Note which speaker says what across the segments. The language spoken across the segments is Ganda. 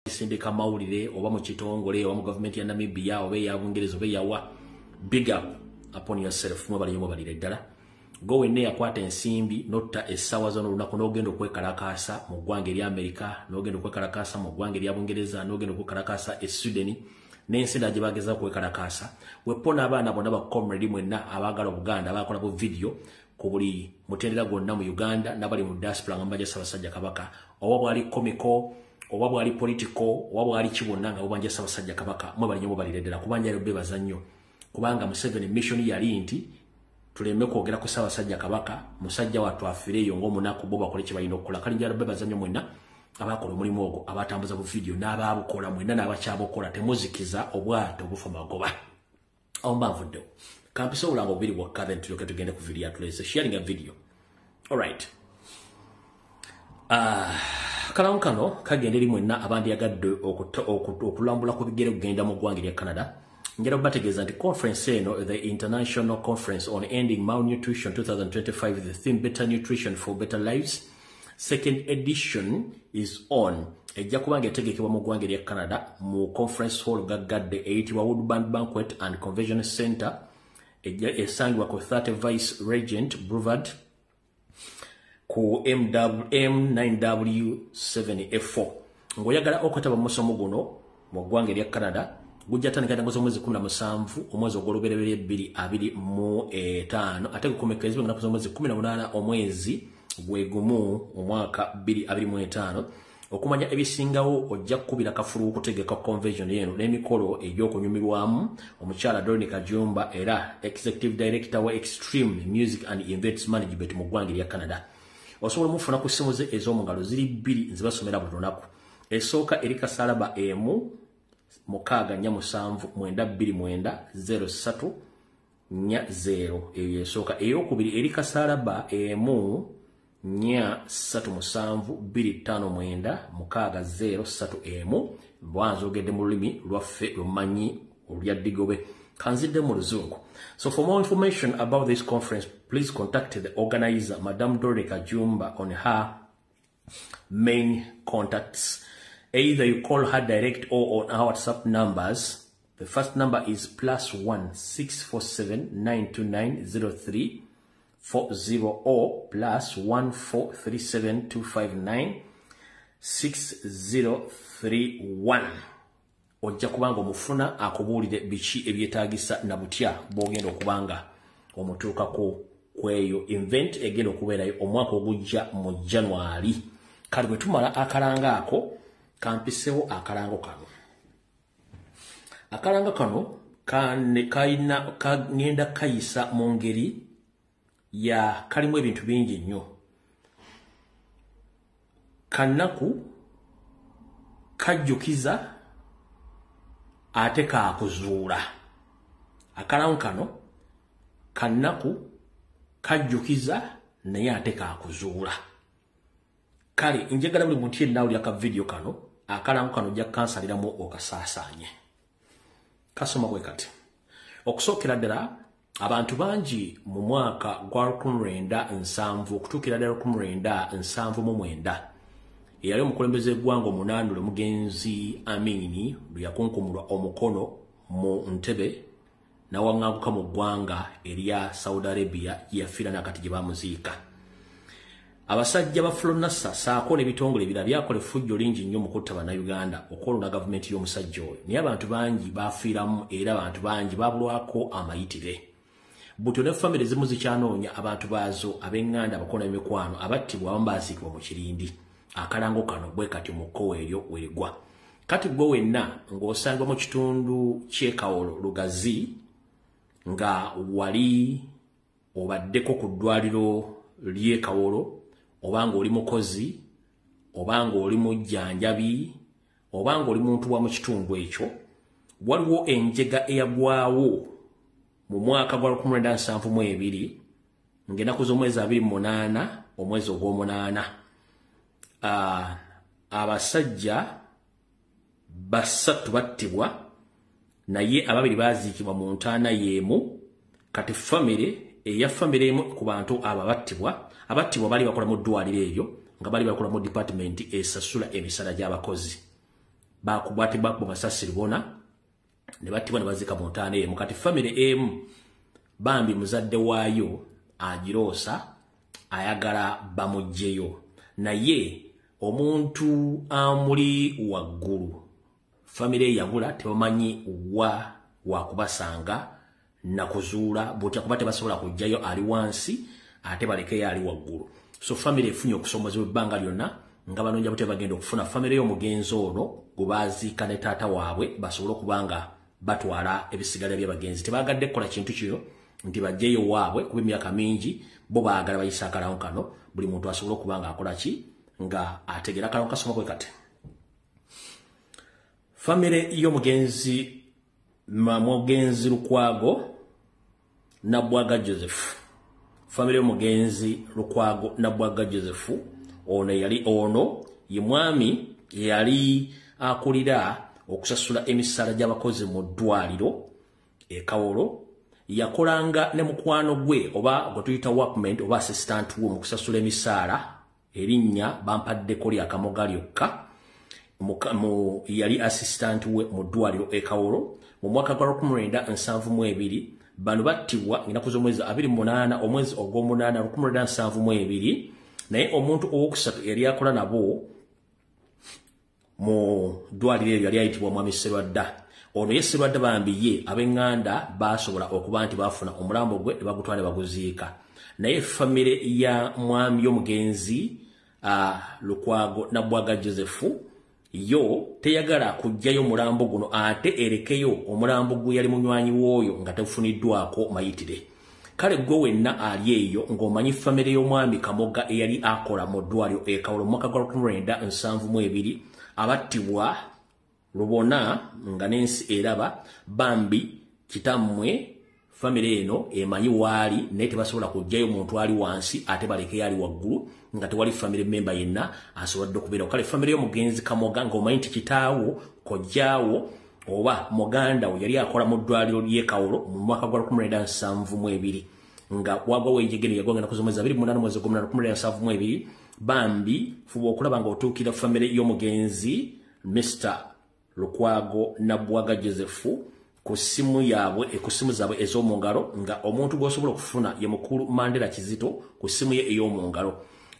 Speaker 1: sindika mawulire oba mu kitongole oba mu government ya Namibia oba ya Bungereza oba yawa. Big up upon yourself mwe balire ddala. Go wenne yakwata ensimbi notta essawa zono lunaku n'ogenda okwekalakaasa mu ggwanga erya Amerika, n'ogenda okwekalakaasa mu ggwanga erya Bungereza, n'ogenda okwekalakaasa e Sweden n'ensi endala gye bagezaako okwekalakaasa. Wepona abaana bonna ba comrade mwenna abaagala Obuganda abakola bu video ku buli mutendera gwonna mu Uganda n'abali mu diaspora nga mbajja Ssaabasajja Kabaka oba bwali comical oba bwali political oba bwali kibonna nga bubanja Ssaabasajja Kabaka mwe bali nyo balire ddala kubanja lyo bebaza nnyo kubanga Museveni mission yali nti tuleme kwogera ku Ssaabasajja Kabaka musajja watu afireyo ng'omunaku bo bakole kye balina okukola kali njalo bebaza nnyo mwenna abakola omulimu ogwo abatambuza bu video n'abaabukola mwenna n'abakyabukola temuzikiza obwato obufa magoba ombanvudde kampisa obulango bubiri bwokka then tulyoke tugende ku video yatulese sharing a video. Alright. Kalamu kano kagenda eri mwenna abandi yagadde okulambula ku bigere kugenda mu ggwanga erya Canada. Njala bategeeza nti conference eno, the International Conference on Ending Malnutrition 2025, the theme Better Nutrition for Better Lives, second edition is on. Ejja kubanga etegekebwa mu ggwanga erya Canada mu conference hall gaggadde eyitibwa Woodbine Banquet and Convention Center. Esangibwa ku 30 Vice Regent Boulevard ku M9W7F4. Ngoyagala okwetaba musomo guno mu ggwanga erya Canada gujja tandika ngozo mwezi 17 omwezi ogw'olubereberye 2025 ate kukomekerezebwa nga nakuzo mwezi 18 omwezi gwegumu omwaka 2025 okumanya ebisingawo ojja kubira kafuru okutegeka convention yeno n'emikolo egy'okunyumirwamu omukyala Dorothy Kajumba era executive director wa Extreme Music and Events Management mu ggwanga erya Canada. Osobola mufuna ku ssimu ze ez'omungalo ziri 2 nzibasomera buli lunaku. Esooka eri kasalaba emu 647290340 eyo esooka. Eyokubiri eri kasalaba emu 437259603 bwanzo ogedde mu lulimi lwaffe lumanyi olya Digobe kanzidde mu luzungu. So for more information about this conference, please contact the organizer, Madame Dorothy Kajumba, on her main contacts. Either you call her direct or on our WhatsApp numbers. The first number is +1 647 929 0340 or +1 437 259 6031. Ojja kubanga omufuna akubuulire biki ebyetaagisa na butya bw'ogenda okubanga omutuukako kweyo event egenda okubeerayo omwaka ogujja mu January. Kale bwe tumala akalanga ako kampisewo akalango kano. Akalanga kano kagenda kayisa mu ngeri ya kalimu ebintu bingi nnyo. Kanaku kajjukiza ate kaakuzuula. Akalango kano kanaku kajjukiza naye ate kaakuzuula. Kale njagala buli muntu yenna awulira ka video kano akalango kano ojja kansaliramu okasaasaanye. Kasoma bwe kati. Okusookera ddala abantu bangi mu mwaka gwa 1970 okutuukira ddala 1979 eyali omukulembeze w'eggwanga omunandule Mugenzi Amini lwe yakunkumulwa omukono mu Ntebe n'awaŋŋanguka mu ggwanga erya Saudi Arabia yafiira nakati gye bamuziika. Abasajja ba Flonasa saako n'ebitongole ebirala byakola effujjo lingi nnyo mu kutta bannayuganda okwolona gavumenti y'omusajja oyo naye abantu bangi baafiiramu era abantu bangi baabulwako amayitire. Butyo ne famire ezimu zikyanoonya abantu baazo ab'eŋŋanda abakola emikwano abattibwa abamu baaziikibwa mu kirindi. Akalango kano bwe kati mu kkowa eryo weegwa. Kati gwe wenna ng'osangwa mu kitundu ky'Ekawolo Lugazi nga wali obaddeko ku ddwaliro ly'Ekawolo obanga oli mukozi obanga oli mujjanjabi obanga oli muntu wa mu kitundu ekyo waliwo enjega eyagwawo mu mwaka gwa 1972 ng'ennaku z'omwezi 28 omwezi ogw'omunaana. Abasajja basatu battibwa naye ababiri baziikibwa mu ntaana y'emu. Kati famire eya famire emu ku bantu abattibwa bali bakola mu ddwaliro eryo nga bali bakola mu department esasula emisala gy'abakozi. bakubwate bakbo masasi libona ne batibwa ne bazika mu ntaana emu kati family emu bambi muzadde waayo agirosa ayagala bamujjeyo naye omuntu amuli waggulu family yabula tebamanyi wa kubasanga nakuzuula butya kuba tebasobola kujjayo ali wansi ate balekeyo ali waggulu so family efunye okusomozebwa ebbanga lyonna nga banonja bute bagenda okufuna family y'omugenzi ono gubaziika ne taata waabwe basobole okubanga batwala ebisigalira by'abagenzi tebagadde kukola kintu kino nti bajjeyo waabwe kuba emyaka mingi bo baagala bayisa akalawo kano buli muntu asobole okubanga akola ki nga ategera akalawo kasoma bwe kati family y'omugenzi mugenzi Lukwago Nabwaga Joseph family y'omugenzi Lukwago Nabwaga Joseph ono ye mwami yali akulira okusasula emisala gy'abakozi mu ddwaliro Kawolo yakolanga ne mukwano gwe oba gotuyita workmate oba assistant wo mu kusasula emisala erinnya bampaddeko lya Kamoga lyokka yali assistant we mu ddwaliro Kawolo mu mwaka gwa 1972 bano battibwa nginaku z'omwezi 28 omwezi ogw'omunaana 1972 naye omuntu owokusatu yali akola nabo mu ddwaliro yali ayitibwa Mwami Sserwadda ono ye Sserwadda bambi ye ab'eŋŋanda basobola okuba nti bafuna omulambo gwe ne bagutwala ne baguziika naye family ya mwami y'omugenzi Lukwago Nabwaga Joseph yo teyagala kujjayo mulambo guno ate erekeyo omulambo gwe yali munywanyi w'oyo nga tefuniddwako mayitire kale gwe wenna ali eyo ng'omanyi family y'omwami Kamoga eyali akola mu ddwaliro Kawolo mu mwaka gwa 1972 abattibwa lubona nga n'ensi eraba bambi kitammwe family eno emanyi waali naye tebasobola kujjayo muntu ali wansi ate balekeyo ali waggulu nga tewali family member yenna asobodde okubeerawo kale family y'omugenzi Kamoga ng'omanyi nti kitaawo kojjaawo oba muganda we yali akola mu ddwaliro ly'e Kawolo mu mwaka gwa 1972 nga wagwa wejegere yagwanga na kuzomeza 28 mwezi gwa 1972 bambi fuba okulaba nga otuukira family y'omugenzi Mr. Lukwago Nabwaga Joseph ku simu yaabwe ku simu zaabwe ez'omungalo nga omuntu gw'osobola okufuna ye mukulu Mandela Kizito ku simu ye ey'omungalo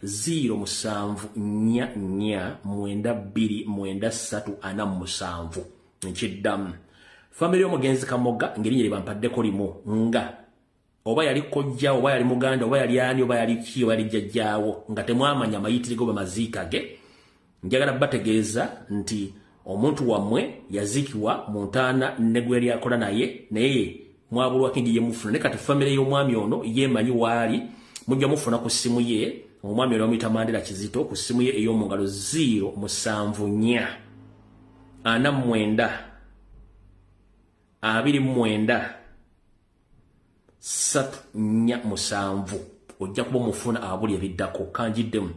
Speaker 1: 0744929347 nkiddamu family y'omugenzi Kamoga ngeri yali bampaddeko limu nga oba yali kojja oba yali muganda oba yali ani oba yali ki oba yali jjajjaawo nga temwamanya mayitire go bamaziika ge njagala bategeeza nti omuntu wammwe yaziikibwa mu ntaana ne gwe yali akola naye mwabulwa kindi ye mufuna ne kati family y'omwami ono yemanyi waali mujja mufuna ku simu ye omwami ono omuyita Mandela Kizito ku simu ye ey'omungalo 074 49 347 ojja kuba omufuna abuli ebiddako kanjiddemu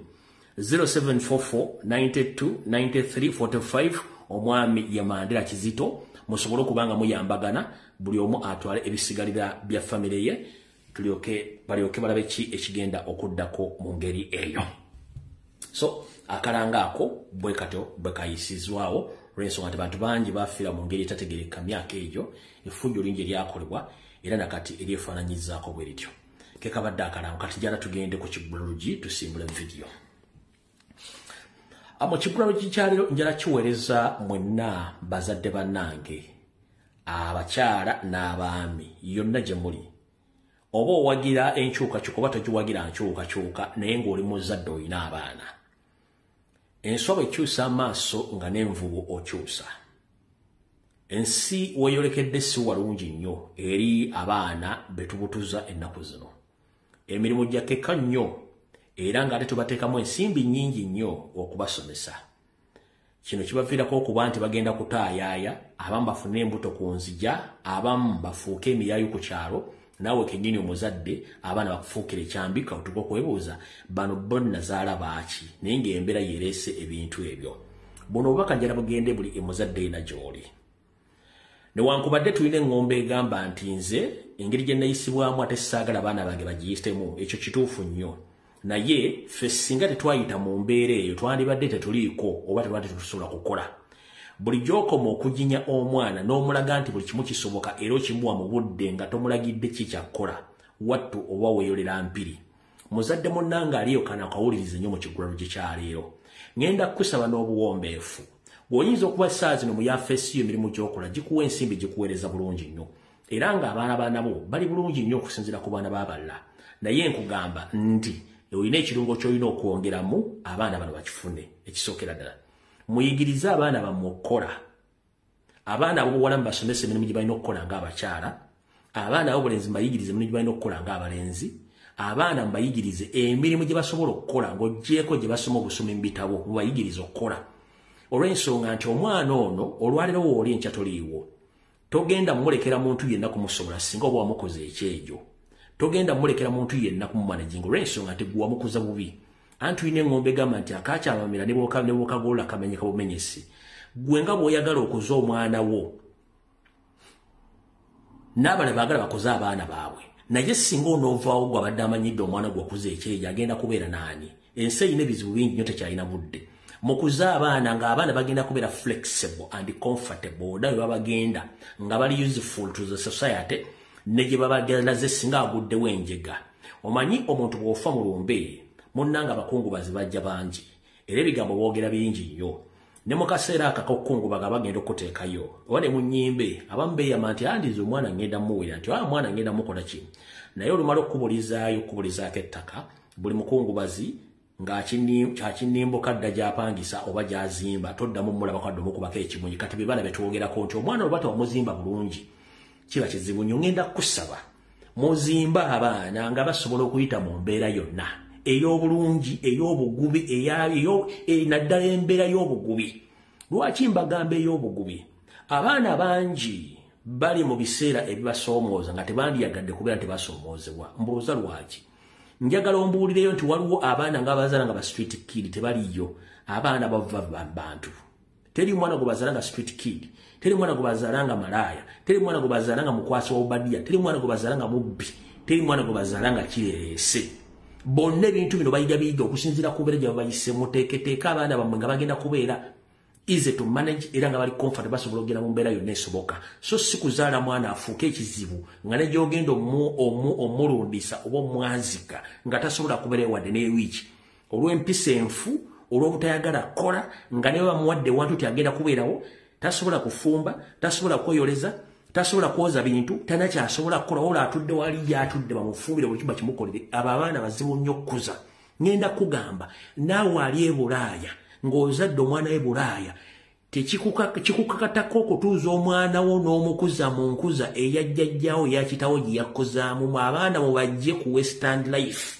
Speaker 1: 0744929345 omwami ye Mandela Kizito musobole okubanga muyambagana buli omu atwale ebisigalira bya family ye balyoke balabe ki ekigenda okuddako mu ngeri eyo so akalanga ako bwe katyo bwekayisizwawo olw'ensonga nti bantu bangi bafiira mu ngeri etategereka myaka egyo effujjo lingi eryakolebwa era nakati eryefaananyizaako bwe lityo kekabadde akalango kati jana tugende ku Kigulology tusimbula video mu Kigulology kyaliro njala kiweereza mwenna bazadde bannange abakyala n'abaami yonna gye muli oba owagira enkyukakyuka oba togiwagira nkyukakyuka naye ng'oli muzadde olina abaana enswa ekyusa amaaso nga n'envubu okyusa ensi weeyolekedde si walungi nnyo eri abaana betubutuza ennaku zino emirimu gyakeka nnyo era ng'ate tubateekamu ensimbi nnyingi nnyo okubasomesa kino kibaviirako okuba nti bagenda kutaayaaya abamu bafune embuto ku nzija abamu bafuuke emiyaayu ku kyalo naawe kennyini omuzadde abaana bakufuukira ekyambika otuka okwebuuza bano bonna zaala baaki naye ng'embeera yeereese ebintu ebyo buno obubaka njala bugende buli emuzadde ena gy'oli newankubadde tulina eŋŋombe egamba nti nze engeri gye nayisibwamu ate saagala abaana bange bagiyitemu ekyo kituufu nnyo naye ffe singa tetwayita mu mbeera eyo twandibadde tetuliiko oba tebadde tetusobola kukola buli gy'okoma okuginya omwana n'omulaga nti buli kimu kisoboka era okimuwa mu budde nga tomulagidde kikyakkola wattu oba weeyolera mpiri. Muzadde munnange aliyo kana akawulirize nnyo mu kigulalo gye kyaleero. Ngenda kusaba n'obuwombeefu. Bw'oyinza okuba ssaawa zino mu yafeesi yo emirimu gy'okola gikuwa ensimbi gikuweereza bulungi nnyo. Era ng'abaana baanabo bali bulungi nnyo okusinziira ku baana b'aballa. Naye nkugamba nti olina ekirungo ky'olina okwongeramu abaana bano bakifune ekisookera ddala. Muyigirize abaana bammwe okukola. Abaana ab'obuwala mubasomesa emirimu gye balina okukola ng'abakyala. Abaana ab'obulenzi mbayigirize emirimu gye balina okukola ng'abalenzi. Abaana mbayigirize emirimu gye basobola okukola ng'oggyeko gye basoma obusome mu bitabo mubayigirize okukola. Olw'ensonga nti omwana ono olwaleero wooli enkya toliiwo. Togenda mulekera muntu yenna kumusobola singa oba wamukoze ekyejo. Togenda mulekera muntu yenna kumumanaginga olw'ensonga nti gwe wamukuza bubi. Anti tulina eŋŋombe egamba nti akakyamamira ne bw'okagolola kamenyeka bumenyesi. Gwe nga bw'oyagala okuza omwana wo n'abala baagala bakoze abaana baabwe. Naye singa onoovaawo gwe abadde amanyidde omwana gwe wakuza ekyejo agenda kubeera naani? Ensi erina ebizibu bingi nnyo tekyalina budde. Mukuze abaana ng'abaana bagenda kubeera flexible and comfortable oda bwe babagenda nga bali useful to the society ne gye babagalaze singa aguddewo enjega. Omanyi omuntu bw'ofa mu lumbe munnanga abakungubazi bajja bangi era ebigambo boogera bingi nnyo. Ne mu kaseera akakokungubaga bagenda okuteekayo oba ne mu nnyimbe abamu beeyama nti andize omwana ngenda muwera nti mwana ngenda mukola ki. Naye olumala okubulizaako ettaka buli mukungubazi ng'akinimbuka dda gy'apangisa oba gy'azimba toddamu mulaba kadde omukubako ekimunyi. Kati be bana betwogerako nti omwana olubata wamuzimba bulungi kiba kizibu nnyo. Ngenda kusaba muzimba abaana nga basobola okuyita mu mbeera yonna ey'obulungi ey'obugubi naddala embeera y'obugubi. Lwaki mbagamba ey'obugubi? Abaana bangi bali mu biseera ebibasoomooza nga tebandiyagadde kubeera tebasoomoozebwa. Mbooza lwaki? Njagala ombuulireyo nti waliwo abaana ng'abazaala nga ba street kid tebaliyo. Abaana bava bantu. Teri mwana gwe bazaala nga street kid. Teri mwana gwe bazaala nga malaaya. Teri mwana gwe bazaala nga mukwasi wa Obadiya. Teri mwana gwe bazaala nga mubbi. Teri mwana gwe bazaala nga kireese. Bonna ebintu bino bayiga okusinziira ku mbeera gye babayise. Muteeketeeka abaana bammwe nga bagenda kubeera easy to manage era nga bali comfort basobola okugenda mu mbeera yonna esoboka. So si kuzaala mwana afuuke ekizibu nga ne gy'ogenda omulundisa oba omwazika nga tasobola kubeera wadde n'ewiiki olw'empisa enfu olw'obutayagala kukola nga ne bamuwadde wantu ti agenda kubeerawo tasobola kufumba tasobola kweyoleza tasobola kwoza bintu tanakyasobola kukola wala atudde wali yatudde bamufumbire buli kiba kimukolere. Abo abaana bazibu nnyo okukuza. Ngenda kugamba naawe ali e Bulaaya ng'ozadde omwana w'e Bulaaya tekikukakatako okutuuza omwana wo n'omukuza mu nkuza eyajjajjawo yakitawo gye yakkozaamu. Abaana mubajje ku Western Life.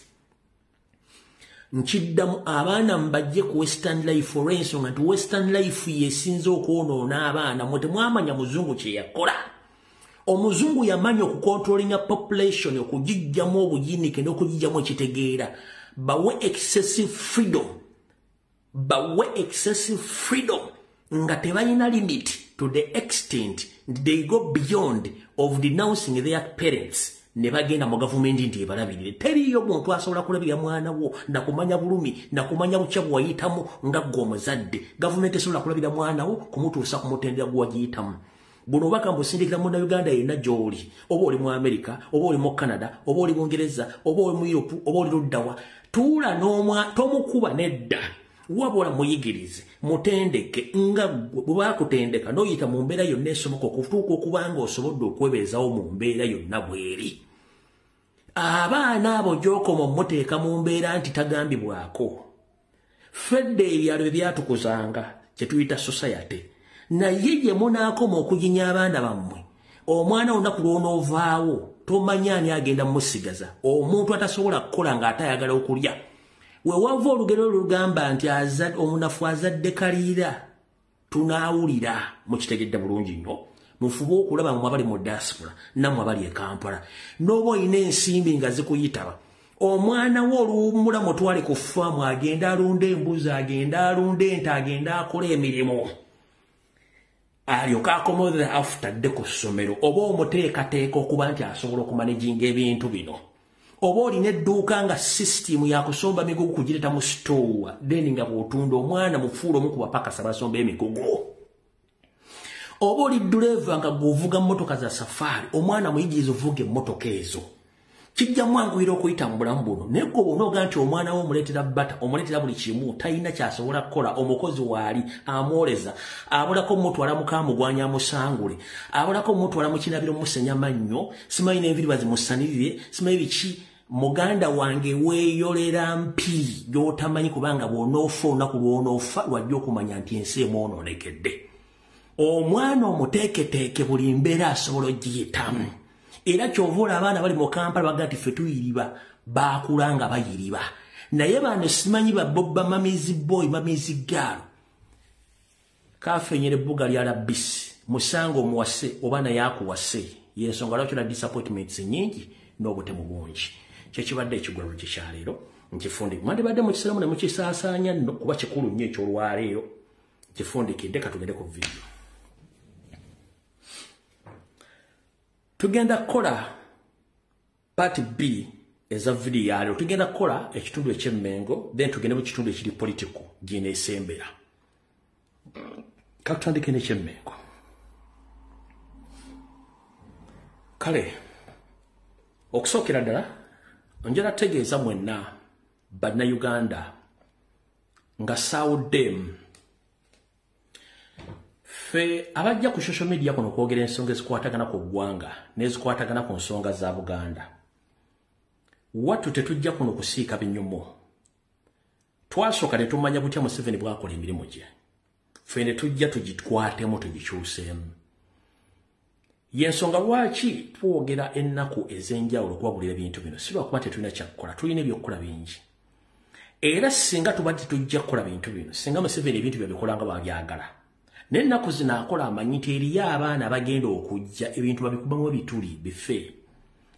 Speaker 1: Nkiddamu abaana mubajje ku Western Life olw'ensonga nti Western Life yesinze okwonoona abaana. Mwe temwamanya muzungu kye yakola. Omuzungu yamanya okukontrolinga population okugijjamu obuyinike n'okugijjamu ekitegeera. Bawe excessive freedom nga tebalina limit to the extent they go beyond of denouncing their parents. Ne bagenda mu gavumenti nti ebalabirire. Teriyo muntu asobola kulabira mwana wo nakumanya bulumi nakumanya bukya bwayitamu nga gwe omuzadde. Gavumenti esobola kulabira mwana wo kumutuusa kumutendera gwagiyitamu. Buno baka mbusindikira mu Uganda yenna gy'oli oba oli mu America oba oli mu Canada oba oli mu Ngereza oba oli mu Europe oba oli luddawa tuula tomukuba nedda. Wabula muyigirize mutendeke nga bwe bakutendeka n'oyita mu mbeera yonna esoboka okutuuka okuba nga osobodde okwebeezawo mu mbeera yonna bweri. Abaana abo gy'okoma muteeka mu mbeera nti tagambibwako. Fedde ebyalo bye byatukuzanga kye tuyita society. Naye gye munaakoma okuginya abaana bammwe omwana olunaku lw'onoovaawo tomanya ani agenda mumusigaza. Omuntu atasobola kukola ng'atayagala okulya. We wava olugero olugamba nti omunafu azadde kaliira tunaawulira mukitegedde bulungi nnyo. Mufube okulaba mmwe abali mu diaspora nammwe abali e Kampala n'oba olina ensimbi nga zikuyitaba. Omwana wo oluwummula mutwale ku faamu agenda alunda embuzi agenda alunda ente agenda akola emirimu. Alyoka akomodera afutadde ku ssomero oba omuteekateeka okuba nti asobola okumanaginga ebintu bino. Oba olina edduuka nga system yakusomba migugu kugireta mu store then nga bw'otunda omwana mufuula omu ku bapakasa basomba emigugu. oba oli driver nga govuga motoka za safari omwana muyigiriza ovuga emmotoka ezo kijja mwanguyira okuyita mu bulamu buno naye gwe onoga nti omwana wo omuleetera bata omuleetera buli kimu talina kyasobola kukola omukozi waali amwoleza abulako mutwala mukamugwanya musangule abulako mutwala mukinabiro musenya mannyo simanyi n'enviri bazimusanirire simanyi biki muganda wange weeyolera mpi gy'otamanyi kubanga bw'onoofa olunaku lw'onoofa lwajja okumanya nti ensi emwononekedde omwana omuteeketeeke buli mbeera asobola ogiyitamu era kyovula abaana bali mu Kampala baga nti ffe tuyiriba baakula nga bayiriba naye bano simanyi babobba mamizi boy mamizi gaalo kafenyera ebbuga lya labisi musango muwase oba naye akuwase yensonga lwaki na disappointments nyingi n'obutemu bungi kyekibadde ekigwalo kyekyaleero nkifundike mwandibadde mu kiseramu ne mukisaasaanya nno kuba kikulu nnyo ekyolwaleero nkifundikidde katugende ku video tugenda kola part B eza video yaleero tugenda kola ekitundu eky'emmengo then tugende mu kitundu ekiri political gine esembera katandike n'eky'emmengo kale okusookera ddala njala tegeeza mwenna bannayuganda nga sawuddemu fe abajja ku social media kuno kwogera ensonga ezikwatagana ku ggwanga n'ezikwatagana ku nsonga za Buganda wattu tetujja kuno kusiika binyumo twasooka ne tumanya butya Museveni bwakola emirimu gye fe ne tujja tugikwatemu tugikyuseemu yensonga lwaki twogera ennaku ez'enjawulo okubagulira ebintu bino si lwakuba tetulina kyakukola tulina ebyokukola bingi era singa tubadde tujja kukola bintu bino singa Museveni ebintu byabikola nga babyagala n'ennaku zino akola amanyi nti eriyo abaana bagenda okujja ebintu babikubamu bituli bife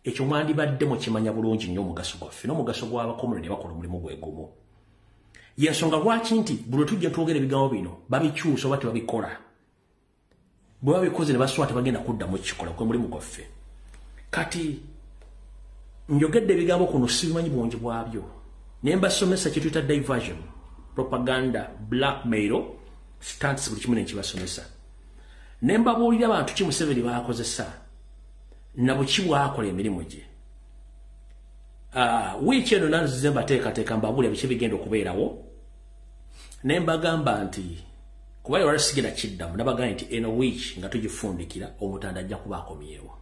Speaker 1: ekyo mwandibadde mukimanya bulungi nnyo omugaso gwaffe n'omugaso gw'abakomole ne bakola omulimu gwegumu yensonga lwaki nti buli tujja twogera ebigambo bino babikyusa oba tebabikola bwe babikoze ne baswala tebagenda kuddamu kikola kwe mulimu gwaffe kati njogedde ebigambo kuno sibimanyi bungi bwabyo ne mbasomesa kye tuyita diversion propaganda blackmail stunts buli kimu nekibasomesa ne mbabuulira abantu ki Museveni baakozesa na buki bwakola emirimu gye wiiki eno nanzize mbateekateeka mbabuulira biki bigenda okubeerawo ne mbagamba nti kubayo wala sigenda kiddamu nabagambye nti eno wiiki nga tugifundikira omutanda ajja kuba akomyewo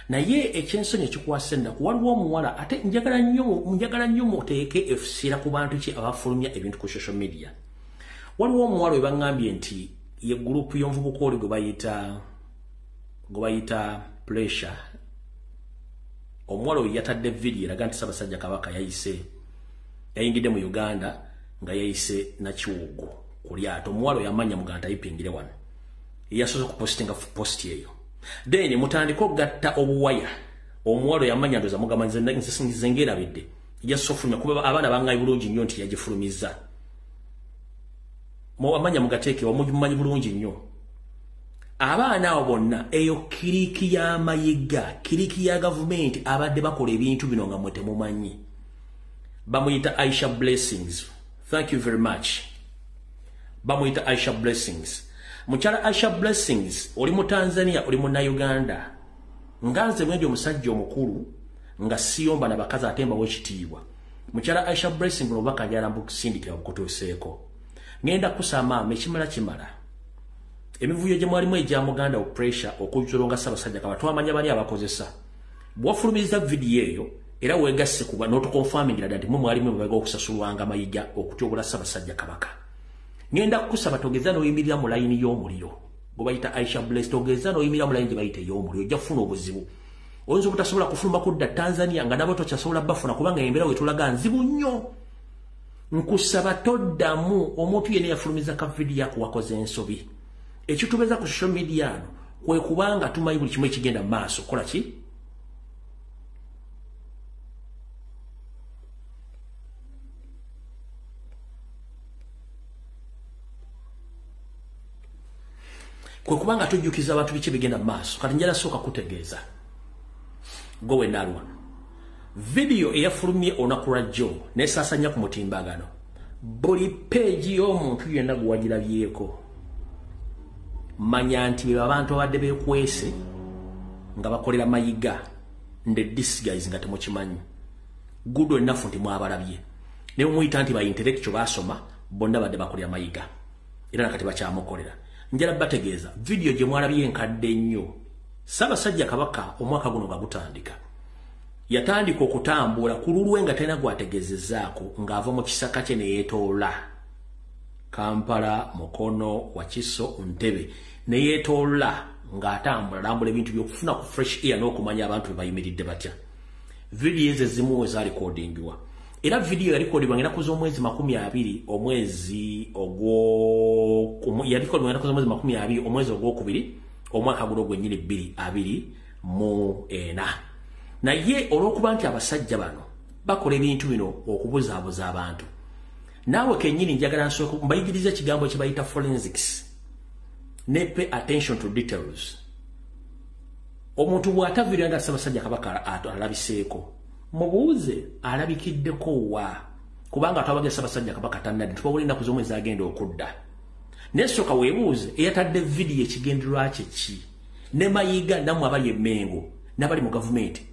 Speaker 1: naye ekyensonyi ekikwasa ennaku waliwo omuwala ate njagala nnyo muteeke efusiira ku bantu ki abafulumya ebintu ku social media waliwo omuwala we baŋŋambye nti ye gurupu y'omuvubuka oli gwe bayita pressure omuwala oyo yatadde vidiyo eraga nti Ssaabasajja Kabaka yayingidde mu Uganda nga yayise Nakiwugu ku lyato omuwala oyo amanya muganda tayipingire wano yasoose okupostinga posti eyo then mutandika okugatta obuwaya omuwala oyo amanya ndoza mugamba nze ngeerabidde yasofulumya kuba abaana baŋŋayi bulungi nnyo nti yagifulumiza amanya mugateeke wamumanyi bulungi nnyo abaana abo bonna eyo kiriki y'amayiga kiriki ya gavumenti abadde bakola ebintu bino nga mwe temumanyi bamuyita Aisha Blessings thank you very much bamuyita Aisha Blessings mukyala Aisha Blessings oli mu Tanzania oli mu Uganda nganze mwebyo omusajja omukulu nga siyomba na bakazi atemba w'ekitiibwa mukyala Aisha Blessings obubaka njala mbukusindikira bukutuuseeko ngenda kusama kimala emivuyo gye mwalimu egya Muganda pressure okujulonga Ssaabasajja Kabaka twamanya bani abakozesa bwafulumiza vidiyo eyo era wegasse kuba n'otukonfamingira dda nti mwe mwalimu babaga okusasulwanga mayiga okutyobola Ssaabasajja Kabaka ngenda kusaba togeza n'oyimirira mu layini y'omuliro gwe bayita Aisha Blessed togeza n'oyimirira mu layini gye bayita ey'omuliro ojja kufuna obuzibu oyinza obutasobola kufuluma kudda Tanzania nga nabo tokyasobola bafuna kubanga embeera wetulaga nzibu nnyo nkusaba toddamu omuntu yene yafulumiza ka vidiyo ako wakoze ensobi ekitubeza ku social media ano kwe kubanga tumanyi buli kimu ekigenda mu maaso kola ki kwe kubanga tujjukiza abantu biki bigenda mu maaso kati njala sooka kutegeeza gowe nalwa video eyafulumye olunaku lwajjo nesaasanya ku mutimbagano buli peegi y'omuntu yenna gwe wagirabyeko manya nti abantu abadde bekwese nga bakolera mayiga nde this guys nga temukimanyi good enough nti mwabalabye ne muyita nti ba intellectual basoma bonna badde bakolera mayiga era nakati bakyamukolera njala bategeeza video gye mwalabye enkadde nnyo Ssaabasajja Kabaka omwaka guno nga gutandika yatandika okutambula ku lulwe nga tena gwategezezzaako ng'ava mu kisaka kye ne yeetoola Kampala, Mukono, Wakiso, Ntebe ne yeetoola ng'atambula lambula ebintu by'okufuna ku fresh air n'okumanya abantu be bayimiridde batya. Video ezo ezimu we zaalikodingiwa. Era video yalikodibwa ng'ennaku z'omwezi 20 omwezi omwezi ogwokubiri omwaka guno gwennyini 2024. Naye olw'okuba nti abasajja bano bakola ebintu bino okubuzaabuza abantu naawe kennyini njagala nsooka mbayigiriza ekigambo kye bayita forensics ne pay attention to details. Omuntu bw'ataviira nga Ssaabasajja Kabaka alabiseeko mubuuze alabikiddeko wa kubanga atwabagya Ssaabasajja Kabaka tannadde tubawula ennaku z'omwezi agenda okudda nesooka weebuuze eyatadde vidiyo ekigendererwa kye ki ne mayiga nammwe abali emmengo n'abali mu gavumenti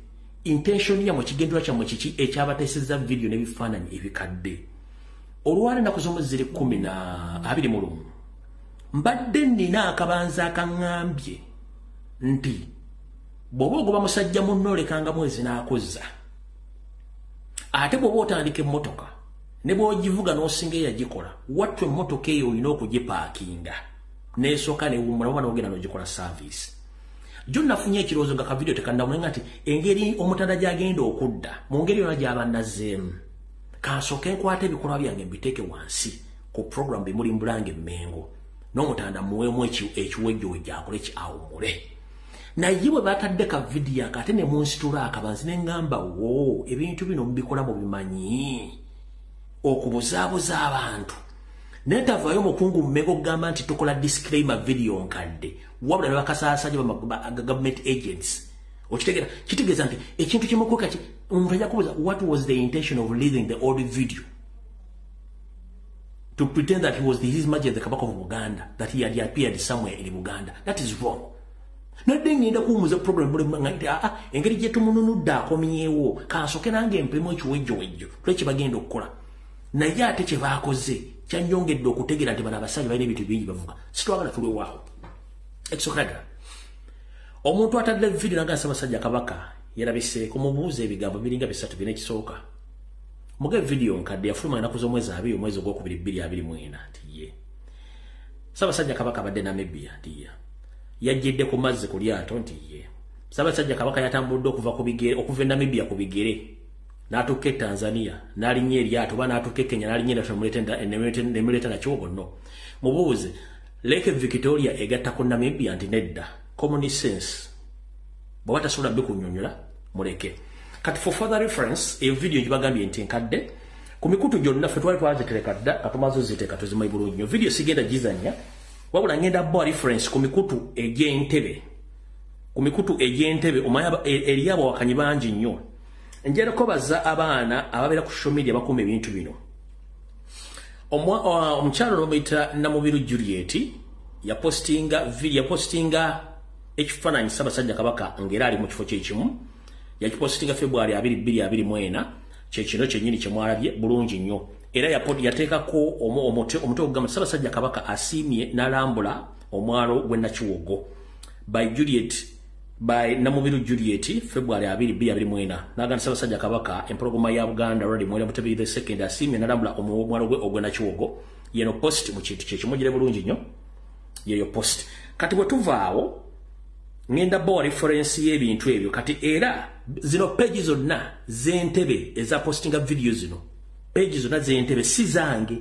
Speaker 1: intention yammwe kigendererwa kyammwe kiki ekyabateesezza vidiyo n'ebifaananyi ebikadde. Olwali ennaku z'omwezi 2021 mbadde nnina akabanza akaŋŋambye nti bw'oba ogoba musajja munno olekanga mwezi n'akozza ate bw'oba otandika emmotoka ne bw'ogivuga n'osinga eyagikola wattu emmotoka eyo olina okugipaakinga n'esooka newummula oba n'ogenda n'ogikola service. Jjo nafunye ekirowoozo nga kavidiyo tekannawulenga nti engeri omutanda gy'agenda okudda mu ngeri yonna gy'aba nazzeemu kansooke nkwata ebikolwa byange mbiteeke wansi ku program bimuli mbulange emmengo n'omutanda muweemu ekiwejjowejja akole awumule. Naye bwe batadde ka vidiyo ate ne munsitula akabanzi ne ŋŋamba wo ebintu bino mubikola mu bimanyi okubuzaabuza abantu netavaayo mukungu mmego okugamba nti tukola disclaimer video nkadde wabula ne bakasaasajja ba government agents okitegeera kitegeeza nti ekintu kimukuka omuntu ajja kubuuza what was the intention of releasing the old video to pretend that he was his Majesty the Kabaka of Buganda, that he had appeared somewhere in Buganda. That is wrong. Nadde ngenda kuwumuza program buli ngati engeri gye tumununudde akomyewo kansooke nange empemu ekiwejjowejjo tuleke bagenda okukola naye ate kye baakoze kyannyongedde okutegeera nti bano abasajja balina ebintu bingi bavuga sitwagala tulewaawo ekisooka omuntu atadde vidiyo naga Ssaabasajja Kabaka yalabiseeko mubuuza ebigambo biringa 3 bina ekisooka muge vidiyo nkadde yafuluma ennaku z'omwezi 2 omwezi ogwokubiri 2024 nti Ssaabasajja Kabaka abadde Namibia nti yajjidde ku mazzi ku lyato nti Ssaabasajja Kabaka yatambudde okuva e Namibia ku bigere n'atuuka e Tanzania n'alinnya eryato oba n'atuuka e Kenya n'alinnya eryato nemuleeta nakyogo nno mubuuze Lake Victoria egatta ku Namibia nti nedda common sense bw'oba tasobola bikunyonyola muleke. Kati for further reference eyo video gibagambye nti nkadde ku mikutu gyonna ffe twali twazitereka dda katumaze oziteeka tuzimayi bulungi nnyo video sigenda gizanya wabula ngenda bo reference ku mikutu egy'entebe omanya eriyo abawakanyi bangi nnyo njereko baza abaana ababeera ku social media bakuuma ebintu bino. Omukyalo n'omuyita Namubiru Juliet yapostinga ekifaananyi Ssaabasajja Kabaka ng'era ali mu kifo kyekimu yakipostinga February 2024 kyekino kyennyini kyemwalabye bulungi nnyo era yateekako omutwe ogugamba Ssaabasajja Kabaka asiimye n'alambula omwalo gw'e Nakiwogo by Namubiru Juliet February 2024 n'agamba Ssaabasajja Kabaka empologoma ya Buganda Road Mwera Mutebi the second asiimye n'alambula omwalo gwe ogw'e Nakiwogo yeno post mu kintu kyekimugire bulungi nnyo yeyo post. Kati bwe tuvaawo ngenda bo reference y'ebintu ebyo kati era zino page zonna z'entebe eza postinga video zino page zonna z'entebe si zange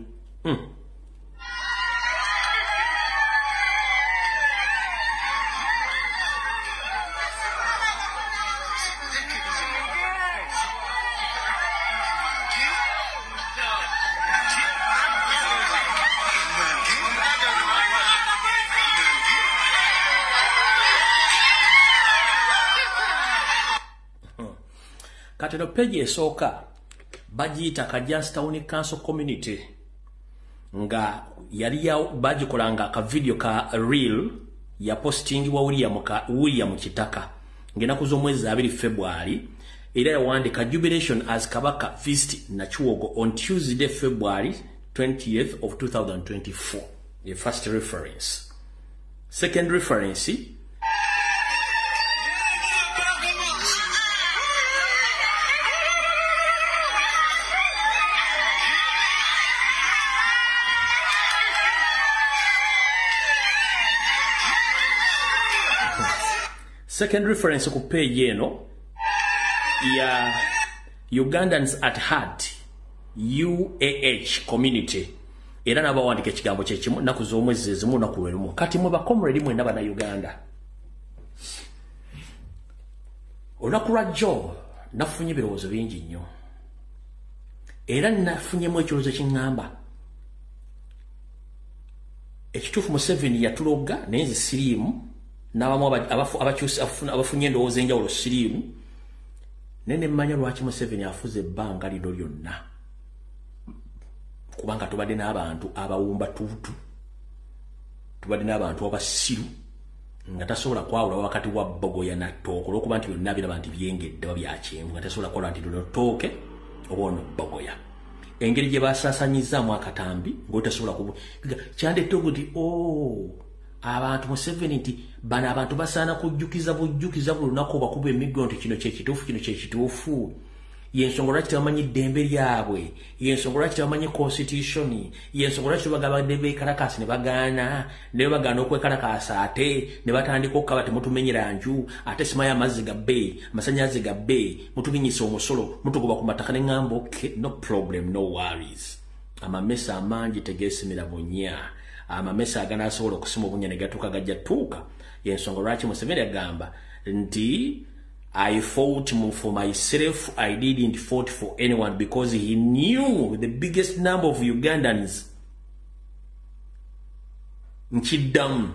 Speaker 1: kati no page esooka bagiyita Kajanstown Council Community nga yali bagikolanga ka video ka reel ya posting wa William Kitaka ngenaku z'omwezi 2 February era yawandika jubilation as Kabaka visit Nachuogo on Tuesday February 20th of 2024. The first reference. Second reference. Second reference ku page eno ya Ugandans at Heart UAH community era nabawandika ekigambo kyekimu naku z'omwezi ezimu naku lwerumu kati mwe bakomredi mwenda bana Uganda olunaku lwa jjo nafunye ebirowoozo bingi nnyo era nafunyemu ekirowoozo kiŋŋamba ekituufu Museveni yatuloga naye nze siriimu n'abamu abafunye endowooza enjawulo siriimu nene mmanya lwaki Museveni afuze ebbanga lino lyonna kubanga tubadde n'abantu abawumba tuutu tubadde n'abantu abasiru nga tasobola kwawula wakati wa Bogoya na Ttooke olw'okuba nti byonna biraba nti byengedde oba byakyenvu nga tasobola kukola nti luno Ttooke oba ono Bogoya engeri gye basaasanyizaamu akatambi ng'otasobola kyandette okuti abantu Museveni nti bano abantu basaana kujjukiza bujjukiza buli lunaku bakuba emiggo nti kino kyekituufu yensonga lwaki tebamanyi ddembe lyabwe yensonga lwaki tebamanyi constitution yensonga lwaki tebagabadde beekalakaasi ne bagaana ne bagaana okwekalakaasa ate ne batandika okukaba temutumenyera nju ate simayi amazzi gabbe amasannyalaze gabbe mutubinyisa omusolo mutugoba ku mataka ne ŋŋamba okay no problem no worries amamesa amangi tegeesimira bunya amamesa aganasobola okusima obunya ne gatuuka gajja tuuka yensonga lwaki Museveni agamba nti I fought for myself. I didn't fight for anyone because he knew the biggest number of Ugandans. Nchidam.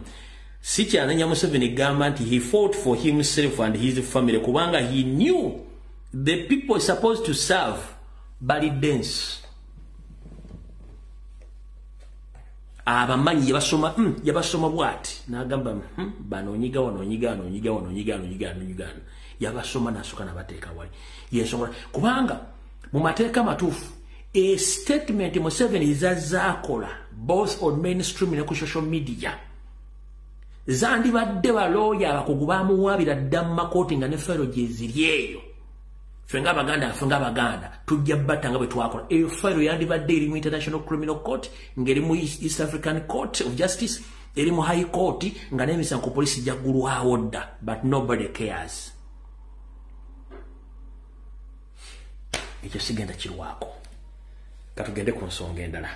Speaker 1: Sicha ananya Museveni gamba nti he fought for himself and his family. Kubanga he knew the people supposed to serve bali dance. Abamanyi yabasoma bwati nagamba banonyiga wanonyiga yabasoma nasuka nabateeka wali yensonga kubanga mu mateeka matuufu a statement Museveni zazaakola both on mainstream ne ku social media zandibadde balooya abakugu bamuwaabira dda mu makooti nga ne fero gye ziri eyo ffe ng'Abaganda tujja batta nga bwe twakola eyo fero yandibadde eri mu International Criminal Court ng'eri mu East African Court of Justice eri mu High Court nga n'emisango poliisi jaggulwawo dda but nobody cares. Ekyo sigenda kirwako katugende ku nsonga endala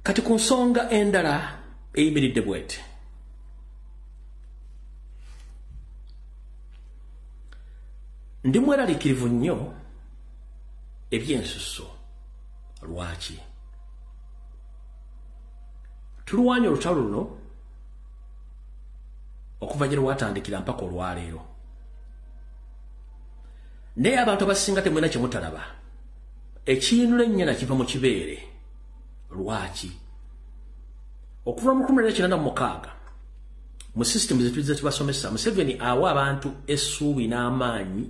Speaker 1: kati ku nsonga endala eyimiridde bwete ndi mweraliikirivu nnyo ebyensusso lwaki tuluwanya olutalo luno okuva gye lwatandikira mpaka olwaleero naye abantu abasinga temwena kye mutalaba ekiyinula ennyana kiva mu kibeere lwaki okuva mu 1996 mu system zetulize tubasomesa Museveni awa abantu essuubi n'amaanyi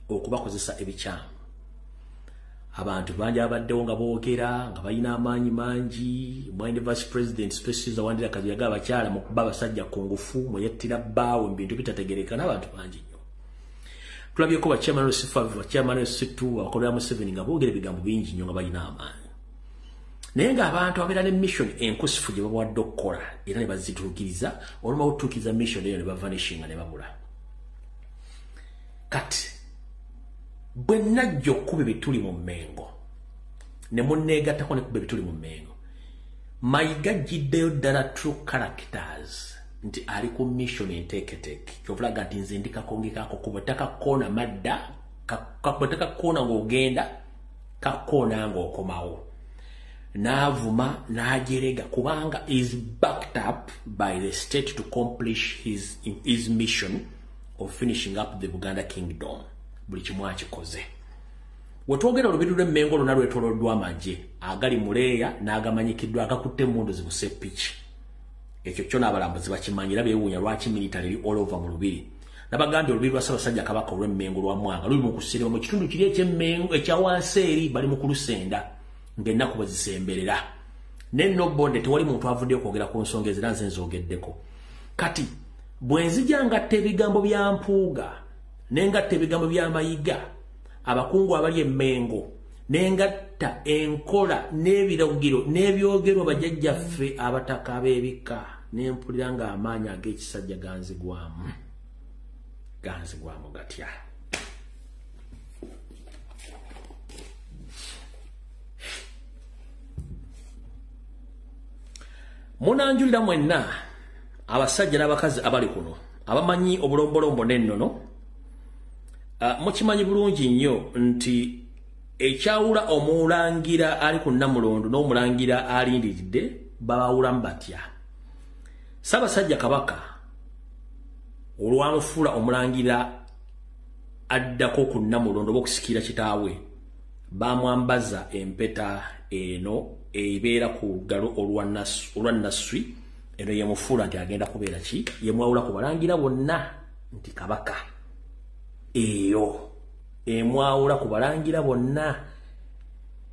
Speaker 1: okubakozesa ebikyamu abantu bangi abaddewo nga boogera nga balina amaanyi mangi mwine vice president species awandira kaziyaga abakyala mu kuba abasajja ku ngufu muyettira bbaawe mu bintu bitategerekeka n'abantu bangi nnyo tulabyeko bachairman Lucifer bachairman Situ abakolera Museveni nga boogera ebigambo bingi nnyo nga balina amaanyi naye ng'abantu abeera ne mission enkusifu gye babawadde okukola era ne bazituukiriza olumala okutuukiriza mission eyo ne bavanishinga ne babula kati bwe najja okkuba ebituli mu Mmengo ne munneegattako ne kuba ebituli mu Mmengo Mayiga jiddeyo ddala true characters nti ali ku mission enteeketeeke kyovulaga nti nze ndikakongekako kubwetaka koona madda kakubwetaka koona ng'ogenda kakoona ng'okomawo n'avuma n'ajerega kubanga is backed up by the state to accomplish his mission of finishing up the Buganda kingdom buli kimu akikoze wetwogera olubiri lw'Emmengo lwonna lwetooloddwa amagye agali muleeya n'agamanyikiddwa agakutte emmundu zibuse ppiki ekyo kyo n'abalambuzi bakimanyira beewuunya lwaki military eri all over mu lubiri nabagambye olubiri lwa Ssaabasajja Kabaka olw'Emmengo lwa Mwanga luli mu kusiribwa mu kitundu kiri eky'Emmengo ekya wansi eri bali mu kulusenda ng'ennaku bwe zisemberera nenno bonde tewali muntu avuddeyo kwogera ku nsonga ezira nze nzogeddeko kati bwe nzija ngatta ebigambo bya Mpuuga nengatta ebigambo bya Mayiga abakungu abali Emmengo nengatta enkola n'ebiragiro n'ebyogerwa bajjajjaffe abataka ab'ebika n'empulira ng'amaanyi ag'ekisajja ganzigwamu gatya munanjulira mwenna abasajja n'abakazi abali kuno abamanyi obulombolombo n'ennono mukimanyi bulungi nnyo nti ekyawula omulangira ali ku Namulondo n'omulangira alindiridde babawulamu batya Ssaabasajja Kabaka olwamufuula omulangira addako ku Namulondo b'okusikira kitaawe bamwambaza empeta eno ebeera ku lugalo olwa Nasswi eno yemufuula nti agenda kubeera ki yemwawula ku balangira bonna nti Kabaka eyo emwawula ku balangira bonna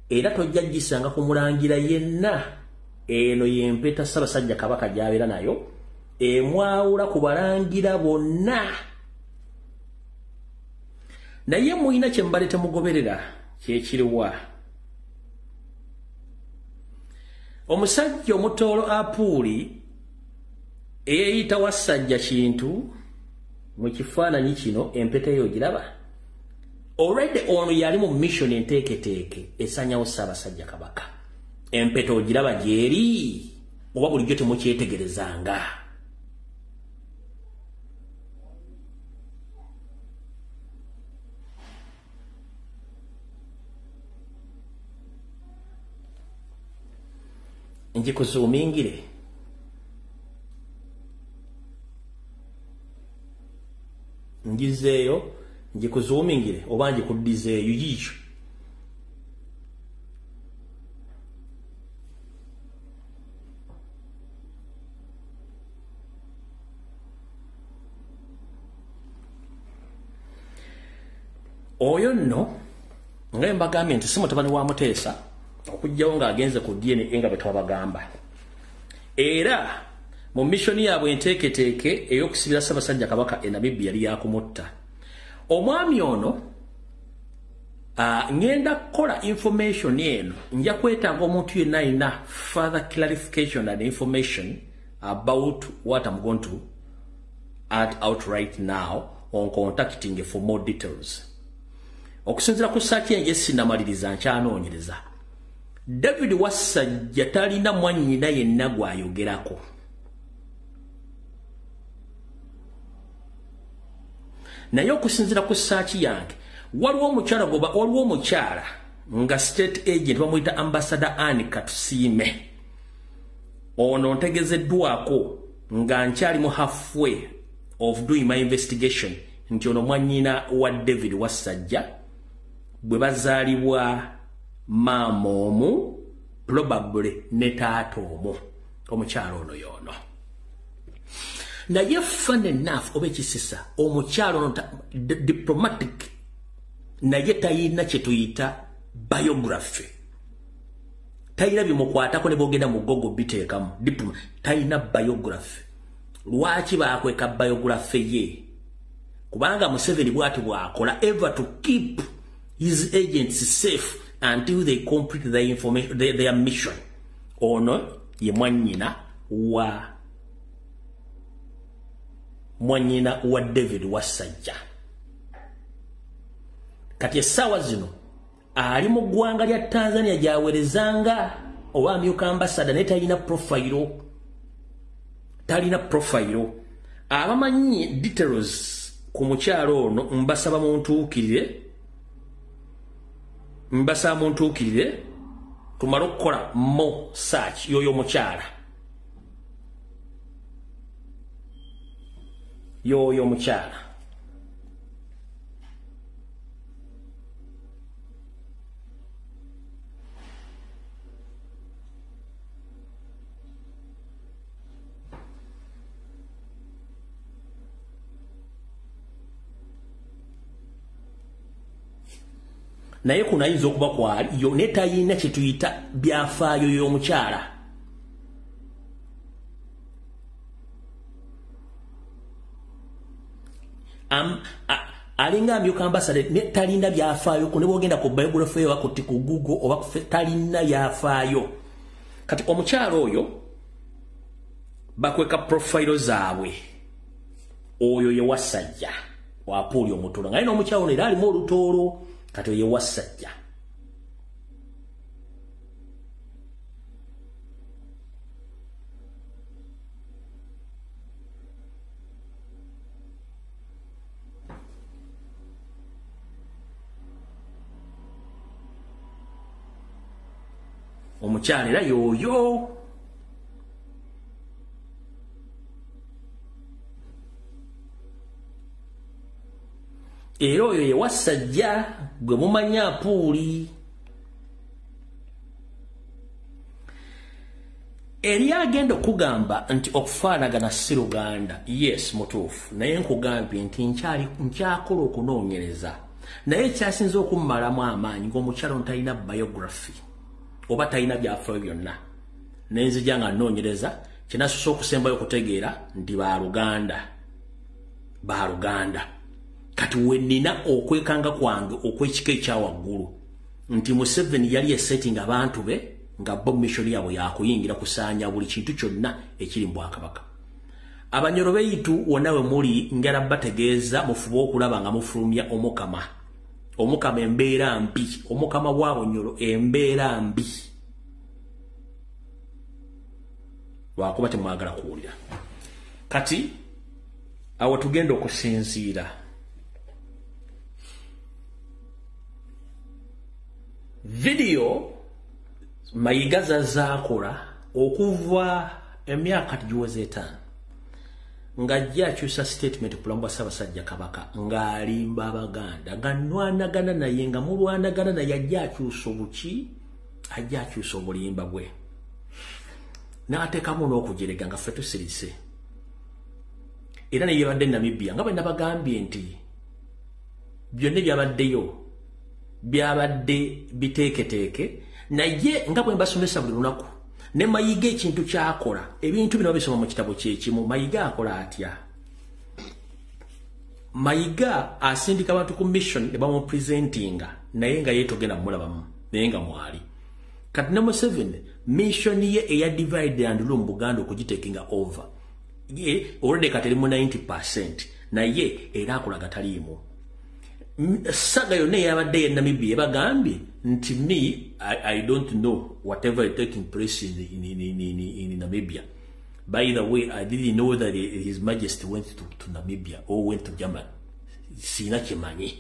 Speaker 1: era tojja gisanga ku mulangira yenna eno yempeta Ssaabasajja Kabaka gy'abeera nayo emwawula ku balangira bonna naye muyina kye mbale temugoberera kyekiriwa omusajja omutoolo Apuuli eyeeyita Wassajja Kintu mu kifaananyi kino empeta eyo giraba already ono yali mu mission enteeketeeke esanyawo Ssaabasajja Kabaka empeta ogiraba gyeri oba bulijjo temukyetegerezanga njikuzuumingire ngizeeyo njikuzuumingire oba njikuddizeeyo yiikyo oyo nno nga mbagambye nti si mutabani wa Muteesa okujjawo ng'agenze ku DNA nga bwe twabagamba era mu mission yaabwe enteeketeeke ey'okusibira Ssaabasajja Kabaka e Namibia yali yakumutta omwami ono ngenda kukola information eno nja kwetaaga omuntu yenna alina further clarification and information about what I'm going to add out right now on contacting for more details okusinziira ku saaki yange sinnamaliriza nkyanoonyereza David Wassajja talina mwannyina yenna gw'ayogerako naye okusinziira ku saaki yange waliwo omukyala nga state agent bamuyita Ambassador Anne Katusiime ono ntegezeddwako nga nkyali mu halfway of doing my investigation nti ono mwannyina wa David Wassajja bwe bazaalibwa maama omu probably ne taata omu omukyala ono yono naye fun enough oba ekisisa omukyala ono diplomatic naye tayina kye tuyita biography tayina bimukwatako ne bogenda mu Google biteekamu tayina biography lwaki baakweka biography ye kubanga Museveni bw'ati bw'akola ever to keep his agents safe until they complete their information their mission ono ye mwannyina wa David Wassajja kati essaawa zino ali mu ggwanga lya Tanzania gyawerezanga oba amyuka ambassador naye talina profile abamanyi details ku mukyalo ono mbasaba muntuukirire tumale okukola mo search yoyo mukyala naye kunayinza okuba kwali yo netayina kyetuyita byafaayo y'omukyala. Alinga ambyuka ambassador netalina byafaayo ku ne bwogenda ku biography yo wakuti ku Google oba talina byafaayo. Kati omukyala oyo bakweka profile zaabwe oyo ye wasajja wapuli omutulo nga ino omukyala ono era alimu olutoolo kati ye wasajja. Omukyala era yoyo. Era oyo ye wasajja gwe mumanya apuuli. Eri agenda okugamba nti okufaanagana si Luganda. Yes, mutuufu. Naye nkugambye nti nkyakola okunoonyereza. Naye kyasinze okummalamu amaanyi ng'omukyala ono talina biography. Oba talina byafaayo byonna. Nenzija nga nnoonyereza kinasusa okusembayo okutegeera nti Baaluganda. Kati wenina okwekanga kwange okwekika ekyawaggulu nti Museveni yali esetting abantu be nga bomb mission yabwe yakuyingira kusaanya buli kintu kyonna ekiri mu Bwakabaka. Abanyoro beyitu wonna we muli ngera bategeeza mufuba okulaba nga mufulumya omukama. Omukama embeera mbi. Omukama w'Abanyoro embeera mbi. Lwakuba temwagala kuwulira. Kati awo tugenda okusinziira. Video Mayiga zazaakola okuva emyaka giweze 5 ng'ajja akyusa statement kulamba Ssaabasajja Kabaka ng'alimba Abaganda nga nwanagana naye nga mulwanagana naye ajja akyusa obuki ajja akyusa obulimba bwe n'ateekamu n'okujerega nga ffe tusirise era ne yabadde Namibia nga bwe nabagambye nti byonna byabaddeyo byabadde biteeketeeke naye nga bwe mbasomesa buli lunaku ne Mayiga ekintu kyakola ebintu bino bisoma mu kitabo kyekimu. Mayiga akola atya? Mayiga asindika abantu ku mission ne bamupresentinga naye nga yeetogenda mulabamu naye nga mwali. Kati ne Museveni mission ye eya divide and rule mu Buganda okugitekinga over already kati mu 90% naye era akolaga taliimu. Saga yonna eyabadde ye Namibia bagambye nti me I don't know whatever is taking place in Namibia. By the way, I didn't know that His Majesty went to Namibia or went to Germany. Sina kimanyi.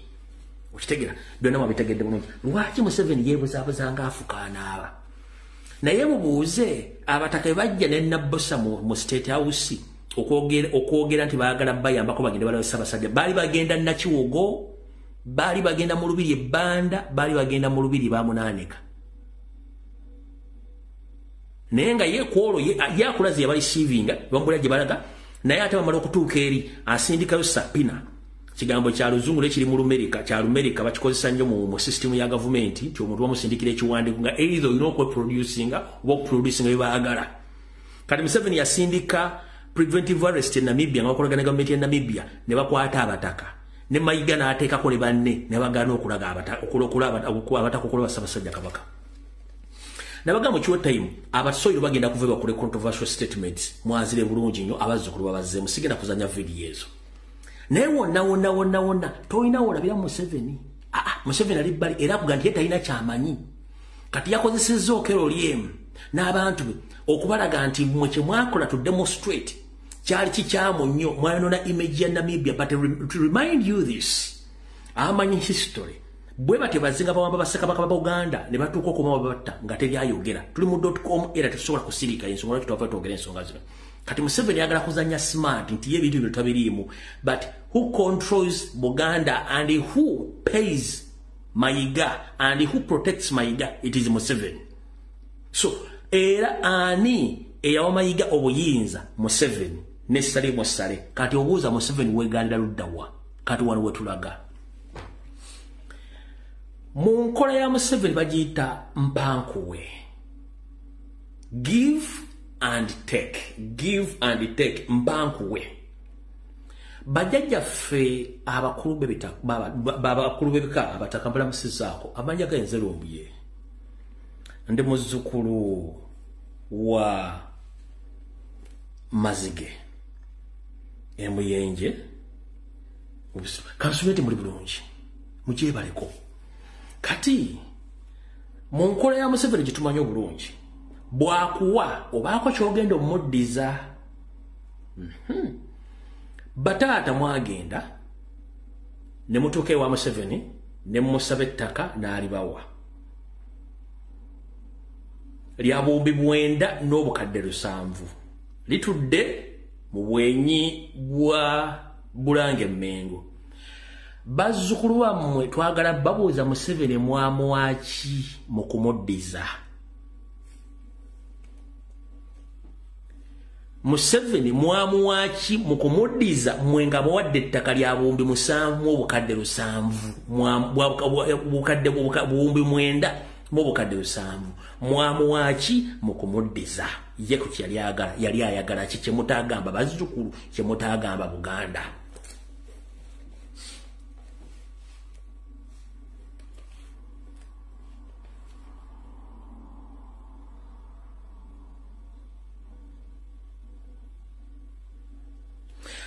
Speaker 1: Ukitegera byonna mabitegedde bulungi. Lwaki Museveni yeebuzabuzanga afukaana aba? Naye mubuuze abataka bajja ne Nabbosa mu State House okwogera nti baagala bayambako bagende balawe Ssaabasajja. Baali bagenda Nakiwogo, baali bagenda mu Lubiri Ebbanda, baali bagenda mu Lubiri Bamunaanika. Naye nga ye kwolo yakulaze yabali receiving bambula gye balaga naye ate bamala okutuuka eri asindikayo Sapina. Kigambo kya Luzungu ekiri mu Lumerika kya Lumerika bakikozesa nnyo mu system ya government nti omuntu bamusindikira ekiwandiiko nga either you know producinga oba producinga byebaagala. Kati Museveni yasindika preventive arrest in Namibia nga bakolagana government ya Namibia ne bakwata abataka. Ne Mayiga n'ateekako ne banne ne bagaana okulaga abatakokola Ssaabasajja Kabaka. Nabagamba kiwa time abasoiro bagenda kuva bakole controversial statements mwazire bulungi nnyo abazzukulu babazze musigenda kuzanya video ezo. Naye wonna toyina olabira Museveni. Museveni ali bbali era kuga nti talina kyamanyi. Kati yakozesezza okero lyemu n'abantu be okubalaga nti mwe kye mwakola to demonstrate kyali kikyamu nnyo mwanona image ya Namibia. But to remind you this, amanyi history bwe batebazinga bawamba Bassekabaka ba Uganda ne batuuka okuma babatta nga tebyayogera. Tuli mu .com era tetusobola kusirika ensonga lwaki twava twogera ensonga zino. Kati Museveni yagala kuzanya smart nti ye bintu tabiriimu. But who controls Buganda and who pays Mayiga and who protects Mayiga? It is Museveni. So era ani eyawa Mayiga obuyinza? Museveni. Nesale Musale. Kati obuuza Museveni weegandira luddawa. Kati wano wetulaga. mu nkola ya Museveni bagiyita mpankuwe. Give and take mpankuwe. Bajjajjaffe abakulu b'ebika abatakambula musizaako amanya gayenze Lumbuye. Ndi muzzukulu wa Mazige Emuyenje Kansumete muri bulungi mujebaleko kati mu nkola ya Museveni gitumanyo bulungi bwakuwa obaako kyogenda omuddiza batata mwagenda ne mutuuke wa Museveni ne musaba ettaka n'alibawa lya bumbi 9 n'obukadde 7 litudde mu bwenyi bwa Bulange Mmengo. Bazzukulu bammwe twagala babuuza Museveni mwamuwaki mu kumuddiza. Museveni mwamuwaki mu kumuddiza mwe nga muwadde ettaka lya bumbi 7 obukadde 7 bumbi 9 mu bukadde 7 mwamuwaki mu kumuddiza ye ku yali ayagala kye mutagamba bazzukulu kye mutagamba Buganda.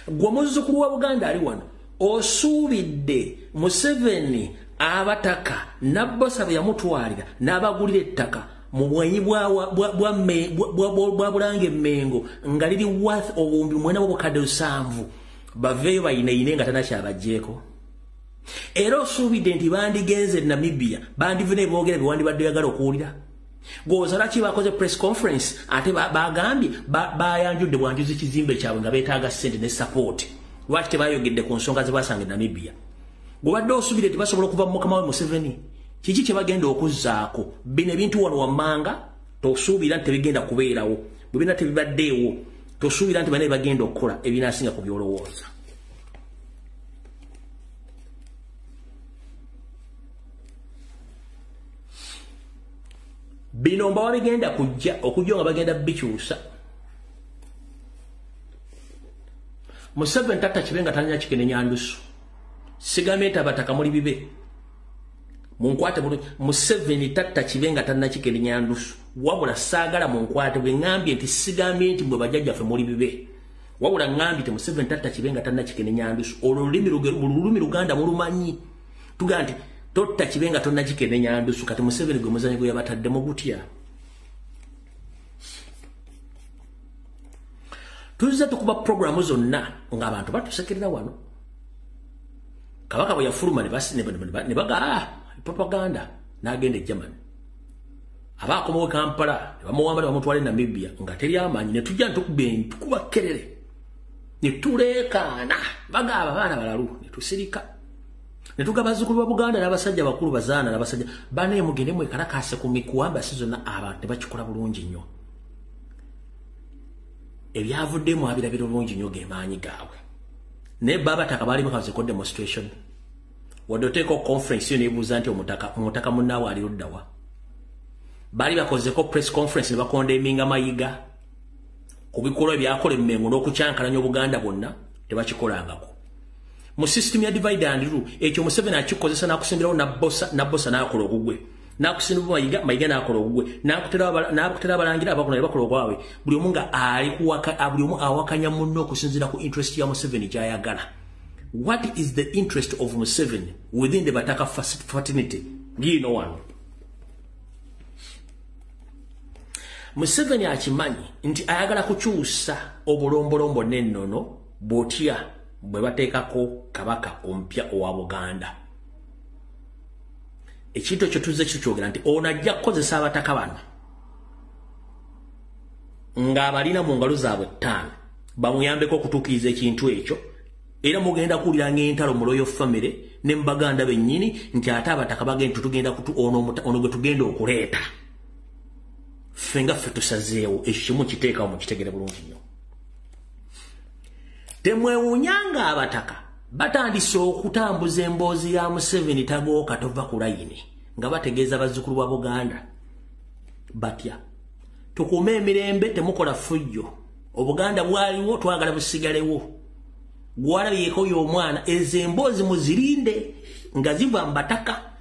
Speaker 1: Gwe muzzukulu wa Buganda ali wano osuubidde Museveni abataka nabbosa bwe yamutwalira n'abagulira ettaka mu bwenyi bwa Bulange Mmengo nga liri worth obumbi 9 obukadde 7 baveeyo bayineyine nga tanakyabajjeeko. Era osuubidde nti bandigenze Namibia bandivune boogera biwandibadde yagala okuwulira. Goza laki bakoze press conference ate bagambye bayanjudde bwanjuzi kizimbe kyabwe nga beetaaga ssente ne support. Lwaki tebayogedde ku nsonga ze basanga Namibia? Gobadde osuubidde tebasobola okuva mu mukama we Museveni. Kiki kye bagenda okuzzaako? Bino ebintu wano wammanga tosuubira nti tebigenda kubeerawo. Bwe bina tebibaddeewo tosuubira nti bana bagenda okukola ebinaasinga ku byolowooza. Bino mbawa bigenda okujja nga bagenda bikyusa. Museveni tatta kibenga tanya kikenenya ndusu. Sigamete abataka muri bibe. Munkwate bulungi Museveni tatta kibenga tanna kikenenya ndusu. Wabula saagala munkwate bwe ngambye nti sigambye nti bwe bajjajjaffe muri bibe. Wabula ngambye nti Museveni tatta kibenga tanna kikenenya ndusu. Olulimi Luganda mulumanyi. Tuga nti totta kibenga tonna kikenenya ndusu kati Museveni gwe muzanyi gwe yabatadde mu gutya. Tuzza tukuba programu zonna ng'abantu batusekerera wano. Kabaka bwe yafuluma ne baga propaganda n'agenda e Germany. Abaakomawo Kampala ne bamuwamba ne bamutwala e Namibia nga teri amaanyi ne tujja tukuba kerere. Ne tuleekaana bagaba abaana balalu ne tusirika. Ne tugaba bazzukulu ba Buganda n'abasajja bakulu bazaana n'abasajja bane mugende mwekalakaase ku mikuwamba sizonna abantu bakikola bulungi nnyo. Ebyavuddemu abirabira bulungi nnyo ge maanyi gaabwe. Ne baba takabaali bakaze ko demonstration. Wadoteeko conference yo nebuuza nti omutaka munnawe ali luddawa. Baali bakoze ko press conference ne bakonda eminga mayiga. Ku bikolwa byakola Mmengo n'okukyankalanya Obuganda bwonna tebakikolangako. Mu system ya divide and rule ekyo Museveni akikozesa n'akusimbirawo nabbosa n'akola ogugwe. N'akusimbirawo mayiga n'akola ogugwe. N'akutera abalangira abakola ne bakola ogwawe. Buli omu nga ali kuwaka buli omu awakanya munno okusinziira ku interest ya Museveni gy'ayagala. What is the interest of Museveni within the Bataka fraternity? You know one. Museveni akimanyi nti ayagala kukyusa obulombolombo n'ennono bw'otya bwe bateekako kabaka ompya owa Buganda. Ekintu ekyo tuzze kikyogera nti ono ajja kukozesa abataka bano ng'abalina mu ngalo zaabwe 5 bamuyambeko okutuukiriza ekintu ekyo. Era mugenda kuwulira ng'entalo mu Royal Family ne mu Baganda bennyini nti ate abataka bagenda tugenda ono gwe tugenda okuleeta. Ffe nga ffe tusazeewo ekyo kimu kiteekawo mukitegere bulungi nnyo. Temwewuunyanga abataka batandise okutambuza emboozi ya Museveni tagooka tova ku layini nga bategeeza bazzukulu ba Buganda batya tukume emirembe temukola fujjo Obuganda bwaliwo twagala busigalewo gwalabyeko y'omwana ezo emboozi muzirinde nga ziva mbataka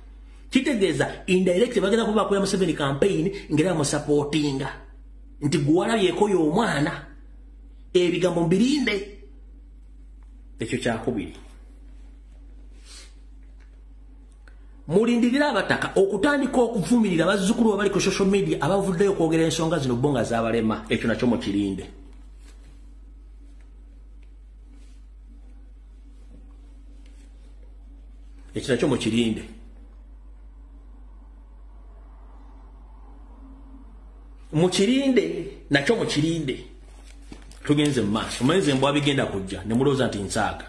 Speaker 1: kitegeeza indirect bagenda kuba kwa Museveni campaign ngera mu supportinga nti gwalabyeko y'omwana ebigambo mbirinde ekyo kyakubiri mulindirira abataka okutandika okuvumirira bazzukulu abali ku social media abavuddeyo okwogera ensonga zino bonga z'abalema ekyo nakyo mukirinde ekyo nakyo mukirinde nakyo mukirinde tugenze mu maaso omulenzi mbwa bigenda kujja ne mulooza nti nsaaga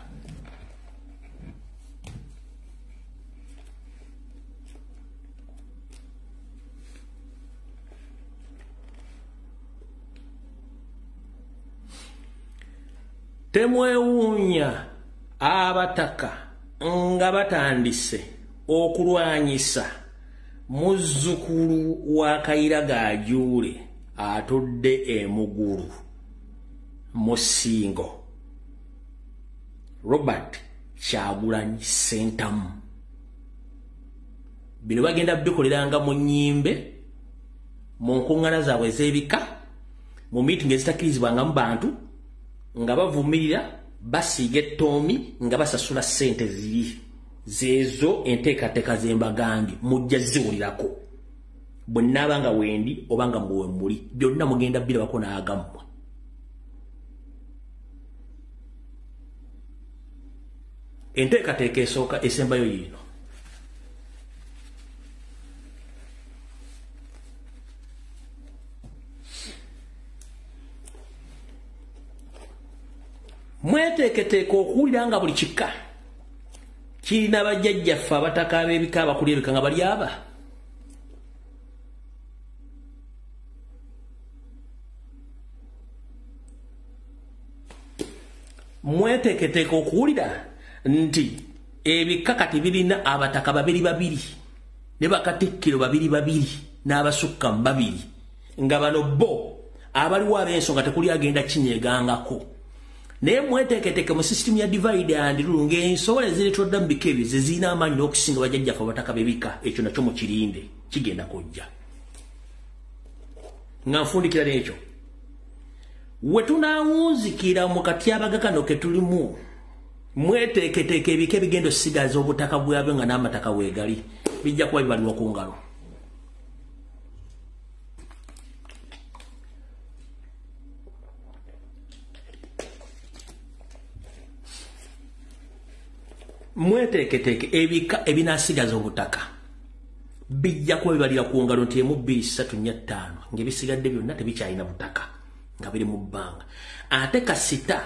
Speaker 1: temwewuunya abataka nga batandise okulwanyisa muzzukulu wa Kayiira Ajuule atudde emugulu Musingo Robert Kyagulanyi Ssentamu bino bagenda bikoleranga mu nnyimbe mu nkuŋŋaana zaabwe ez'ebika mu miitingi ezitakkirizibwanga mu bantu nga bavumirira basiiga ettoomi nga basasula ssente ziri zeezo enteekateeka ze mbagambye mujja ziwulirako bwe nnaaba nga wendi oba nga mwe muli byonna mugenda birabako n'agammwe enteekateeka esooka esembayo yiino mweteeketeeka okuwulira nga buli kika kirina bajjajjaffe abataka ab'ebika abakulira ebika nga bali aba mweteeketeeka okuwulira nti ebika kati birina abataka babiri ne bakatikkiro babiri n'abasukka mu babiri nga bano bo abaliwo ab'ensonga tekuli agenda kinyeegangako naye mweteeketeeke mu system ya divide and rule ng'ensobola ezireetedde mu bika ebyo ze zirina amaanyi n'okusinga bajjajjaffe abataka b'ebika ekyo nakyo mukirinde kigenda kujja nga nfundikira n'ekyo we tunaawunzikira mu katyabaga kano ke tulimu mweteeketeeke ebika ebigenda osigaza obutaka bwabyo nga n'amataka weegali bijja kuba bibalirwa ku ngalo mweteeketeeke ebika ebinasigaza obutaka bijja kuba bibalira ku ngalo nti emu 2 3 4 5 ng'ebisigadde byonna tebikyalina butaka nga biri mu bbanga ate kasita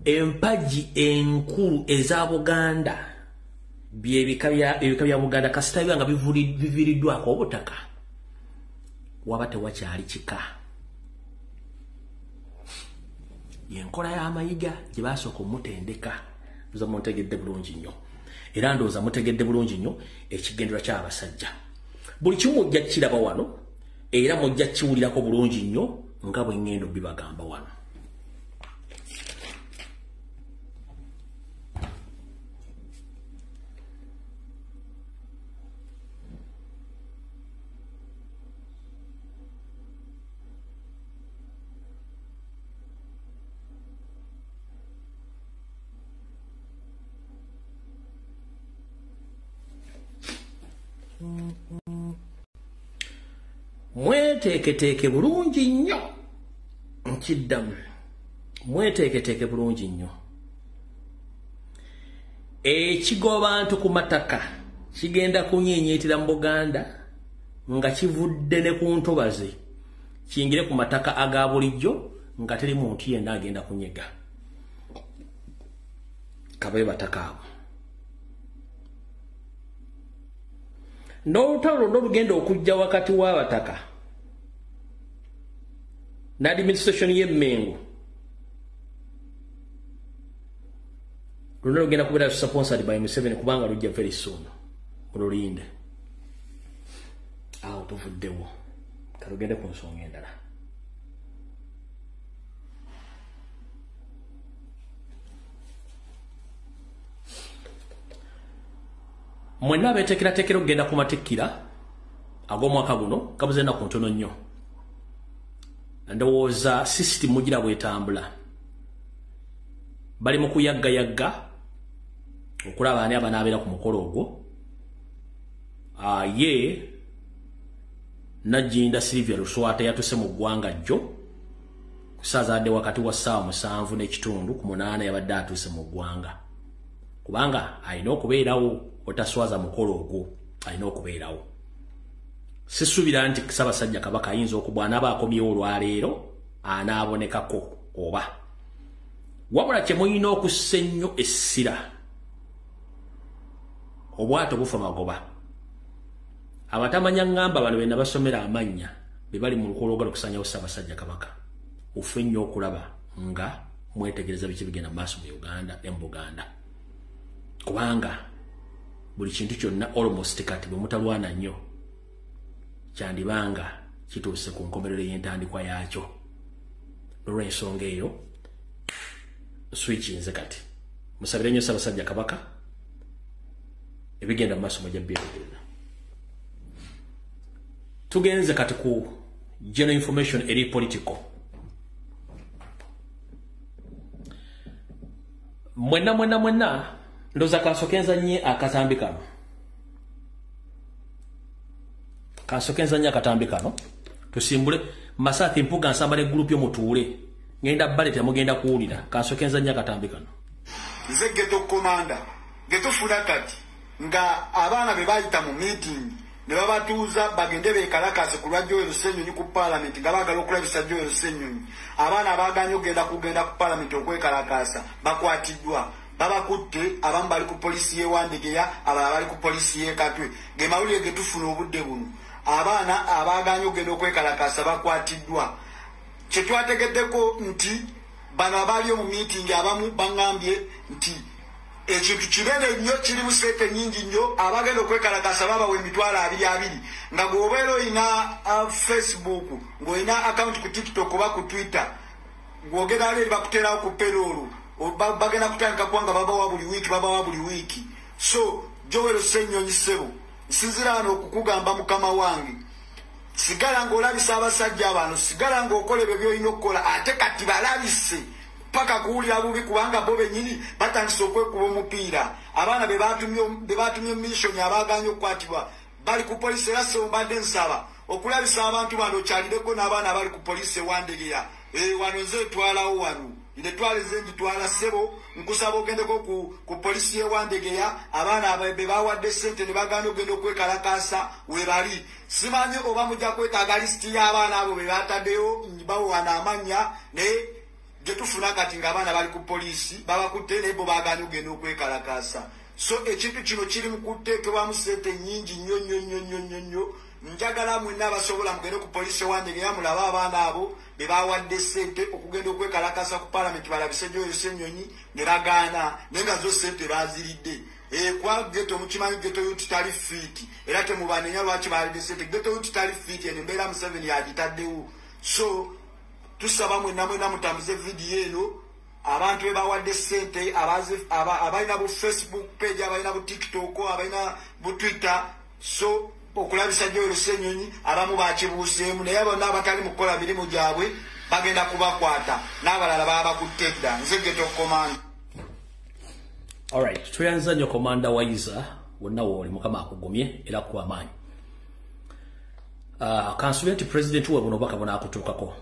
Speaker 1: empagi enkulu eza Buganda byebika bya Buganda kasita biba nga biviiriddwako obutaka waba tewakyali kika yenkola y'amayiga gye baasooka omutendeka za mutegedde bulungi nnyo era ndowooza mutegedde bulungi nnyo ekigendera ky'abasajja buli kimu mujja kiraba wano era mujja kiwulirako bulungi nnyo nga bwe ngendo bibagamba wano mweteeketeeke bulungi nnyo nkiddamu mweteeketeeke bulungi nnyo ekigoba bantu ku mataka kigenda kunyeenyeetera mu Buganda nga kivudde ne ku ntobazi kiyingire ku mataka aga bulijjo nga teri muntu yenna agenda kunyega kabaye bataka abo n'olutalo n'olugenda okujja wakati w'abataka n'administration y'Emmengo luno lugenda kubeera sponsored by Museveni kubanga lujja very soon mululinde awo tuvuddewo kalugende ku nsonga endala. Mwenna abeetekeratekera okugenda ku matikkira ag'omwaka guno kabuze ennaku ntono nnyo. Ndowooza system mugira bwetambula. Bali mu kuyaggayagga okulaba ani abanaabeera ku mukolo ogwo. Ye Najjinda Sylvia Luswata yatuse mu ggwanga jjo kusazadde wakati wa ssaawa 7 n'ekitundu ku 8 yabadde atuse mu ggwanga. Kubanga alina okubeerawo otaswaza mukolo ogwo, alina okubeerawo. Sisuubira nti Ssaabasajja Kabaka ayinza okuba anaabakomyewo olwaleero anaabonekako oba. Wabula kye mulina okussa ennyo essira obwato bufa magoba. Abatamanya ngamba bano be nabasomera amannya be bali mu lukolo olwagala okusanyawo Ssaabasajja Kabaka. Ofe nnyo okulaba nga mwetegereza biki bigenda mu maaso mu Uganda ne mu Buganda. Kubanga buli kintu kyonna almost kati bwe mutalwana nnyo kyandibanga kituuse ku nkomerero y'entandikwa yaakyo. Olw'ensonga eyo switch nze kati musabire nnyo Ssaabasajja Kabaka ebigenda mu maaso mujja byetegereza. Tugenze kati ku general information eri political. Mwenna ndoza kansokenza nnyo akatambi kano. Kansokenza nnyo akatambi kano. Tusimbule Masati Mpuga nsamba ne group yo mutuule. Ngenda balete mugenda kuwulira. Kansokenza nnyo akatambi kano.
Speaker 2: Nze geto commander. Geto fulakati. Nga abaana be bayita mu meeting. Ne babatuuza bagende beekalakaase ku lwa Joel Ssenyonyi ku parliament nga baagala okulabisa Joel Ssenyonyi. Abaana abaganya okugenda ku parliament okwekalakaasa bakwatiddwa. Babakutte abamu bali ku poliisi y'e Wandegeya, abalala bali ku poliisi y'e Katwe. Ge mawulire ge tufuna obudde buno. Abaana abaganya okugenda okwekalakaasa bakwatiddwa. Kye twategeddeko nti bano abaali mu meeting abamu bangambye nti ekintu kinene nnyo kiri mu sente nnyingi nnyo abagenda okwekalakaasa babawa emitwalo 2 nga bw'obeera olina Facebook ng'olina account ku TikTok oba ku Twitter ng'ogenda eri bakuteerawo ku payroll bagenda kutandika kubanga babawa buli wiiki. So Joel Ssenyonyi ssebo nsinzira wano okukugamba mukama wange sigala ng'olabisa abasajja bano, sigala ng'okola ebyo by'olina okukola ate kati balabise paka kuwulira bubi kubanga bo bennyini batandise okwekuba omupiira. Abaana be batumye mission abaganya okukwatibwa bali ku poliisi era ssebo mbadde nsaba okulabisa abantu bano okyalireko n'abaana abali ku poliisi ewandegeya. Wano nze twalawo wano ndetwale zenji twala ssebo nkusaba ogendeko ku poliisi y'ewandegeya abaana be bawadde ssente ne bagana ogenda okwekalakaasa we bali. Simanyi oba mujja kwetaaga lisiti y'abaana abo be bataddeyo bawowana amannya naye gye tufuna kati ng'abaana bali ku poliisi babakutte naye bo baganya ogenda okwekalakaasa. So ekintu kino kiri mu kuteekebwamu ssente nnyingi nnyo. Njagala mwenna abasobola mugende ku poliisi ewandegeya mulabe abaana abo be bawadde ssente okugenda okwekalakaasa ku parliament balabise Joel Ssenyonyi ne bagaana naye nga zo ssente baziridde. Kwa geto mukimanyi geto youth tali fit era temubanenya lwaki balidde ssente. Geto youth tali fit eno embeera Museveni yagitaddewo. So tusaba mwenna mutambuze vidiyo eno abantu be bawadde ssente abalina bu Facebook page abalina bu TikTok abalina bu Twitter. So okulabisa Joel Ssenyonyi abamu bakibuuseemu naye bonna abatali mu kukola mirimu gyabwe bagenda kubakwata n'abalala baba bakutte dda. Nze geto komanda.
Speaker 1: Alright, tuyanza nnyo komanda Waiza wonna wooli mukama akugumye era kuwa amaanyi. Kansubira nti president we buno obubaka buno akutuukako.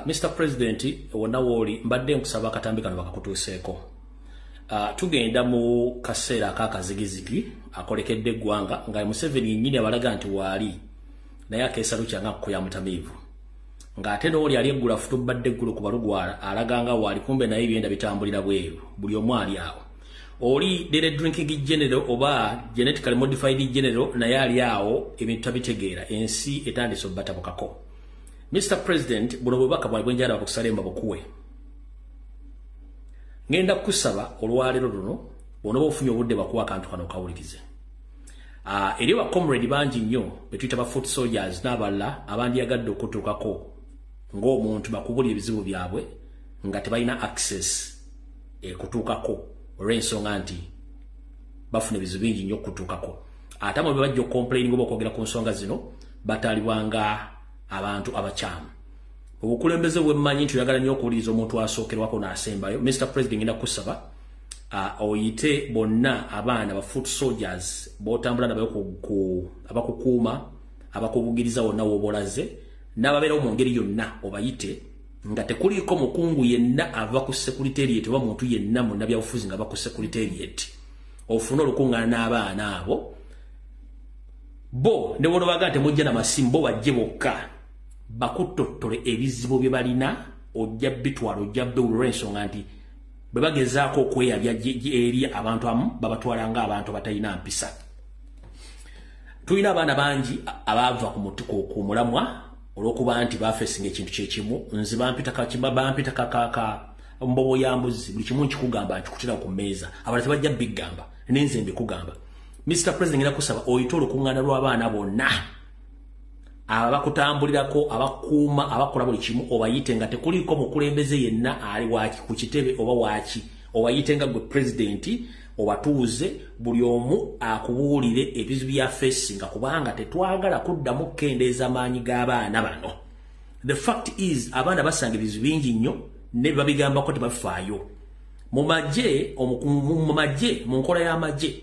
Speaker 1: Mr. President wonna wooli mbadde nkusaba akatambi kano bakakutuuseeko. Tugenda mu kaseera akakazigizigi akolekedde eggwanga nga Museveni nnyini abalaga nti waali naye akeesa lukyanga kukoya mutamiivu ng'ate n'oli ali eggulu afutubadde eggulu ku balugwala alaganga waali kumbe naye byenda bitambulira bweru buli omu ali awo. Oli dere drinking general oba genetically modified general naye ali awo ebintu tabitegeera ensi etandise obbatabukako. Mr. President buno bubaka bwali bwenjala bakusalemba bukuwe. Ngenda kusaba olwaleero luno onoba ofunye obudde bakuwa akantu kano kawulikize. Eri wa comrade bangi nnyo betuyita ba foot soldiers n'abalala abandi yagadde okutuukako ng'omuntu bakubulira ebizibu byabwe nga tebalina access kutuukako olw'ensonga nti bafuna ebizibu bingi nnyo okutuukako. Ate abo bajja okomplaini oba okwogera ku nsonga zino bataalibwanga abantu abakyamu. Obukulembeze bwemmanyi nti oyagala nnyo okuwuliriza omuntu asookerwako n'asembayo. Mr. President ngenda kusaba oyite bonna abaana ba foot soldiers botambula nabo abakukuuma abakubugiriza wonna wobolaze n'ababeerawo mu ngeri yonna obayite nga tekuliiko mukungu yenna ava ku secretariat oba muntu yenna mu nabyabufuzi nga aba ku secretariat ofuna olukungaana n'abaana abo bo ne bwono bagaa temujja n'amasimu bo bajje bokka bakutottole ebizibu bye balina ojja bitwala ojja bewulolw'ensonga nti bwe bagezaako okweyabya eri abantu amu babatwala ng'abantu batalina mpisa. Tulina abaana bangi abaava ku mulamwa olw'okuba nti bafeesinga ekintu kyekimu. Nze bampita mbobo ya mbuzi buli kimu nkikugamba nkikutira ku mmeeza abalala tebajja bigamba nenze mbikugamba. Mr. President ngenda kusaba oyite olukuŋŋaana lw'abaana bonna abakutambulirako abakuuma abakola buli kimu obayite nga tekuliiko mukulembeze yenna ali waki ku kitebe oba waki obayite nga gwe president obatuuze buli omu akubuulire ebizibu bya feesinga kubanga tetwagala kuddamu kukendeeza maanyi g'abaana bano. The fact is abaana basanga ebizibu bingi nnyo ne babigambako tebafaayo. Mu nkola y'amagye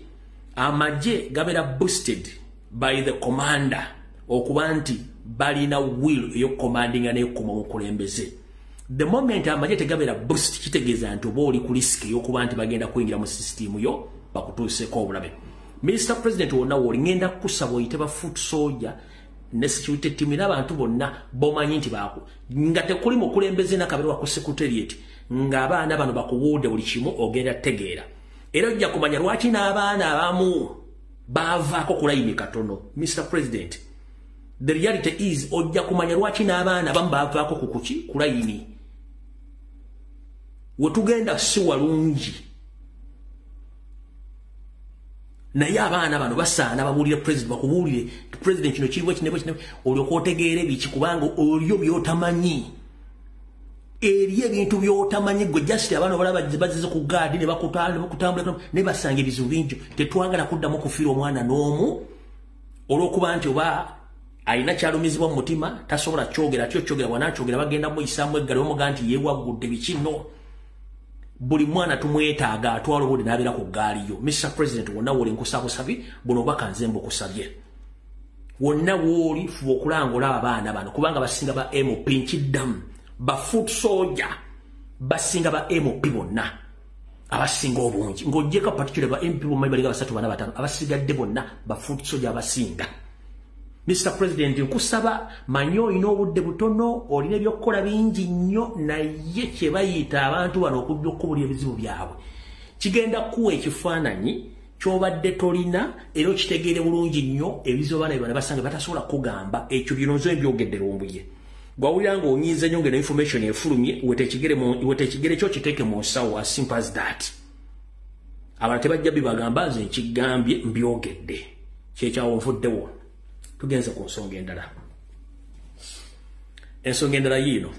Speaker 1: amagye gabeera boosted by the commander okuba nti balina will ey'okucommandinga n'ey'okukoma omukulembeze. The moment amagye tegabeera boost kitegeeza nti oba oli ku risk ey'okuba nti bagenda kuyingira mu system yo bakutuuseeko obulabe. Mr. President wonna woli ngenda kusaba oyite ba foot soldier ne security team n'abantu bonna bomanyi nti nga tekuli mukulembeze n'akabeerwa ku secretariat ng'abaana bano bakubuudde buli kimu ogenda tegeera. Era ojja kumanya lwaki n'abaana abamu baavaako ku layini katono. Mr. President, the reality is ojja kumanya lwaki n'abaana abamu baavaako ku layini. Wetugenda si walungi. Naye abaana bano basaana babuulire president bakubuulire president kino kiriwo kinebo olyoka otegeere biki kubanga olyo by'otamanyi. Eri ebintu by'otamanyi gwe just abaana balaba bazize ku gaadi ne bakutambula ne basanga ebizibu bingi. Tetwagala kuddamu kufiira omwana n'omu olw'okuba nti oba alina kyalumizibwa mu mutima tasobola kyogera kyogera bwanakyogera bagenda muyisaamu eggalo omuga nti yeewagudde biki no. Buli mwana tumwetaaga atwala obudde n'abeera ku gaali yo. Mr. President wonna woli nkusabye buno baka nze mbukusabye wonna wooli fuba okulangula abaana bano kubanga basinga ba MOP nkiddamu ba foot soldier basinga ba MOP bonna abasinga obungi ng'ogyeko particular ba MP bomanyi baliga 3 4 5 abasigadde bonna ba foot soldier abasinga. Mr. President nkusaba manyi olina obudde butono olina ebyokukola bingi nnyo naye kye bayita abantu bano okujja okukubulira ebizibu byabwe kigenda kuwa ekifaananyi ky'obadde tolina era okitegeere bulungi nnyo ebizibu abaana bano basanga batasobola kugamba ekyo byonzo ebyogedde lumbuye gwawulira ng'onyiiza nnyo ngeno information efulumye wete ekigere kyo kiteeke mu nsawo as simple as that. Abantu tebajja bibagamba nze nkigambye mbyogedde kyekyawo nvuddewo. Tugenze ku nsonga endala. Ensonga endala yiino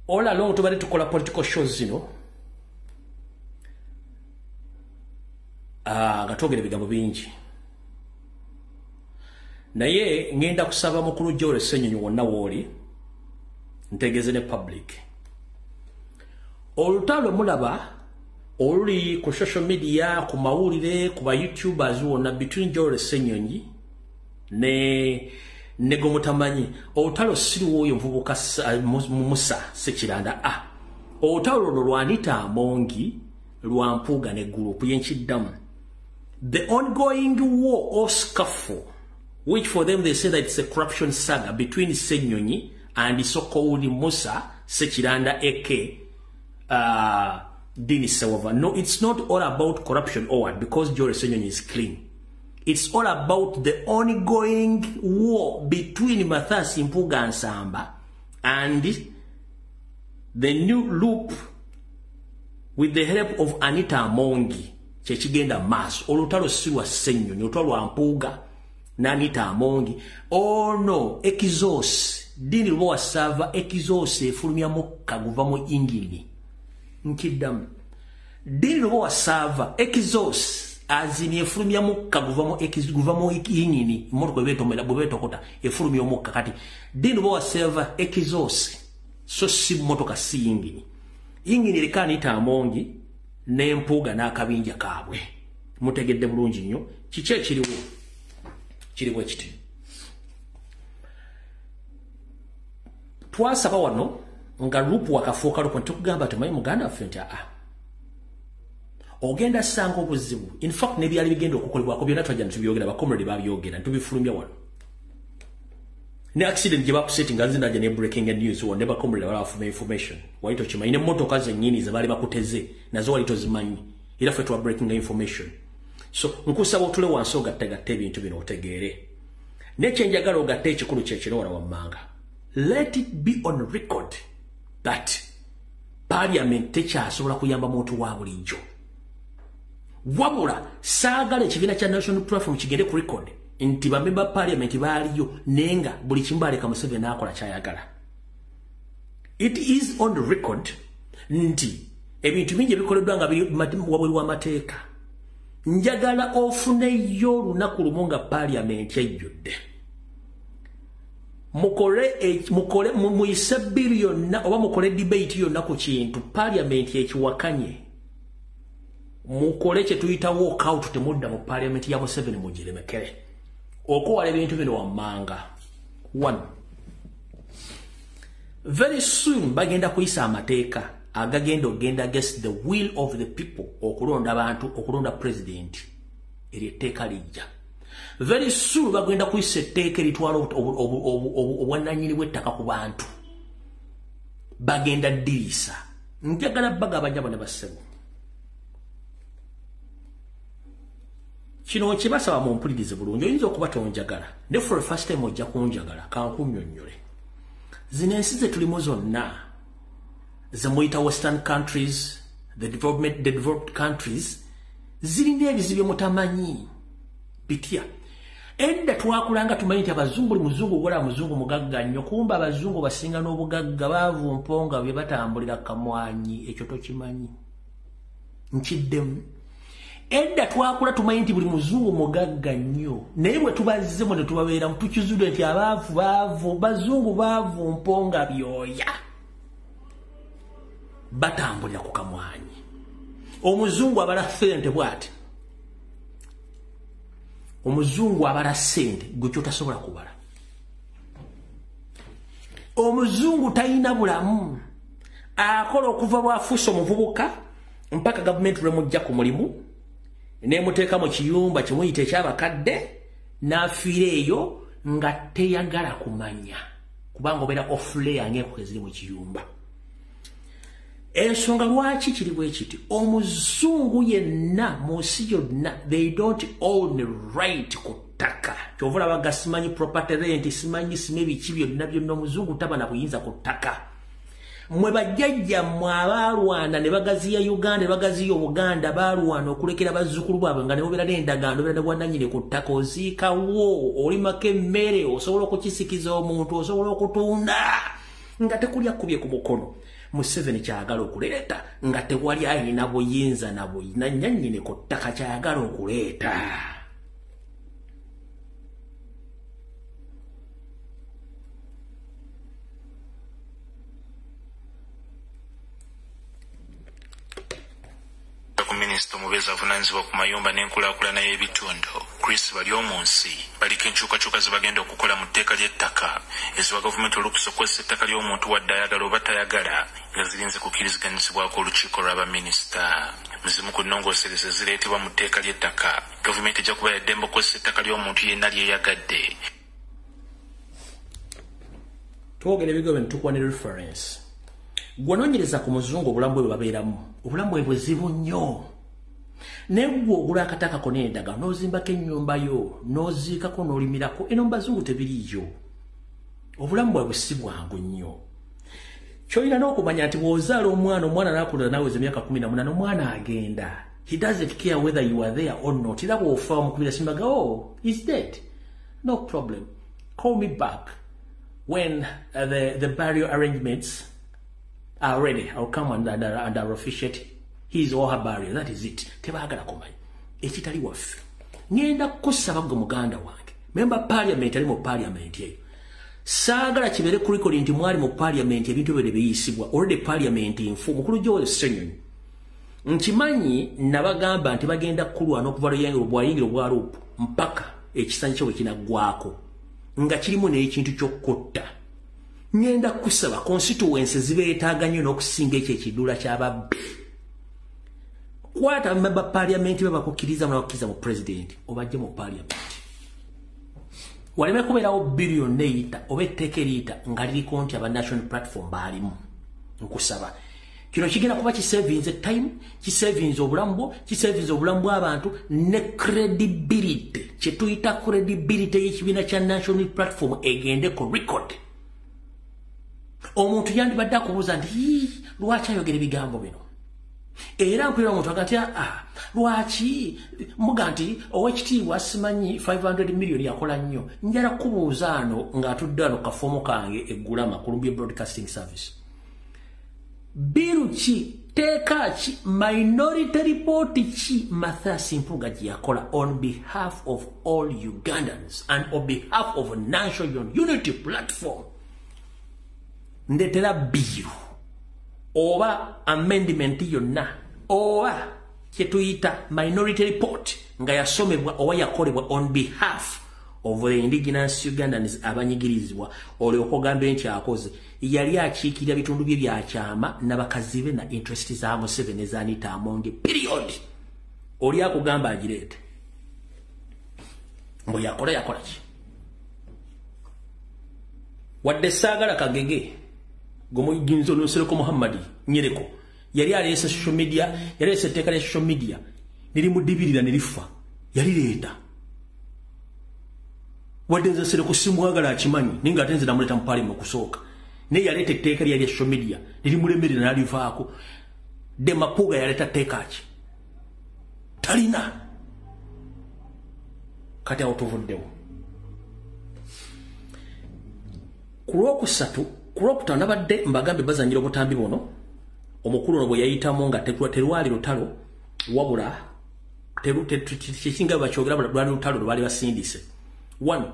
Speaker 1: all along tubadde tukola political shows zino nga twogera ebigambo bingi naye ngenda kusaba mukulu Joel Ssenyonyi wonna wooli ntegeeze ne public olutalo mulaba oluli ku social media ku mawulire ku ba YouTubers wonna between Joel Ssenyonyi ne Gomutamanyi olutalo siriwo oyo mvubuka Musa Sekiranda olutalo lwa Anita Amongi lwa Mpuuga ne group y'Enkiddamu. The ongoing war or scuffle, which for them they say that it's a corruption saga between Ssenyonyi and the so-called Musa Sekiranda aka Dini Sewava. No, it's not all about corruption because Joel Ssenyonyi is clean. It's all about the ongoing war between Mathias Mpuuga Nsamba and the new loop with the help of Anita Amongi kye kigenda maaso olutalo si lwa Ssenyonyi olutalo lwa Mpuuga n'Anita Amongi ono Ekizoosi dini luba wasava Ekizoosi efulumya mukka guva mu ingini nkiddamu dini luba wasava Ekizoosi azini efulumya mukka guva mu ingini moto bwebetokota efulumya omukka kati dini luba wasava Ekizoosi so si motoka si ingini leka Anita Amongi n'Empuuga n'akabinja kaabwe mutegedde bulungi nnyo kiki kiriwo kiti twasaba wano nga lupu wakafuuka lupu ntukugamba tumanyi muganda waffe nti ogenda sanga obuzibu in fact nebyali bigenda okukolebwako byonna twajja netubyogera bakomrade babyogera ntubifulumya wano ne accident gye bakusettinga nzinajja ne breaking news wonde bakomrade balafuna information wali tokimanyi n'emmotoka zennyini ze baali bakuteze nazo wali tozimanyi era ffe tuwa breaking information so nkusaba otule wansi ogattagatta ebintu bino otegeere nekyenjagala ogatta ekikulu kyekiro wala wammanga let it be on record that parliament tekyasobola kuyamba muntu wa bulijjo wabula saagala ekibiina kya national platform kigende ku record nti bamemba parliament baaliyo nenga buli kimu baleka Museveni akola kyayagala. It is on the record nti ebintu bingi ebikoleddwa nga wabuli w'amateeka njagala ofuneyo olunaku lumu nga parliament ejjudde mukole muyise bill yonna oba mukole debate yonna ku kintu parliament ekiwakanye mukole kye tuyita walkout temudda mu parliament ya Museveni mugiremekere okuwala ebintu bino wammanga. 1 very soon bagenda kuyisa amateeka agagenda ogenda against the will of the people okulonda abantu okulonda president eri etteeka lijja. Very soon bagenda kuyisa etteeka eritwala obwannannyini bw'ettaka ku bantu bagenda ddirisa njagala bagabanya bano bassebo kino kibasaba mu mpulirize bulungi oyinza okuba tonjagala ne for the first time ojja kunjagala kankunnyonnyole zino ensi ze tulimu zonna zemuyita western countries the developed countries zirina ebizibu mutamanyi bitya edda twakulanga tumanyi nti abazungu buli muzungu gola muzungu mugagga nnyo kumba abazungu basinga n'obugagga baavu mponga bye batambulira kamwanyi ekyo tokimanyi nkiddemu edda twakula tumanyi nti buli muzungu mugagga nnyo naye bwe tubazzemu ne tubabeera mutukizudde nti abaavu bazungu baavu mponga byoya batambulira ku kamwanyi omuzungu abala ssente bw'ati omuzungu abala ssente gwe kyotasobola kubala omuzungu talina bulamu akola okuva bwafuusa omuvubuka mpaka gavumenti lwemujja ku mulimu nemuteeka mu kiyumba kimuyita ekyabakadde n'afiira eyo nga teyagala kumanya kubanga obeera ofuleya ng'enkoko eziri mu kiyumba. Ensonga lwaki kiri bwe kiti omuzungu yenna mu nsi yonna they don't own right ku ttaka kyova olaba simanyi property rent simanyi ebiki byonna byonna omuzungu taba na buyinza ku ttaka. Mwe bajjajja mmwe abaalwana ne bagaziya Uganda ne bagaziya Obuganda baalwana okulekera bazzukulu baabwe nga ne bobeera n'endagaano obeera ne bwannannyini ku ttaka oziikawo olimako emmere osobola okukisikiza omuntu osobola okutunda nga tekulya kubye ku mukono. Museveni kyayagala okuleeta nga tewali ayina buyinza na nnyinnyini ku ttaka kyayagala okuleeta.
Speaker 3: Minisita omubeezi avunaanyizibwa ku mayumba n'enkulaakulana y'ebitundu Chris Balyomunsi baliko enkyukakyuka ze bagenda okukola mu tteeka ly'ettaka eziwa gavumenti olukusa okukozesa ettaka ly'omuntu wadde ayagala oba tayagala nga zirinze kukkiriziganyizibwako olukiiko lw'abaminisita. Muzimu ku nnongoosereza zireetebwa mu tteeka ly'ettaka gavumenti ejja kuba yaddembe okukozesa ettaka ly'omuntu yenna lyeyagadde.
Speaker 1: Twogera ebigambo nitukuwa ne reference gw'onoonyereza ku muzungu obulamu bwe babeeramu obulamu bwe buzibu nnyo naye gwe ogula akataka ko n'endagala n'ozimbako ennyumba yo n'oziikako n'olimirako eno mu bazungu tebiriiyo obulamu bwe busi bwangu nnyo. Kyolina n'okumanya nti bw'ozaala omwana n'akulira naweza emyaka 18 omwana agenda He doesn't care whether you are there or not. He will farm oh, he's dead. No problem. Call me back when the burial arrangements are ready. I'll come and I'll officiate his or her burial. That is it. Tebagala kumanya. Ekitali waffe. Ngenda kusaba go muganda wange. Member parliament ali mu parliament yeyo. Sagala kibere kurikoli nti mwali mu parliament ebintu bere biyisibwa. Already parliament info mukulu Joel Ssenyonyi. Nkimanyi nabagamba nti bagenda kulwana okuva yengero bwayingiro bwa rupu mpaka ekisanyi kyo kinagwako nga kirimu n'ekintu ky'okkotta. Ngenda kusaba constituency zibeetaaga nnyo n'okusinga ekyo ekidula ky'ababbi. Kwata member parliament babakukkiriza n'abakkiriza mu president obajje mu parliament. Waleme kubeerawo billion neeyita oba etteeka eriyita nga liriko nti aba national platform baalimu. Nkusaba kino kigenda kuba kisavinze time, kisavinze obulamu, kisavinze obulamu bw'abantu ne credibility. Kye tuyita credibility y'ekibiina kya national platform egende ku record. Omuntu yandibadde akubuuza nti lwaki ayogera ebigambo bino? Era mpulira omuntu agati lwaki muga nti owekitiibwa simanyi 500 million yakola nnyo. Njala kubuuza ano ng'atudde ano kafomo kange eggulama Columbia Broadcasting Service. Biru ki, teka ki, minority report ki Mathias Mpuuga gye yakola on behalf of all Ugandans and on behalf of a national unity platform. Ndetera biru oba amendment yonna oba kye tuyita minority report nga yasomebwa oba yakolebwa on behalf of the indigenous Ugandans abanyigirizibwa olyoka ogambe nti akoze yali akiikirira bitundu bye byakyama n'abakazi be na interest za Museveni ez'Anita Amonge period. Oli akugamba agireete mbu yakola ki? Wadde saagala Kagege gomuyinza Nsereko Muhammadi Nyereko yali aleese social media, yaleese etteeka lya social media nirimudibirira nerifa yalireeta. Wadde nze Nsereko simwagala akimanyi ninga ate nze namuleta mu parliament kusooka naye yaleeta etteeka lya social media nirimulemerera n'alivaako. Mpuuga yaleeta tteeka ki? Talina. Kati awo tuvuddewo. Ku Lwokusatu nabadde mbagambe bazanyira obutambi buno omukulu ono bwe yayitamu nga terwali lutalo wabula kyekinga bakyogera lwali lutalo lwe baali basindise. 1.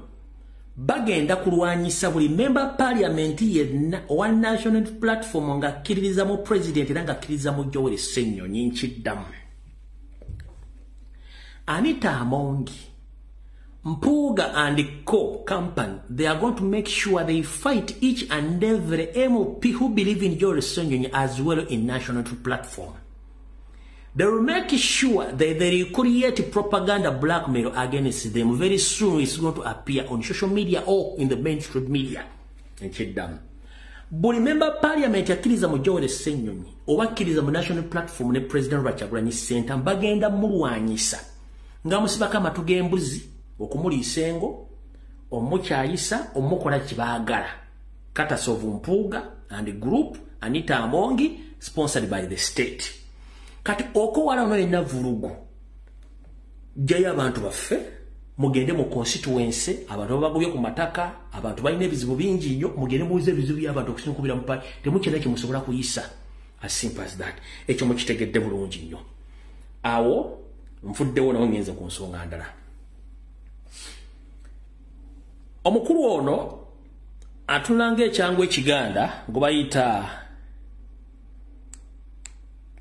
Speaker 1: Bagenda kulwanyisa buli member parliament yenna owa national platform nga akkiririza mu president era nga akkiririza mu Joel Ssenyonyi nkiddamu. Anita Amongi, Mpuuga and Co company, they are going to make sure they fight each and every MOP who believe in Joel Ssenyonyi as well in national platform. They will make sure that they create propaganda blackmail against them. Very soon it's going to appear on social media or in the mainstream media. But remember parliament akkiriza mu Joel Ssenyonyi oba akkiriza mu national platform ne president Kyagulanyi Ssentamu bagenda mulwanyisa nga musibako amatu g'embuzi okumuliisa engo omukyayisa omukola kibaagala. Katasovu Mpuuga and group Anita Amongi sponsored by the state. Kati okowala ono yenna vulugu jayo abantu baffe mugende mu constituency abantu bagobye ku mataka abantu balina ebizibu bingi nnyo mugende mubuuze ebizibu by'abantu okusinkubira mu pali temukyenda kye musobola kuyisa. As simple as that. Ekyo mukitegedde bulungi nnyo. Awo nfuddewo nawo ngenze ku nsonga ndala. Omukulu ono atunanga ekyangu ekiganda gwe bayita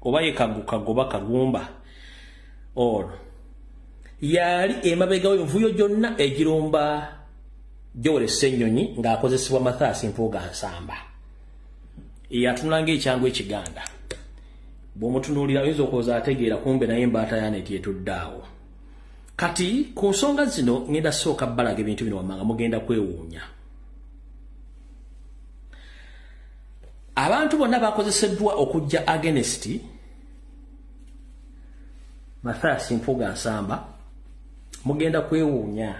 Speaker 1: oba yekaguka goba kagumba ono yali emabega w'envuyo gyonna egirumba Joel Ssenyonyi ng'akozesebwa Mathias Mpuuga Nsamba. Yatunanga ekyangu ekiganda bw'omutunuulira oyinza okwoza ategeera kumbe naye embaata yaneeti etuddaawo. Kati ku nsonga zino ngenda sooka balaga ebintu bino wammanga mugenda kwewuunya. Abantu bonna bakozeseddwa okujja against Mathias Mpuuga Nsamba mugenda kwewuunya.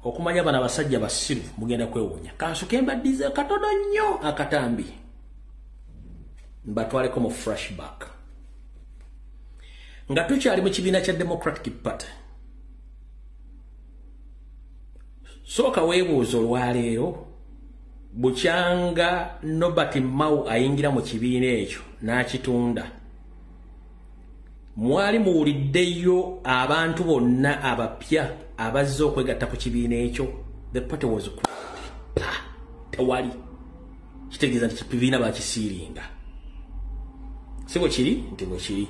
Speaker 1: Okumanya bana basajja basiru mugenda kwewuunya. Kansuke mbaddize katono nnyo akatambi. mbatwaleko mu flashback nga tukyali mu kibiina kya Democratic Party. Sooka weebuuza olwaleero bukyanga Norbert Mao ayingira mu kibiina ekyo n'akitunda, mwali muwuliddeyo abantu bonna abapya abazze okwegatta ku kibiina ekyo? The party was tewali kitegeeza nti kibiina bakisiiringa. Si bwe kiri nti bwe kiri.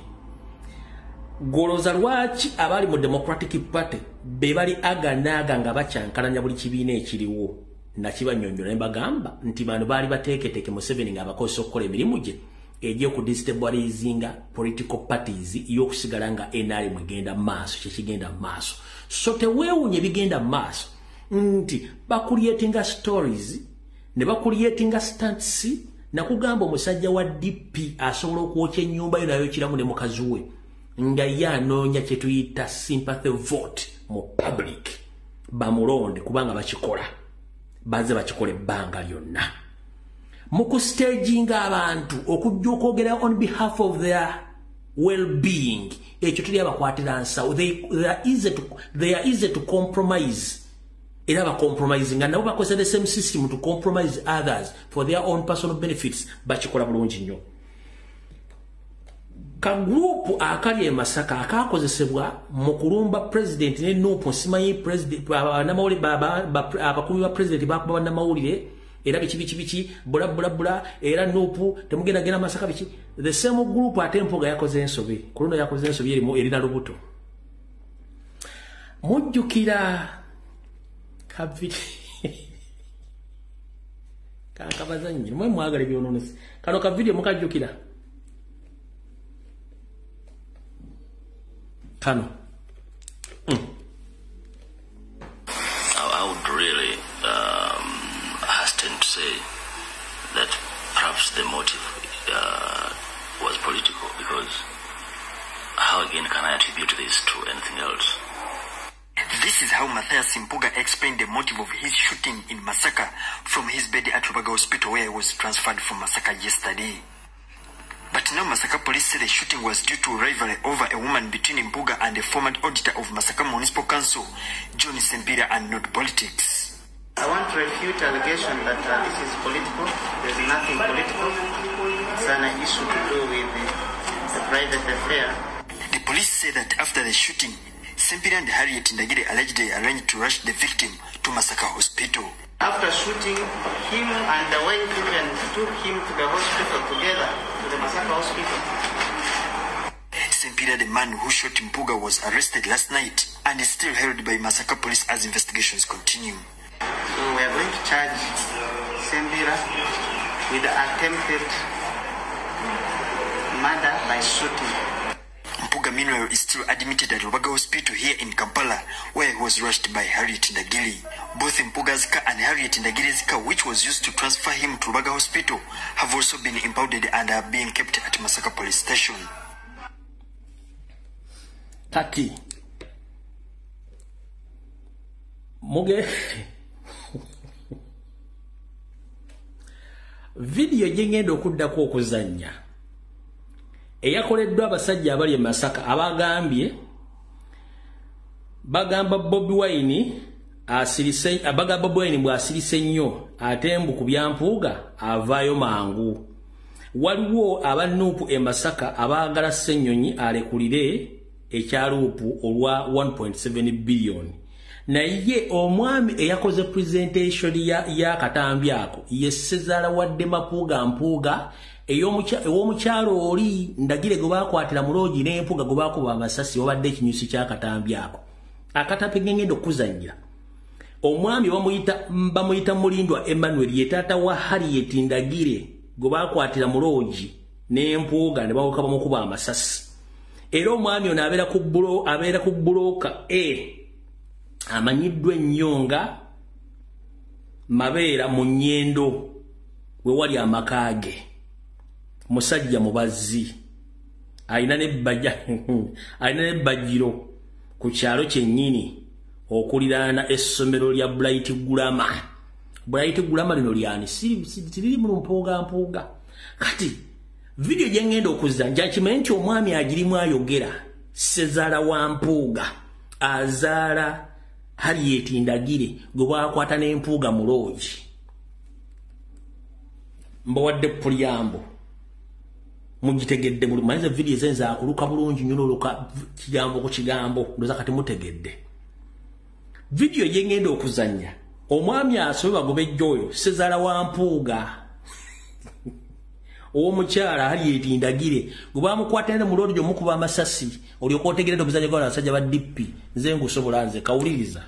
Speaker 1: Goloza lwaki abali mu Democratic Party be bali aganaaga nga bakyankalanya buli kibiina ekiriwo nakibanyonyola ne bagamba nti bano baali bateeketeeke Museveni nga abakozesa okukola emirimu gye egy'okudestabilizinga political parties y'okusigala nga NRM egenda maaso, kyekigenda maaso. So teweewunye bigenda maaso nti bakuliyetinga stories ne bakuliyetinga stunts nakugamba omusajja wa DP asobola okwokya ennyumba yo nayo kiramu ne mukazi we nga yanoonya kye tuyita sympathy vote mu public bamulonde kubanga bakikola baze bakikola ebbanga lyonna mu kustaginga abantu okujja okwogera on behalf of their well-being. Ekyo tuli abakwatira nsawo. They are easy to compromise. Era bakompromise nga nabo bakozesa the same system to compromise others for their own personal benefits. Bakikola bulungi nnyo. Ka group akali e Masaka akakozesebwa mu kulumba president ne Nuupu simanyi president namawuli abakumi ba president bakuba namawulire era bichi bula era Nuupu temugenda gena Masaka bichi. The same group atempoga yakoze ensobi kuruno yakoze ensobi erina lubuto mujjukira kavidi kakabazanyi mwe mwagale byononese kano kavidi mukajjukira Kano.
Speaker 4: I would really hasten to say that perhaps the motive was political, because how again can I attribute this to anything else?
Speaker 5: This is how Mathias Mpuga explained the motive of his shooting in Masaka from his bed at Rubaga Hospital, where he was transferred from Masaka yesterday. But now Masaka police say the shooting was due to rivalry over a woman between Mpuga and the former auditor of Masaka Municipal Council, John Sempira, and not politics.
Speaker 6: I want to refute allegation that this is political. There's nothing political. It's an issue to do with the private affair.
Speaker 5: The police say that after the shooting, Sempira and Harriet Ndagire allegedly arranged to rush the victim to Masaka Hospital.
Speaker 6: After shooting him and the wife even took him to the hospital together, to the Masaka Hospital.
Speaker 5: Sempira, the man who shot Mpuga, was arrested last night and is still held by Masaka police as investigations continue.
Speaker 6: So we are going to charge Sempira with attempted murder by shooting.
Speaker 5: Mpuga, meanwhile, is still admitted at Rubaga Hospital here in Kampala, where he was rushed by Harriet Ndagiri. Both Mpuga's car and Harriet Ndagiri's car, which was used to transfer him to Rubaga Hospital, have also been impounded and are being kept at Masaka Police Station.
Speaker 1: Kati Muge video jengendo okuddako okuzanya eyakoleddwa abasajja abali e Masaka abagambye bagamba Bobi Wine asirise abagamba Bobi Wine bwasirise nnyo atembu ku byampuuga avaayo mangu. Waliwo abanuupu e Masaka abaagala Ssenyonyi alekulire ekyaluupu olwa 1.7 billion. Naye omwami eyakoze presentation ya katambi ako ye Ssezaala wadde Mapuuga Mpuuga eyomukyalo oli Ndagire gwe baakwatira mu loogi n'Empuuga gwe baakuba amasasi wabadde ekinyusi kya katambi ako. Akatape ngengendo kuzannyira. Omwami bamuyita Mulindwa Emmanuel ye taata wa Harriet Ndagire gwe baakwatira mu loogi n'Empuuga ne bawuka bamukuba amasasi. Era omwami ono abeera ku buloka amanyiddwa ennyo nga Mabeera mu Nnyendo we wali amakaage. Musajja mubazzi alina n'ebbajjiro ku kyalo kyennyini okuliraana essomero lya Bright Grammar. Bright Grammar lino lyani siriri mu Mpuuga. Kati video gye ngenda okuzanja kimanyi nti omwami agirimu ayogera Sezaala wa Mpuuga azaala Harriet Ndagire gwe bwakwata n'empuuga mu loogi mbawadde pulyambo mugitegedde manyiza video ezenza akuluka bulungi nnyo n'oluka kigambo ku kigambo ndoza kati mutegedde video gye ngenda okuzanya omwami asobe bagobejja oyo Sezaala wa Mpuuga omukyala Harriet Ndagire gwe bamukwatira mu loogi omukuba amasasi olyoka otegeredde obuzanya bw'abasajja ba DP nze ngusobola nze kawuliriza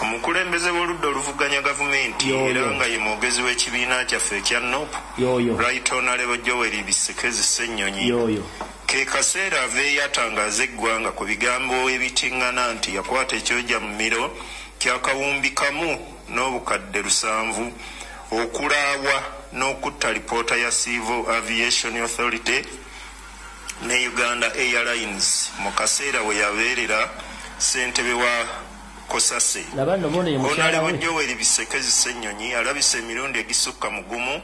Speaker 3: omukulembeze w'oludda oluvuganya gavumenti era nga ye mwogezi w'ekibiina kyaffe ekya NOP Right Honorable Joel Bisekezi Ssennyonyi ke kaseera aveeyo atangaza eggwanga ku bigambo ebitiŋŋana nti yakwata ekyoja mu miro ky'akawumbi kamu n'obukadde 7 okulaawa n'okutta lipoota ya Civil Aviation Authority ne Uganda Airlines mu kaseera we yabeerera ssentebe wa Kosase. Honorable Joel Bisekezi Ssennyonyi alabise emirundi egisukka mu gumu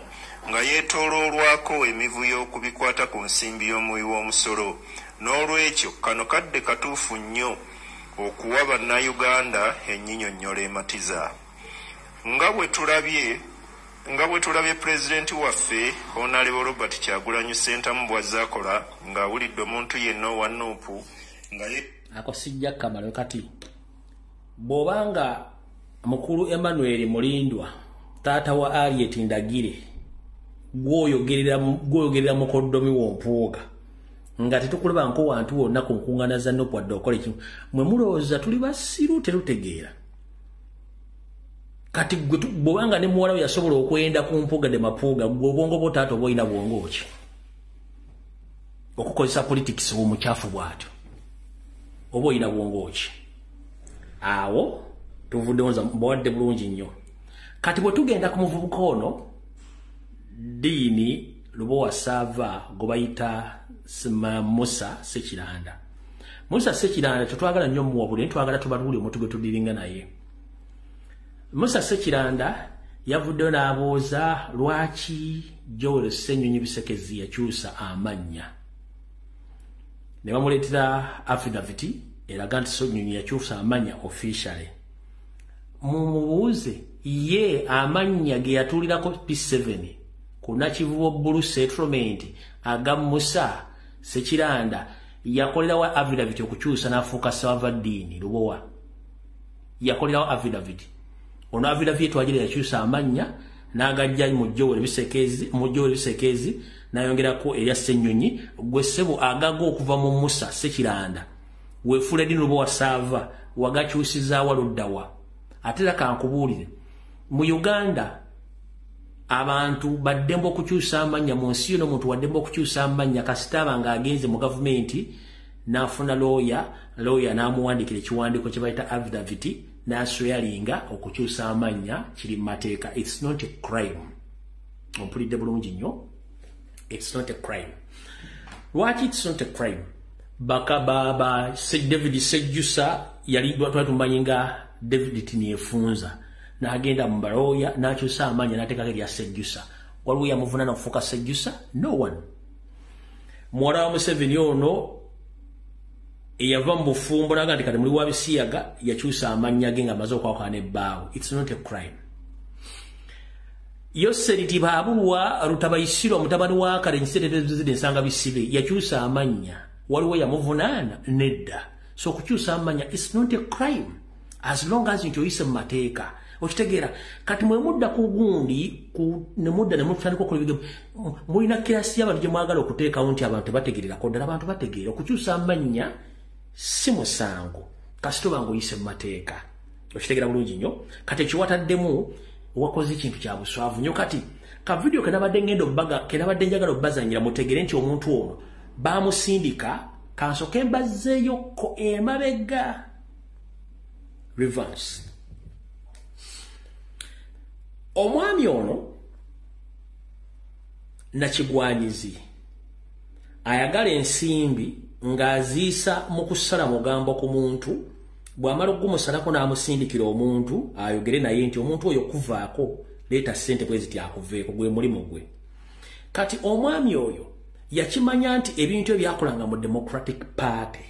Speaker 3: nga yeetooloolwako emivuyo okubikwata ku nsimbi y'omuwi w'omusolo. N'olwekyo kano kadde katuufu nnyo okuwa bannayuganda ennyinyonnyola ematiza. Nga bwe tulabye pulezidenti waffe Honorable Robert Kyagulanyi Ssentamu bw'azaakola ng'awulidde omuntu yenna owa Nuupu nga
Speaker 1: ako sijja kamala kati bobanga mukulu Emmanuel Mulindwa taata wa Harriet Ndagire gwoyogerera mukoddomi w'ompuuga nga tetukulaba nko wantu wonna ku nkuŋŋaana za Nuupu wadde okola ekimu mwe mulowooza tuli basiru terutegeera kati bwobanga ne muwala we yasobola okwenda ku mpuuga de mapuuga gwe obwongo bwo taata oba olina bwongo ki okukozesa politics w'omukyafu bw'atyo oba olina bwongo ki awo tuvuddeonza mbawadde bulungi nnyo kati bwe tugenda ku muvubuka ono Diini Lubowa Sava gwe bayita Musa Sekiranda tetwagala nnyo muwabule ntwagala tubalule omuntu gwe tudiringa naye Musa Sekiranda yavuddeyo n'abuuza lwaki Joel Ssennyonyi Bisekezi yakyusa amannya ne bamuleetera affidavit eraga nti Ssennyonyi yakyusa amannya officially mumubuuze ye amannya ge yatuulirako P7 ku Nakivubo Blue Settlement aga Musa Sekiranda yakolerawo affidavit okukyusa n'afuuka Savadini Lubowa yakolerawo affidavit ono affidavit twagire yakyusa amannya n'agajja mu Joel Bisekezi n'ayongerako erya Ssennyonyi gwe ssebo agaga okuva mu Musa Sekiranda weefula Diini Lubowa Sava wagakyusizaawa luddawa ate era kankubuulire mu Uganda abantu baddemba okukyusa amannya mu nsi yonna omuntu waddemba okukyusa amannya kasitaaba ng'agenze mu gavumenti n'afuna lawyer n'amuwandiikira ekiwandiiko kye bayita affidavit n'asweyalinga okukyusa amannya kiri mu mateeka. It's not a crime. Ompulidde bulungi nnyo. It's not a crime. Lwaki it's not a crime? Baba David Sejjusa yali twatumanyi nga David Tiniefunza n'agenda mu balooya n'akyusa amannya n'ateekako erya Sejjusa. Waliwo yamuvunaana okufuuka Sejjusa? No one. Muwala wa Museveni ono eyava mu bufumbo naga nti kati muli wa Bisiyaga yakyusa amannya ge ng'amaze okwawukana ebbaawe. It's not a crime. Yoseriti Baabulwa Rutabayisirwa mutabani wa Kalensi ensanga bisibe yakyusa amannya. Waliwo yamuvunaana? Nedda. So kukyusa amannya it's not a crime as long as nti oyise mu mateeka. Okitegeera kati mwe mudda ku gundi ne mudda ne mutandika okukola ebigambo mulina kirasi y'abantu gye mwagala okuteekawo nti abantu tebategeererako ddala abantu bategeera okukyusa amannya si musango kasita oba ng'oyise mu mateeka. Okitegeera bulungi nnyo kati ekiwataddemu wakoze ekintu kya buswavu nnyo. Kati ka video kenabadde njagala obbazanyira mutegere nti omuntu ono baamusindika kansoke mbazzeeyo ko emabega reverse. Omwami ono Nakigwanyizi ayagala ensimbi ng'aziisa mu kusala mugambo ku muntu bw'amala okugumusalako n'amusindikira omuntu ayogere naye nti omuntu oyo kuvaako leeta ssente bwe ziti akuveeko gwe mulimu gwe. kati omwami oyo yakimanya nti ebintu ebyakolanga mu Democratic Party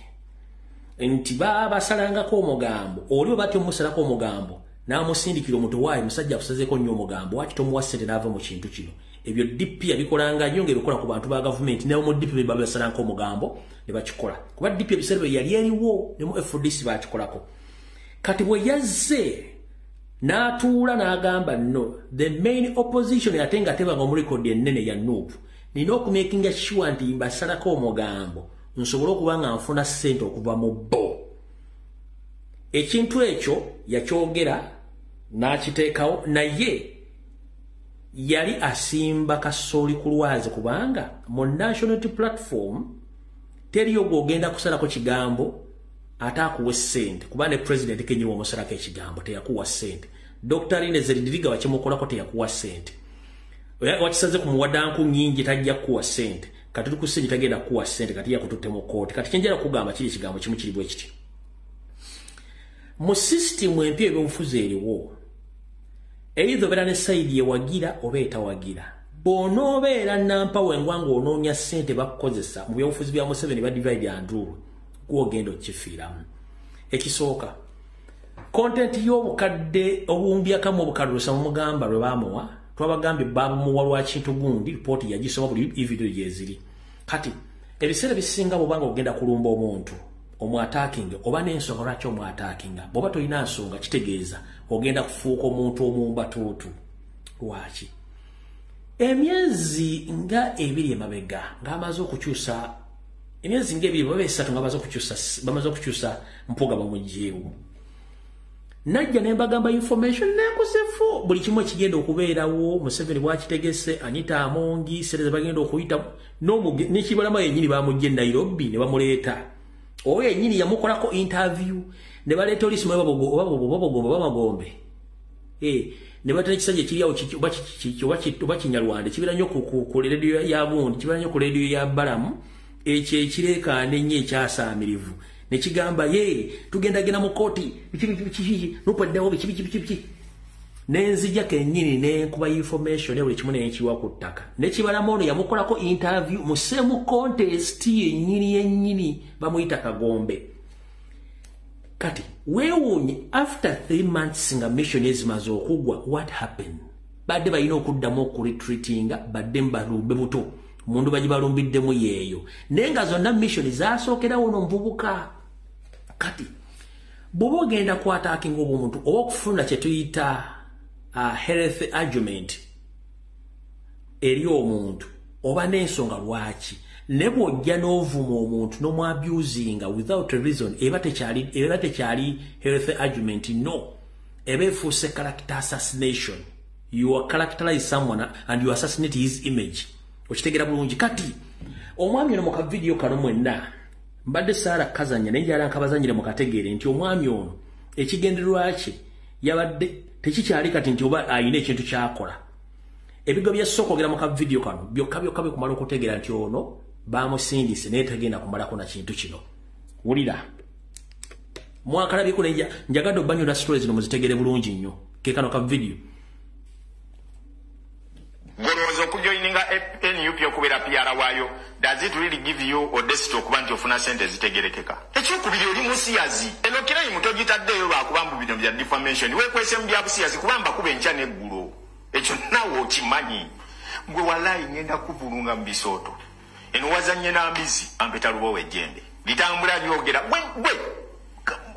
Speaker 1: nti basalangako omugambo oli bati omusalako omugambo namusindikira omuntu waayi musajja kusazeko nnyo omugambo waki tomuwa ssente n'ava mu kintu kino ebyo DP yabikolanga nnyo ng'ebikola ku bantu ba gavumenti naye mu DP babasalangako omugambo ne bakikola kuba DP ebiseera bye yali eriwo ne mu FDC bakikolako kati bwe yazze n'atuula n'agamba no the main opposition ate nga tebanga mu record ennene ya Nuupu nina okumakinga sure nti mbasalako omugambo nsobole okuba nga nfuna ssente okuva mu bo ekintu ekyo yakyogera n'akiteekawo naye yali asimba kasooli ku lwazi kubanga mu national platform teriyo gw'ogenda kusalako kigambo ate akuwa ssente kuba ne president kenyini wamusalako ekigambo teyakuwa ssente Dr. Ines Zeridiviga wakimukolako teyakuwa ssente wakisaze ku muwadanku nyingi tajja kuwa ssente kati tukusinji tagenda kuwa ssente kati yakututte mu kooti kati kyenjera kugamba kiri kigambo kimu kiri bwe kiti mu system empya ebyobufuzi eriwo either obeera ne sayidi ewagira oba etawagira bw'onoobeera nampawe ngwanga onoonya ssente bakukozesa mu byobufuzi bya Museveni ba divide and rule gw'ogenda okifiiramu ekisooka content y'obukadde obuwumbyakamu obukalulusa mu mugamba lwe baamuwa twabagambye bamuwa lwa kintu gundi ripooti yagisoma buli video gyeziri kati ebiseera bisinga bw'obanga ogenda kulumba omuntu omwataakinga oba n'ensonga lwaki omwataakinga bw'oba tolina nsonga kitegeeza ogenda kufuuka omuntu omumbatuutu lwaki emyezi nga ebiri emabega ng'amaze okukyusa emyezi nga ebiri baba esatu nga bamaze okukyusa mpuga bamugyeewo najja ne mbagamba information n'enkusifu buli kimu ekigenda okubeerawo Museveni bwakitegese Anita Amongi sereza bagenda okuyita n'ekibalama yennyini bamugye Nairobi ne bamuleeta oyo yennyini yamukolako interview ne baleeta olisi babogomba bamagombe ne batera ekisajja ekiriawo oba kinyalwanda kibeera nnyo ku leediyo ya Bundi kibeera nnyo ku leediyo ya Balamu ekyo ekireekaana ennyo ekyasaamirivu ne kigamba ye tugendagenda mu kooti nupaddewo biki nenzija kennyini nenkuba information buli kimu nenkiwa ku ttaka ne kibalamu ono yamukolako interview mu same contest yennyini bamuyita Kagombe kati weewuunye after 3 months nga mission ezimaze okugwa what happened badde balina okuddamu okuretreatinga badde mbalumbe buto mundu bagibalumbiddemu yeeyo naye nga zonna mission zasookerawo n'omuvubuka kati bw'oba ogenda kwataakinga omuntu oba okufuna kye tuyita health argument eri omuntu oba n'ensonga lwaki ne bw'ojja n'ovuma omuntu n'omwabusinga without a reason eba tekyali health argument no eba efuuse character assassination you are characterize someone and you assassinate his image okitegera bulungi kati omwami ono mu kavidiyo kano mwenna mbadde Saara kazanya naye njala nkabazanyire mu kategeere nti omwami ono ekigendererwa kye yabadde tekikyali kati nti oba ayina ekintu kyakola ebigo by'esooka okwogera mu kavidiyo kano byokka bikumala okutegeera nti ono baamusindise naye tagenda kumalako na kintu kino wulira mwakalabyeko naye njagadde obanyula stories zino muzitegere bulungi nnyo ke kano kavidiyo
Speaker 3: Goloza okujoininga NUP okubeera PR waayo does it really give you audacity okuba nti ofuna sente zitegerekeka ekyokubiri oli musiyazi eno kirayi mutogitaddeyo lwakubamba bino bya defamation weekwese mu bya busiyazi kubamba kuba enkya n'eggulu ekyo nawe okimanyi gwe walayi ngenda kuvulunga mu bisooto eno wazanye n'ambizi ampeta lubowe ejjembe litambula lyogera gwe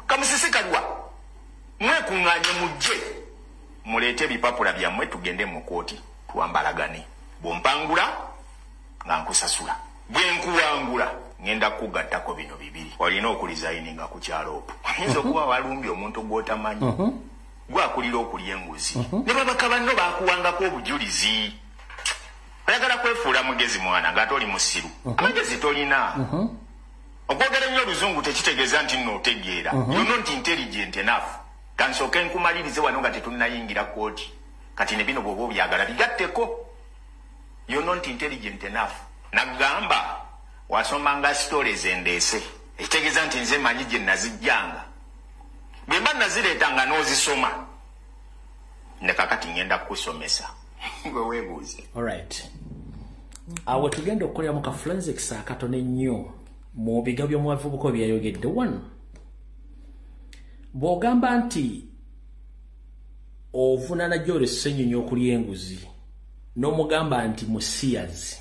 Speaker 3: kamusisikalwa mwekuŋŋaanye mujje muleete ebipapula byammwe tugende mu kooti tuwambalagane bwompangula nga nkusasula bwenkuwangula ngenda kugattako bino bibiri olina okulizayininga ku kyaloopo oyinza okuba walumbye omuntu gw'otamanyi gwakulira okulya enguzi ne babaka banno bakuwangako obujulizi oyagala kwefuula mugezi mwana ng'ate oli musiru amagezi tolina okwogera ennyo oluzungu tekitegeeza nti nno otegeera you're not intelligent enough kansooke nkumalirize wano nga tetunnayingira kooti kati ne bino bw'oba obyagala bigatteko you're not intelligent enough nagamba wasomanga stories endeese ekitegeeza nti nze manyi gye nazijjanga bwe mba nazireetanga n'ozisoma ne kakati ngenda kukusomesa gwe weebuuze
Speaker 1: alright awe tugenda okukolera mu ka forensics akatono ennyo mu biga by'omubavubuka byayogedde. One, bw'ogamba nti ovunana Joel Ssenyonyi okulya enguzi n'omugamba nti musiyazi,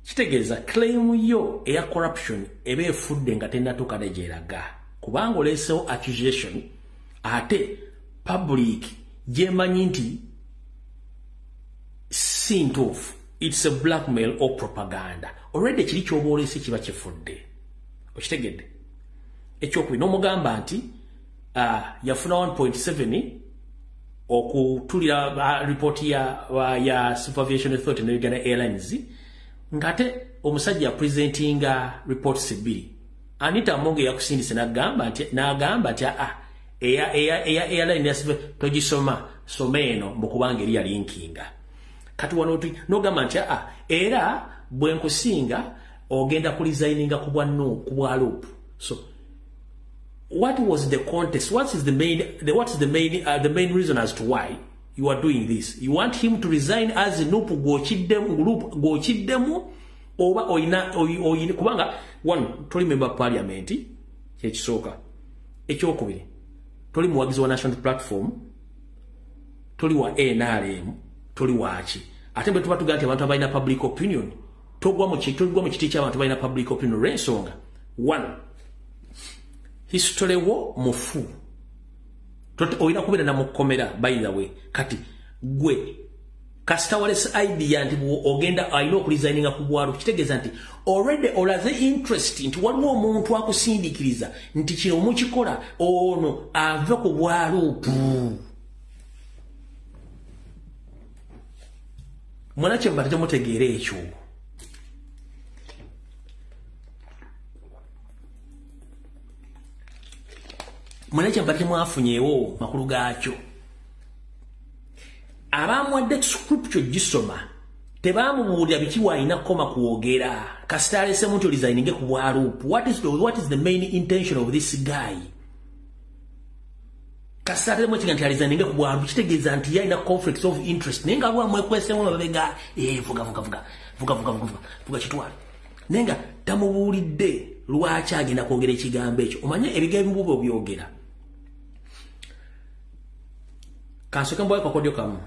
Speaker 1: kitegeeza claim yo eya corruption eba efudde nga tennatuuka ne gyeraga, kubanga oleesewo accusation ate public gyemanyi nti si ntuufu, it's a blackmail or propaganda. Already kiri ky'oba oleese kiba kifudde. Okitegedde? Ekyokubiri n'omugamba nti yafuna 1.7 okutulira report ya Supervision Authority ne Uganda Airlines, ngate omusajja presentinga reports ebiri. Anita Monge yakusindise n'agamba nti eya airline yasibe togisoma someno mbukubanga eri yalinkinga. Kati wano n'ogamba nti era bwe nkusinga ogenda kulisigninga ku bwa loop. So what was the context? What is the main reason as to why you are doing this? You want him to resign as a loop gochiddemu oba oyina kubanga one toli member parliament kyekisooka. Ekyokubiri toli muwagizi wa national platform, toli wa NRM, toli wachi. Ate bwe tuba tugaa nti abantu abalina public opinion togwa mu kiti ky'abantu balina public opinion olw'ensonga. One, history wo mufu oyina kubeera namukomera. By the way, kati gwe kasita walesa idea nti ogenda ayina okulisigninga ku bwalo, kitegeeza nti already olaze interest nti waliwo omuntu akusindiikiriza nti kino mukikola ono ave ku bwalo. Mwanakye mbate temutegeera ekyo. Mwanakye mbate mwafunyeewo makulu gaakyo. Abamwadde scripture gisoma tebamubuulira biki waalina koma kuwogera kasita alese muntu resigninge ku bwalupu. What is the main intention of this guy? Kasita alemu ekiga nti resigninge ku bwalupu kitegeeza nti yalina conflicts of interest. Naye nga lwamwekwesemu mabega vuga kitwale. Naye nga tamubuulidde lwaki agenda kwogera ekigambo ekyo. Omanye ebigambo ebimu byogera. Kansooke mbawe kakodyo kamu.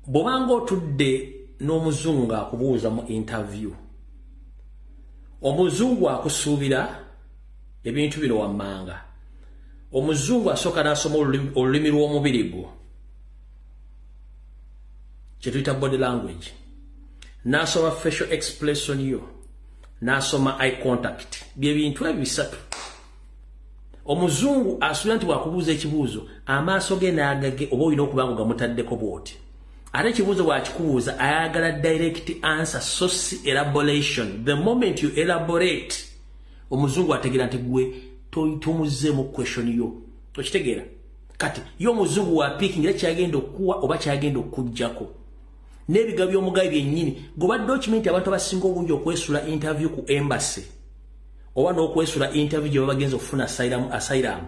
Speaker 1: Bw'obanga otudde n'omuzungu akubuuza mu interview, omuzungu akusuubira ebintu bino wammanga. Omuzungu asooka n'asoma olulimi lw'omubiri gwo, kye tuyita body language, n'asoma facial expression yo, n'asoma eye contact. Bye bintu ebyo bisatu. Omuzungu asuubira nti bw'akubuuza ekibuuzo amaaso ge n'agage oba olina okuba nga gamutaddeko bw'oti. Ate ekibuuzo bw'akikubuuza ayagala direct answer, source elaboration. The moment you elaborate, omuzungu ategeera nti gwe tomuzzeemu question yo. Okitegeera? Kati yo omuzungu wa picking era kyagenda okuwa oba kyagenda okuggyako. N'ebiga by'omugabi byennyini gobadde okimanyi abantu abasinga obungi okwesula interview ku embassy oba n'okwesula interview gye bagenza okufuna asylum.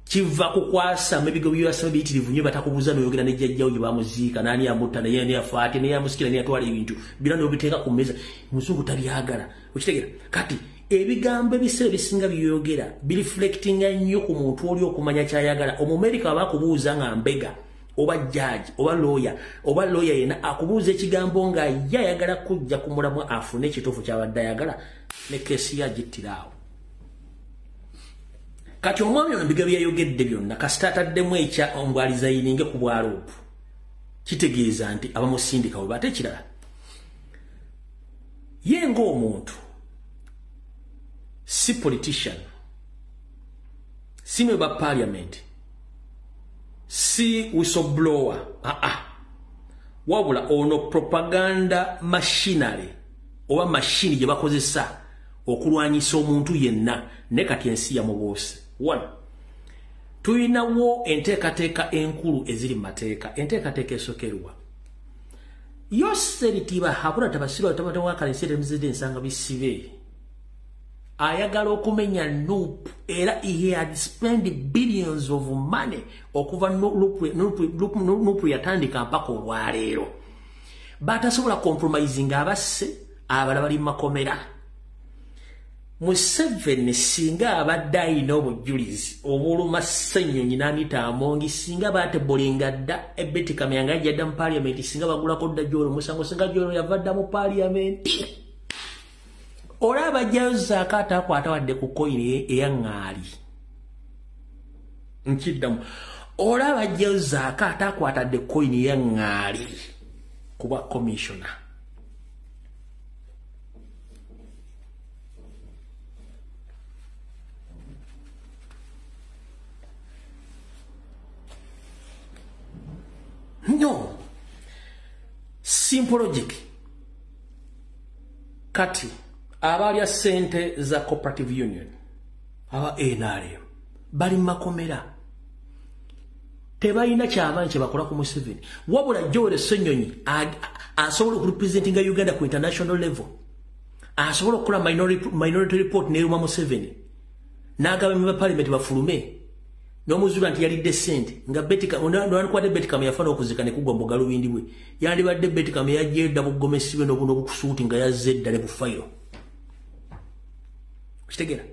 Speaker 1: Kiva kukwasa mebigo by'asaba biyitirivu nnyo batakubuuza n'oyogera ne jjajjawo gye baamuziika n'ani yamutta naye ani yafa ate naye yamusikira naye yatwala ebintu bira n'obiteeka ku mmeeza. Muzungu tabyagala. Okitegeera? Kati ebigambo ebiseera bisinga by'oyogera bireflectinga nnyo ku muntu oli okumanya kyayagala. Omumerika aba akubuuza nga mbega oba judge oba lawyer yena akubuuza ekigambo nga yayagala kujja ku mulamwa afune ekituufu ky'abadde ayagala ne keesi yagittiraawo. Kati omwami ono ebigambo byayogedde byonna kasita ataddemu ekya ombwalizayininge ku bwalupu, kitegeeza nti abamusindika we bate ekirala ye ng'omuntu si politician, si member parliament, si whistleblower. Wabula ono propaganda machinery oba machine gye bakozesa okulwanyisa omuntu yenna. Ne kati ensi yamubuuse. One, tuyinawo enteekateeka enkulu eziri mu mateeka. Enteekateeka esokerwa yoseritiba habula tabasirwa tabatawakalesere muzide ensanga bisibe ayagala okumenya loop era he had spent billions of money okuva loop yatandika mpaka olwaleero. batasobola compromising abasse abala bali makomera. Museveni singa abadde alina obujulizi obuluma Ssenyonyi n'Anita Amongi singa baatebolinga dda Betty Kamya nga ajja mu parliament singa bagulako dda Joolo musango singa Joolo yava dda mu parliament. Olaba ajjayo Zaaka atakwata wadde ku koyini eya ŋŋaali. Nkiddamu. Olaba ajjayo Zaaka atakwata dde koyini eya ŋŋaali kuba commissioner. No. Simple logic. Kati. Abalya sente za cooperative union. Aba NRM. Bali makomera. Tebalina kyamaanyi kye bakola ku Museveni. Wabula Joel Ssenyonyi asobola okurepresentinga Uganda ku international level. Asobola okukola minority report n'eruma Museveni. N'agaba mu parliament bafulume. N'omuzula nti yalidde ssente nga Betty n'anakwate Betty Kamya yafana okuzika ne kugwa mu galubindi bwe. Yandibadde Betty Kamya yajja edda bugomesi bwe n'obuno obukusuuti nga yazze eddale bu fayiro. Kitegera.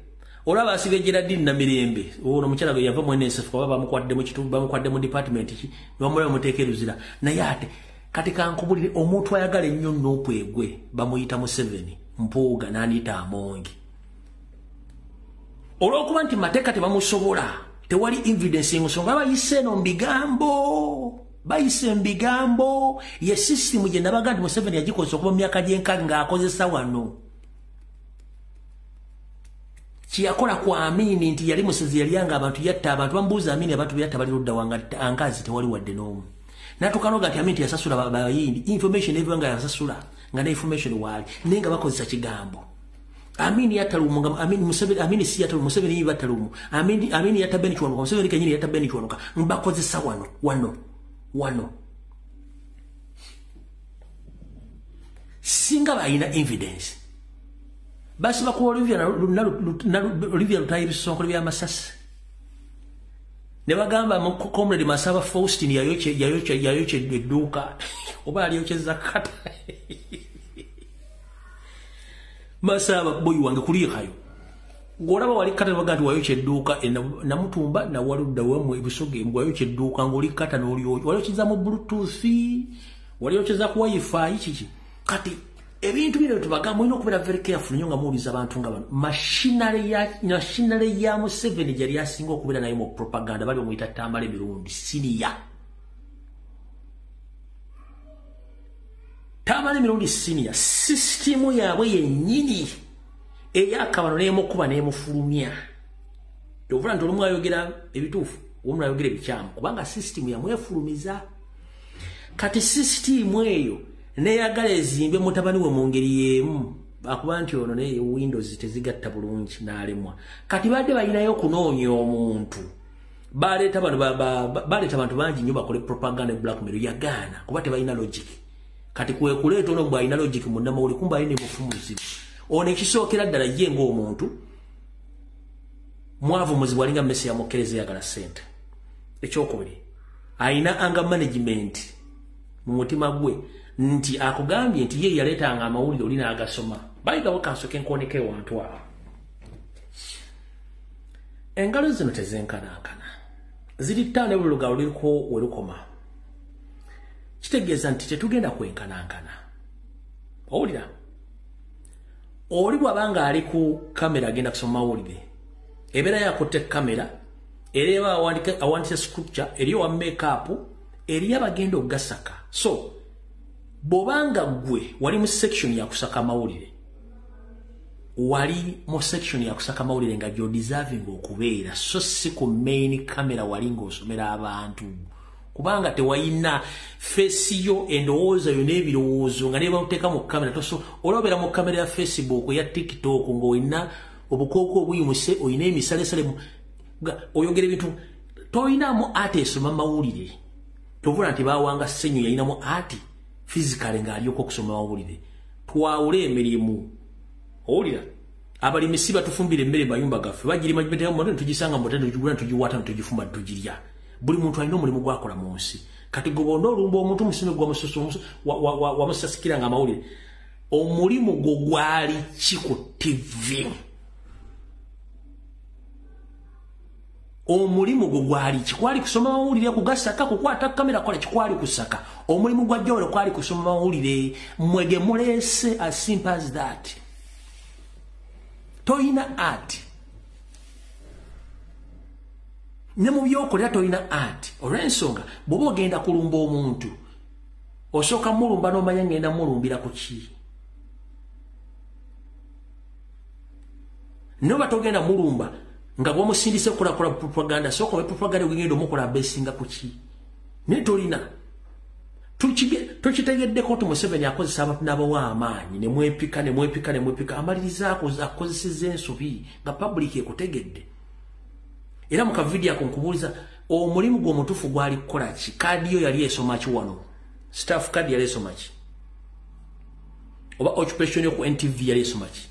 Speaker 1: Olaba asibe Geraldine na Mirembe. Ono mukyala bwe yava mu NSF kuba bamukwadde mu kitundu bamukwadde mu department ki. Bamulaba muteekeruzira. Naye ate kati kankubulire omuntu ayagala ennyo n'okwegwe bamuyita Museveni Mpuuga n'Anita Amongi. Olw'okuba nti mateeka tebamusobola. Tewali evidence ensonga bayise no mbigambo. Bayise mbigambo. Ye system gye nabaga nti Museveni yagikoze okuba mu myaka gy'enkaaga ng'akozesa wano. Kiyakola kwa Amini nti yali musezi yali yanga abantu yatta abantu bambuuza Amini abantu yatta bali ludda wanga ankazi tewali wadde n'omu. Natukanoga nti Amini yasasula bayindi information evyanga yasasula nga ne information wali nenga bakozesa kigambo. Amini yatalumu Amini Museveni Amini si yatalumu Museveni yiba talumu Amini yatabeni chwanuka Museveni kenyini yatabeni chwanuka mbakozesa wano singa bayina evidence basi bakuwa Olivia Lutayi bisonko bya Masasi ne bagamba mu comrade Masaba Faustin yayoche edduuka oba aliyocheza kata Masaba boy wange kulikayo ngolaba wali kata bagati wayoche edduuka na mutumba na waludda wamwe ebisoge ngwayoche edduuka ngoli kata n'oliyo waliocheza mu bluetooth waliocheza ku wifi kiki kati ebintu bino tubagamba ino kubera very careful nnyo nga muliza abantu nga bano machinery ya Museveni jali asinga okubera naye mu propaganda bali omuyita Tambale Mirundi senior Tambale Mirundi senior system yaabwe yennyini eyakabano n'emukuba n'emufulumya tobula nti olumu ayogera ebituufu olumu ayogera ebikyamu kubanga system yamwefulumiza kati system eyo neyagala ezimbe mutabani we mu ngeri y'emu akuba nti ono ne Windows tezigatta bulungi n'alemwa kati badde balinayo kunoonya omuntu baleeta abantu bangi nnyo bakole propaganda blackmail yagaana kuba tebalina logic kati kwe kuleeta ono bw'alina logic munnamawuli kumba alina mufumuzi ono ekisookera ddala ye ng'omuntu mwavumuzi bwalinga mmesi yamukkereza eyagala ssente ekyokubiri alina anger management mu mutima gwe nti akugambye nti ye yaleetanga amawulire olina agasoma bayigawo kansoke nkoneke wantu awo engalo zino tezenkanankana ziri ttaano ebulugalo liriko werukoma kitegeeza nti tetugenda kwenkanankana owulira oli bw'abanga ali ku kamera agenda kusoma mawulire ebeera yakutte kamera era awandise scripture eriyo wa makeup eriyo abagenda okugasaka so bobanga gwe wali mu section ya kusaka mawulire wali mu section ya kusaka mawulire nga jo deserving okubeera so si ku main camera wali ng'osomera abantu kubanga tewayina face yo endowooza yo n'ebirowoozo nga neba oteeka mu kamera toso olobera mu kamera ya Facebook ya TikTok ng'olina obukooko obuyimuse olina emisalesale oyogera ebintu toyinamu ate esoma mawulire tobula nti bawanga Ssenyu yayinamu ati physically ng'alyoko okusoma mawulire twawule emirimu owulira abalimi si batufumbira emmere mayumba gaffe bagirima gibetera mu mutende tugisanga mu mutende tugigula tugiwata tugifumba tugirya buli muntu alina omulimu gwakola mu nsi kati gobondo olumba omuntu musime gwa mususu wa musasikira nga mawulire omulimu gwo gwali ki ku TV omulimu gwo gwali ki kwali kusoma mawulire kugasaka kukwata kamera kola kikwali kusaka omulimu gwa jolo kwali kusoma mawulire mwege mulese as simple as that toina art ne mu byokolera toina art olw'ensonga bw'oba ogenda kulumba omuntu osooka mulumba n'omanya ngenda mulumbira ku ki noba togenda mulumba nga bw'omusindise kulakola propaganda sooka we propaganda wegenda omukola besinga ku ki naye tolina tukitegeddeko nti Museveni akozesa abantu n'abawa amaanyi ne mwepika amaliriza akozeseza ensobi nga public ekutegedde era mu kavidiyo ako nkubuuliza omulimu gw'omutuufu gwali kukola ki kaadi yo yali esoma ki wano staff kaadi yali esoma ki oba occupation yo ku NTV yali esoma ki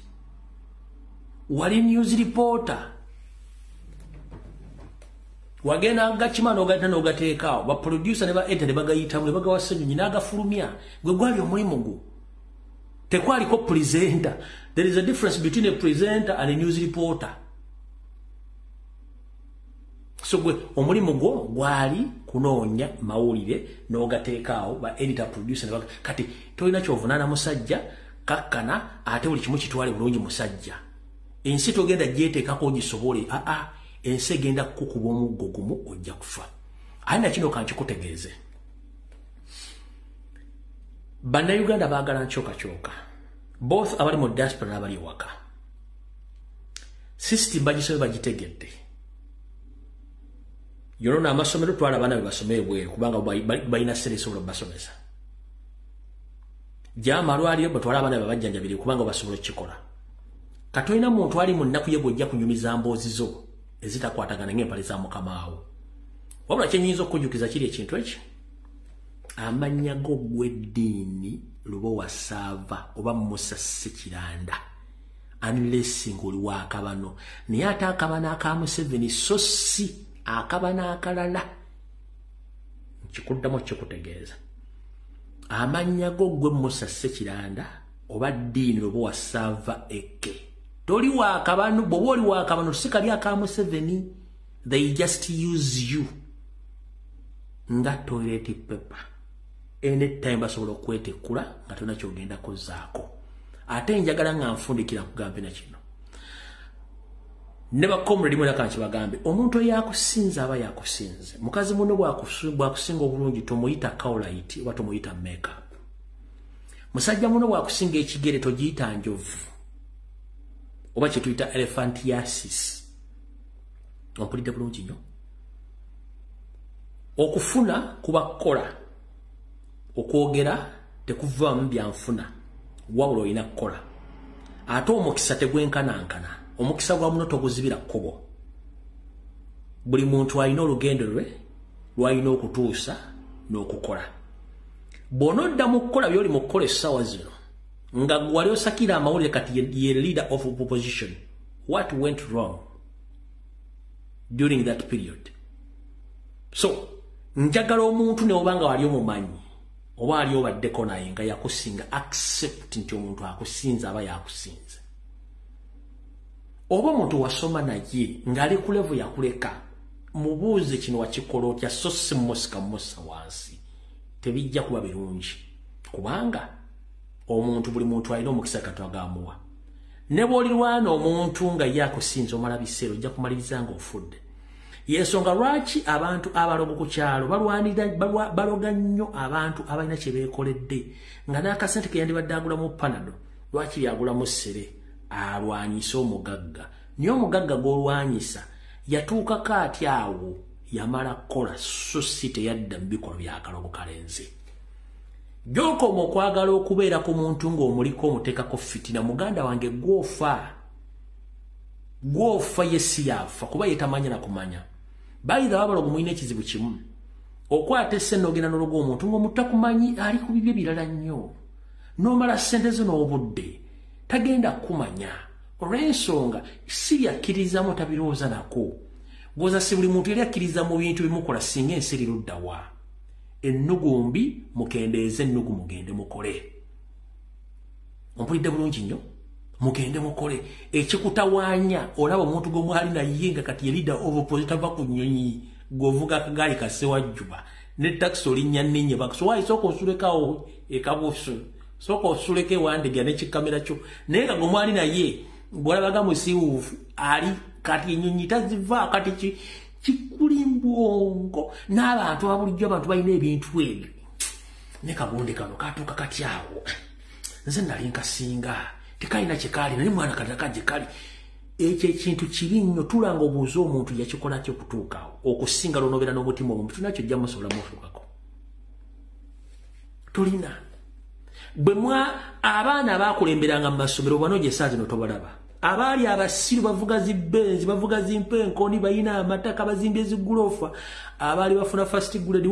Speaker 1: wali news reporter wagenda gachima n'ogateekaawo baproducer ne ba editor ne bagayitamu ne bagawa Ssenyonyi n'agafulumya gwe gwali omulimu gwo tekwaliko presenter. There is a difference between a presenter and a news reporter. So gwe omulimu gwo gwali kunoonya mawulire n'ogateekaawo ba editor producer ne kati tolina kyovunaana musajja kakkana ate buli kimu kitwale bulungi musajja ensi togenda gyeteekako ogisobole ensi egenda kukuba omuggo gumu ojja kufa ayina kino kankikutegeeze bannayuganda baagala nkyokacyoka both abali mu diaspora n'abali ewaka system bagisobe bagitegedde yolona amasomero twala abaana be basome ebweru kubanga balina ssere esobola basomesa jama alwaliyo batwala abaana be bajjanjabire kubanga basobola okukikola katolina muntu ali mu nnaku ye bw'ojja kunyumiza mboozi zo ezitakwatagana ng'empale za mukamaawo wabula kyenyinza okujjukiza kiri ekintu ekyo amannya go gw'eddiini Lubowa Ssaava oba Musa Ssekiranda unless ng'oli wa akabano naye ate akabano aka Museveni so si akabano akalala nkikuddamu kikutegeeza amannya go gwe Musa Ssekiranda oba ddiini Lubowa Ssaava eke toli wa akabano bw'oba oli wa akabano sikali aka Museveni they just use you nga toilet paper anytime basobola okwetekkula nga tolina kyogenda kuzaako ate njagala nga nfundikira kugambe na kino ne bakomredi mwena kanki bagambe omuntu eyakusinza aba yakusinze mukazi muno bwakusinga obulungi tomuyita cowlight oba tomuyita makeup musajja muno bwakusinga ekigere togiyita njovu oba kyetuyita elephantiasis ompulidde bulungi nnyo okufuna kuba kukola okwogera tekuvaamu byanfuna wabula olina kukola ate omukisa tegwenkanankana omukisa gwa muno toguzibira kkubo buli muntu alina olugendo lwe lwalina okutuusa n'okukola bw'onodda mu kukola by'oli mu kukola essaawa zino nga gwali osakira amawulire kati ye leader of opposition what went wrong during that period so njagala omuntu ne obanga wali omumanyi oba ali obaddeko naye nga yakusinga accept nti omuntu akusinza aba yakusinze oba omuntu wasoma naye ng'ali ku level yakuleka mubuuze kino wakikola otya so si musika musa wansi tebijja kuba birungi kubanga omuntu buli muntu alina omukisa Katonda amuwa ne bw'olirwana omuntu nga ye akusinza omala biseera ojja kumaliriza nga ofudde yensonga lwaki abantu abalogo ku kyalo baloga nnyo abantu abalina kye beekoledde nga n'akasente ke yandibadde agula mu panado lwaki yagula mu ssere alwanyisa omugagga naye omugagga gw'olwanyisa yatuukako ati awo yamala kukola so si teyadda mu bikolwa by'akalogo kalenzi gy'okoma okwagala okubeera ku muntu ng'omuliko omuteekako fitina muganda wange gwofa ye si yafa kuba ye tamanya na kumanya bayira abalogo mulina ekizibu kimu okwata essente n'ogenda n'ologa omuntu ng'omutakumanyi ali ku bibye birala nnyo n'omala ssente zo n'obudde tagenda kumanya olw'ensonga si yakkirizamu tabirowooza nako gwoza si buli muntu yali akkiriza mu bintu bimukola singa ensi eriruddawa ennugumbi mukendeeze ennugu mugende mukole. Ompulidde bulungi nnyo? Mugende mukole. Ekikutawaanya olaba omuntu gw'omwali naye nga kati ye leader of opposition ava ku nnyonyi gwovuga akagaali kasse wajjuba ne taxi olinnya nnenye bakusowayi sooka osulekawo ekabuusu sooka osuleke wandegera n'ekikamera kyo naye nga gw'omwali naye bw'olabaga musiiwuufu ali kati ennyonyi taziva kati kikulimbwongo n'abantu abulijjo abantu balina ebintu ebyo ne kagundi kano katuuka kati awo nze nali nkasinga tekalina kyekaali naye mwana kataka gye kali ekyo ekintu kibi nnyo tulanga obuuza omuntu yakikola kyo kutuukawo okusinga lonobeera n'omutima omuntu nakyo jja musobola mufuukako tulina bwe abaana baakulemberanga mu masomero bano gye saa zino tobalaba abaali abasiru bavuga zibenzi bavuga zimpenkoni bayina amataka bazimbye ziguloofa abaali bafuna first grade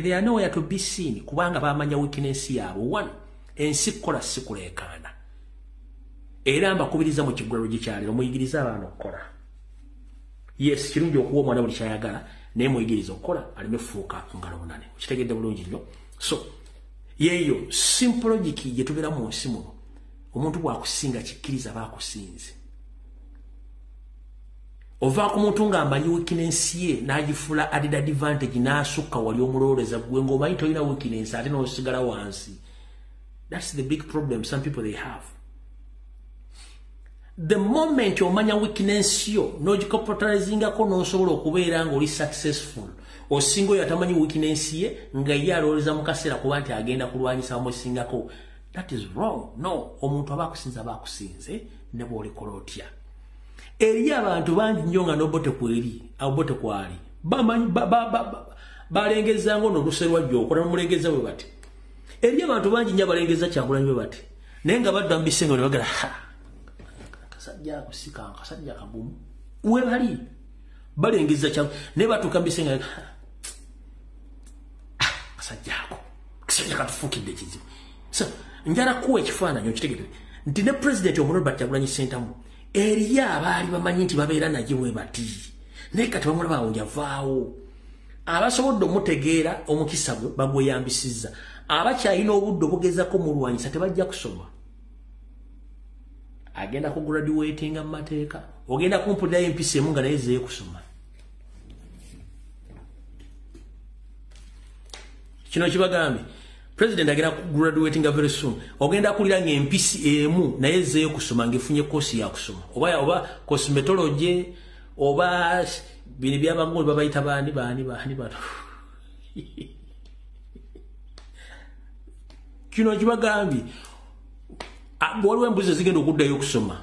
Speaker 1: they are nowhere to be seen kubanga bamanya weakness yaabwe one ensi kukola si kuleekaana era mbakubiriza mu kiggwaro gikyaliro muyigiriza abaana okukola yes kirungi okuwa omwana buli kyayagala naye muyigiriza okukola aleme fuuka ngalo munane kitegedde bulungi nnyo so yeeyo simple logic gye tubeera mu nsi muno omuntu bwakusinga kikkiriza baakusinze ova ku muntu ng'amanyi weakness ye n'agifuula added advantage n'asukka wali omulowoleza gwe ng'omanyi tolina weakness ate n'osigala wansi. That's the big problem some people they have. The moment omanya weakness yo n'ogicapitalizingako n'osobola okubeera ng'oli successful osinga oyo atamanyi weakness ye nga ye alowoleza mu kaseera kuba nti agenda kulwanyisa amusingako. That is wrong. No, omuntu abakusinze ne bw'olikola otya. Eri abantu bangi nnyo nga n'obote kwali bamanyi balengeza ngo n'oluse lwajja okola n'omulengeza bwe bati. Eri abantu bangi nnyo balengeza Kyagulanyi bwe bati naye nga badda mu bisengo ne bagala kasajja akusika kasajja kagumu we bali balengeza Kyagulanyi naye batuuka mu bisengo kasajja ako kasajja katufuukidde ekizibu. So njala kuwa ekifaananyi okitegeere nti ne president Robert Kyagulanyi Ssentamu eri abaali bamanyi nti babeera naye bwe bati naye kati bamulaba awo njavaawo abasobodde omutegeera omukisa gwe bagweyambisizza abakyalina obudde obugezako mulwanyisa tebajja kusoma agenda ku graduatinga mu mateeka ogenda kumpulirayo empisa emu nga naye zeeyo kusoma kino kibagambye president agenda graduating very soon ogenda kulira ng'empisi emu naye zeeyo kusoma ng'efunye kosi ya kusoma oba cosmetology oba bino byabagole babayita baani bato kino kibagambye waliwo embuzi zigenda okuddayo okusoma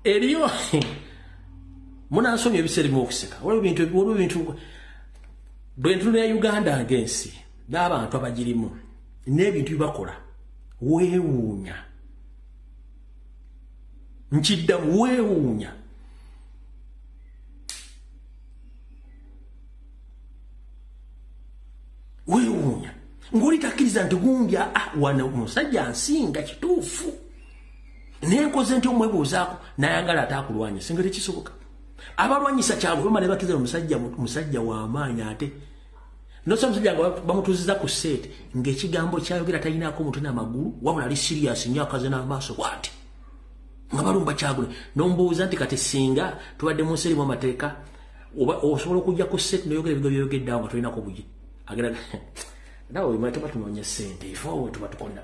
Speaker 1: eriyo munansomya ebiseera bimu okuseka waliwo bintu bwe ntunula Uganda ng'ensi n'abantu abagirimu n'ebintu bibakola weewuunya nkiddamu weewuunya ng'oli takkiriza nti gundi wano omusajja nsinga kituufu naye nkoze nti omwebuuzaako n'ayagala ataakulwanya singa tekisoboka abalwanyisa Kyagulanyi ne bakiza omusajja w'amaanyi ate nosa omusajja nga bamutuuziza ku seete ng'ekigambo kyayogera talinaako omutwe n'amagulu wabula ali sirias nnyo akaze n'amaaso bw'ati nga balumba Kyagulanyi n'omubuuza nti kati singa tubadde mu nsi erimu amateeka osobola okujja ku seete n'oyogera ebigo by'oyogeddeawo nga tolinako bugi agenda nawe mwe tuba tunoonya ssente ifo tuba tukola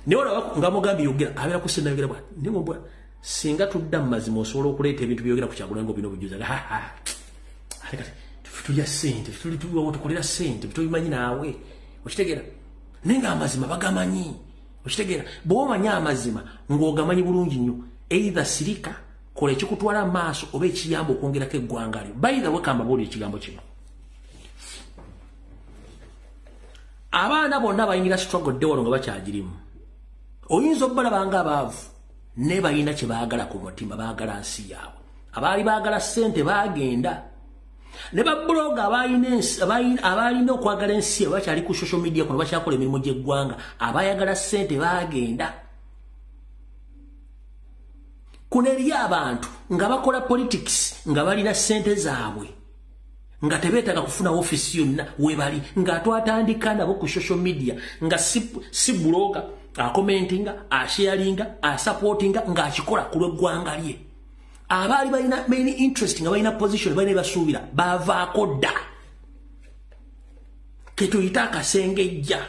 Speaker 1: naye olaba nga mugambye yogera abeera ku ssente ayogera bwati naye mubwa singa tudda mu mazima osobola okuleeta ebintu byogera ku Kyagulanyi ng'obina obujuza ate kati tulya ssente tukolera ssente tubimanyi naawe okitegeera naye ng'amazima bagamanyi okitegeera bw'oba omanyi amazima ng'ogamanyi bulungi nnyo either sirika kola ekikutwala mu maaso oba ekiyamba okwongerako eggwanga lyo by the way kambabuulira ekigambo kino abaana bonna bayingira struggle dewalo nga bakyagirimu oyinza obbalaba nga abaavu ne balina kye baagala ku mutima baagala nsi yaabwe abaali baagala ssente baagenda ne babloga abalina okwagala ensi yaabwe bakyali ku social media kuno bakyakola emirimu gy'eggwanga abaayagala ssente baagenda kuno eri abantu nga bakola politics nga balina ssente zaabwe nga tebeetaaga kufuna ofisi yonna webali nga twatandika nabo ku social media nga si blogger commentinga sharinga supportinga nga akikola ku lw'eggwanga lye abaali balina main interest nga balina position balina basuubira bavaako dda ketuyita akasengejja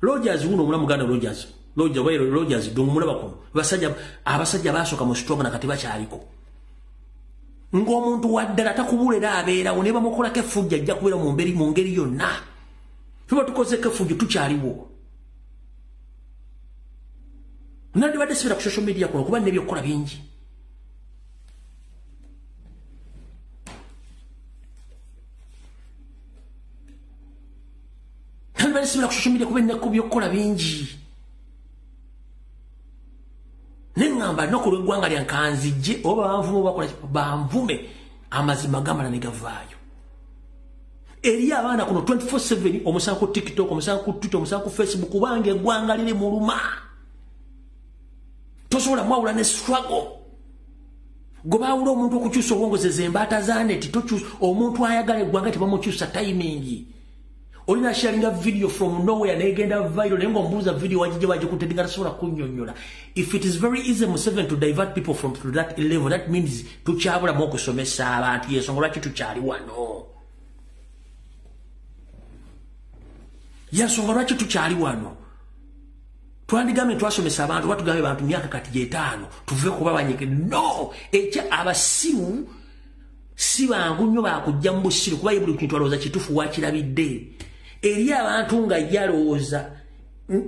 Speaker 1: Rogers uno mula muganda Rogers dumulaba kuno abasajja basooka mu stroke na kati bakyaliko ng'omuntu waddala takubulira abeera ne bamukolako effujja ajja kubeera mu ngeri yonna tuba tukozeko effujjo tukyaliwo nandibadde sibira ku social media kuno kuba n'ebyokukola bingi nandibadde sibira ku social media kuba n'ebyokukola bingi nengamba no ku lw'eggwanga lyankanzijje oba banvume bakola banvume amazima gamala ne gavaayo eri abaana kuno 24/7 omusanga ku TikTok omusanga ku Twitter omusanga ku Facebook kubanga eggwanga liri muluma tosobola mwawula ne struggle gobawula omuntu okukyusa obwongozeza embaata za neti tokyusa omuntu ayagala eggwanga tebamukyusa timing olina sharinga video from nowhere negenda viral nengo mbuza video wajije kutendinga tasobola kunnyonnyola if it is very easy Museveni to divert people from to that level that means tukyabula mu okusomesa abantu yensonga lwaki tukyali wano yensonga lwaki tukyali wano twandigambe twasomesa abantu batugambe abantu myaka kati 5 tuve kuba banyeke no ekya abasiru si bangu nnyo bakujja mu busiru kuba buli kintu alowooza kituufu wakirabidde eri abantu nga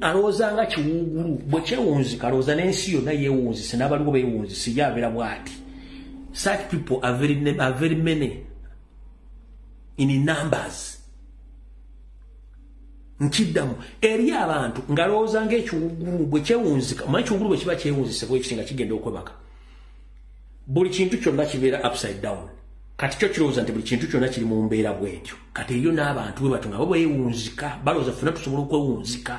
Speaker 1: alowooza nga kiwuugulu bwe kyewunzika alowooza n'ensi yonna yeewunzise n'abaliwo beewunzise yabeera bw'ati such people are very many in numbers nkiddamu eri abantu nga alowooza ng'ekiwuugulu bwe kyewunzika omanyi ekiwuugulu bwe kiba kyewunzise bwekisinga kigenda okwebaka buli kintu kyonna kibeera upside down kati kyo kirowooza nti buli kintu kyonna kiri mu mbeera bwetyo kati eriyo n'abantu bwe batu nga bo beewunzika balowooza ffenna tusobola okwewunzika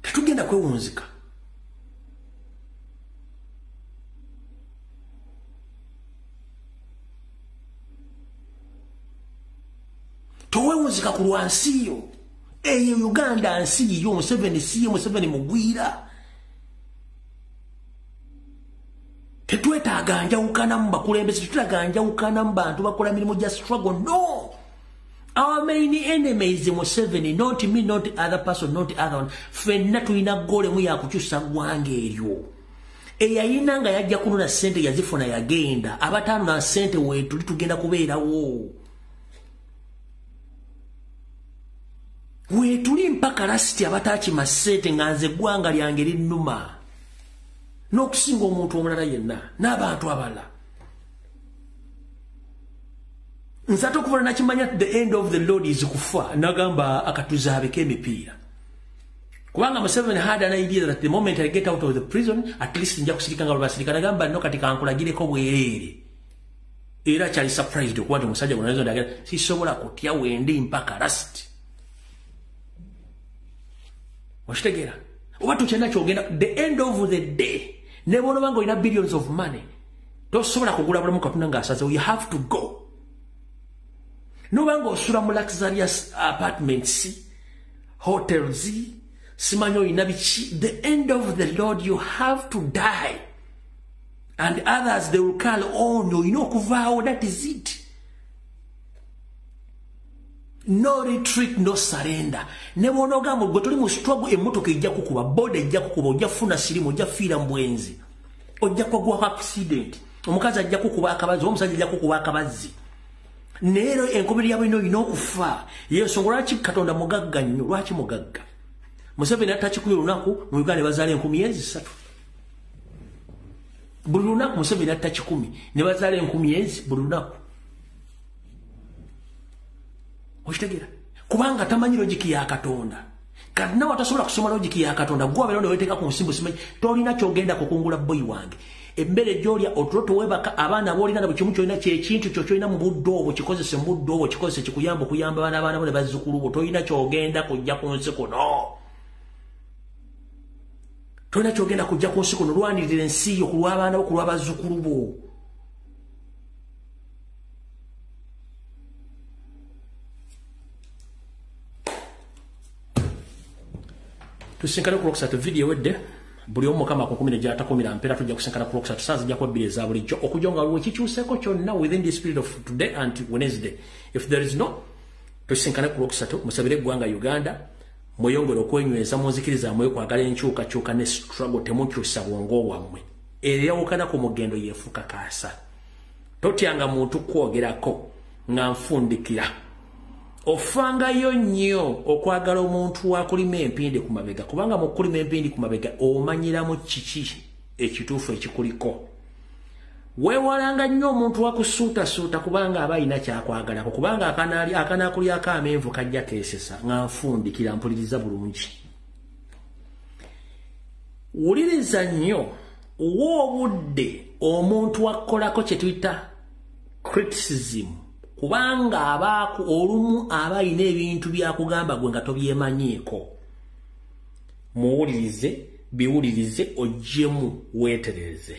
Speaker 1: tetugenda kwewunzika towewunzika ku lwansi yo eyo Uganda nsi yiyo Museveni siye Museveni mugwira tetwetaaga njawukanamu bakulembeze tetwetaaga njawukanamu bantu bakola mirimu gya struggle no our main enemy is Museveni not me not other person not other one ffenna tulina golemu yakukyusa ggwanga eryo eyayina nga yajja kunona ssente yazifuna yagenda abataano na ssente weetuli tugenda kubeerawo weetuli mpaka lasiti abatakima ssente nga nze eggwanga lyange linnuma n'okusinga omuntu omulala yenna n'abantu abalala nsate okuva nakimanya the end of the Lord is kufa nagamba akatuzaabeko emipiira kubanga Museveni had an idea that the moment I get out of the prison at least nja kusirika nga lwebasirika nagamba no kati kankulagireko bwereere era kyali surprised okuba nti omusajja gunazo ndagala sisobola kutya wendi mpaka lasiti washtegera oba tukyalina kyogenda the end of the day nebona banga olina billions of money tosobola kugula bulamu katonda ng'asazewo you have to go nobanga osula mu luxurious apartments hotels simanyi olina biki the end of the Lord you have to die and others they will call on olina okuvaawo that is it no retreat no surrender nebona ogamba gwe tuli mu struggle emmotoka ejja kukuba boda ejja kukuba ojja kufuna sirimu ojja fiira mbwenzi ojja kugwa accident omukazi ajja kukuba akabazi omusajja ajja kukuba akabazi neero enkobiri yabwe ino ino okufa yensonga lwaki katonda mugagga nnyo lwaki mugagga Museveni atakikuye olunaku mu Uganda bazaala 3 buli lunaku Museveni atakikumi ne bazaala 10 buli lunaku okitegera kubanga tamanyi logiki ya katonda Kadna watasobola kusoma logic ya Katonda gwa bero weteka ku nsimbo simanyi tolina kyogenda kukungula boy wange embere jolya otroto webaka abana bolina nabo kimu kyolina kye kintu kyo kyolina mu buddo obwo kikozese mu buddo obwo kikozese kikuyamba kuyamba abana bone bazzukulu bo tolina kyogenda kujja ku nsi kuno tolina kyogenda kujja ku nsi kuno lwanirira ensi yo kulwa abana bo kulwa bazzukulu bo tusinkana ku Lwokusatu video wedde buli omu kama ku 10 jata 10 mpera tujja kusinkana ku Lwokusatu sazi jja kwabire za bulijjo okujonga lwo kikyuseko kyonna within the spirit of today and Wednesday. If there is no tusinkana ku Lwokusatu musabire gwanga Uganda moyongero kwenyweza munzikiriza moyo kwagala enchuka chuka ne struggle temukyusa bwongo wamwe eriyawukana ku mugendo yefuka kasa totyanga muntu kwogerako nga nfundikira ofanga yo nnyo okwagala omuntu wakulima empindi ku mabega kubanga mu kulima empindi ku mabega omanyiramu kiki ekituufu ekikuliko weewalanga nnyo omuntu wakusuutasuuta kubanga aba alina kyakwagalako kubanga akanaakulya akamenvu kajja keesesa nga nfundikira mpuliriza bulungi wuliriza nnyo obudde omuntu akolako kye tuyita criticism kubanga abaku olumu abayina ebintu byakugamba gwe nga tobyemanyiiko muwulirize biwulirize ojjemu weetereze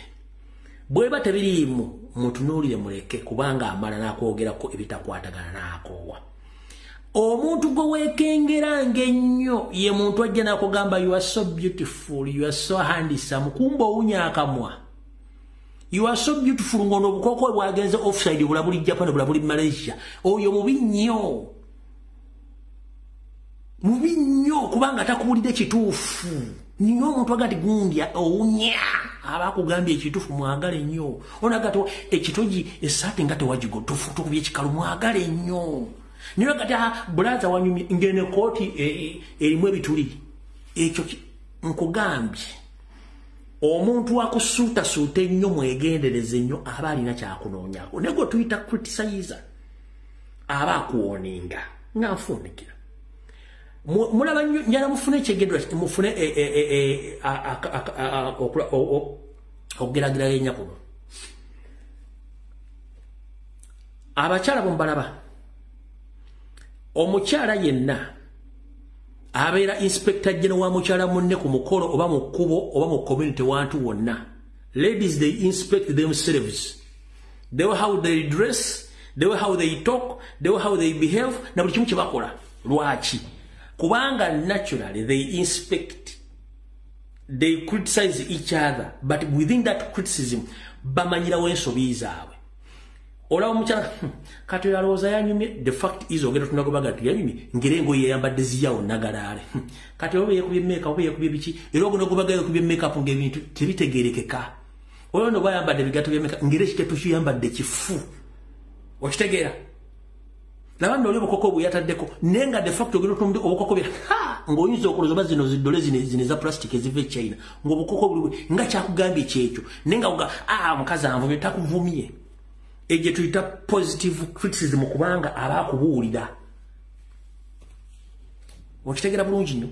Speaker 1: bweba tebiriimu mutunuulire muleke kubanga amala nakwogerako ebitakwatagana nakoowa omuntu gwe weekengeranga ennyo ye muntu ajja nakugamba you are so beautiful you are so handsome kumba owunya akamwa you are so beautiful ngono obukoko bwagenze offside bulabuli Japan bulabuli Malaysia oyo mubi nnyo kubanga takuwulidde kituufu niyo omuntu agati gundya owunya abakugambye ekituufu mwagale nnyo onagato ekitogi esaati nga tewagigo tukubye ekikalu mwagale nnyo niyo gati brother wanyumi ngene kooti erimu ebituli ekyo nkugambye omuntu akusuutasuuta ennyo mwegendereze nnyo aba alina kyakunoonyako nego tuyita criticizer aba akuwoninga nga nfundikira mulaba nnyo njala mufune ekyegendera mufune okugerageranya ennyo kuno abakyala bombalaba omukyala yenna abeera inspector general wa mukyala munne ku mukolo oba mu kkubo oba mu community wantu wonna ladies they inspect themselves the way how they dress the way how they talk the way how they behave na buli kimu kye bakola lwaki kubanga naturally they inspect they criticize each other but within that criticism bamanyirawo ensobi zaabwe olawo mukyala kati yalowooza yanyumye the fact is ogenda tunagobaga ti yanyumye ngerengo yeyambadde ziyawo nagalaale kati oba yekubye makeup oba yekubye biki era ogenda ogobaga yekubye makeup ng'ebintu tebitegeerekeka olwo no bayambadde ebigato bya makeup ngere ekikatu kiyambadde kifu okitegeera laba nno oli obukoko bwe yataddeko naye nga de facto ogenda otumudde obukoko bya ng'oyinza okulooza oba zino ziddole zino eza plastic eziva e China ng'obukoko buli nga kyakugambye kyekyo naye nga mukazi anvumye takuvumye eje tuyita positive criticism kubanga abakubuulira okitegera bulungi nnyo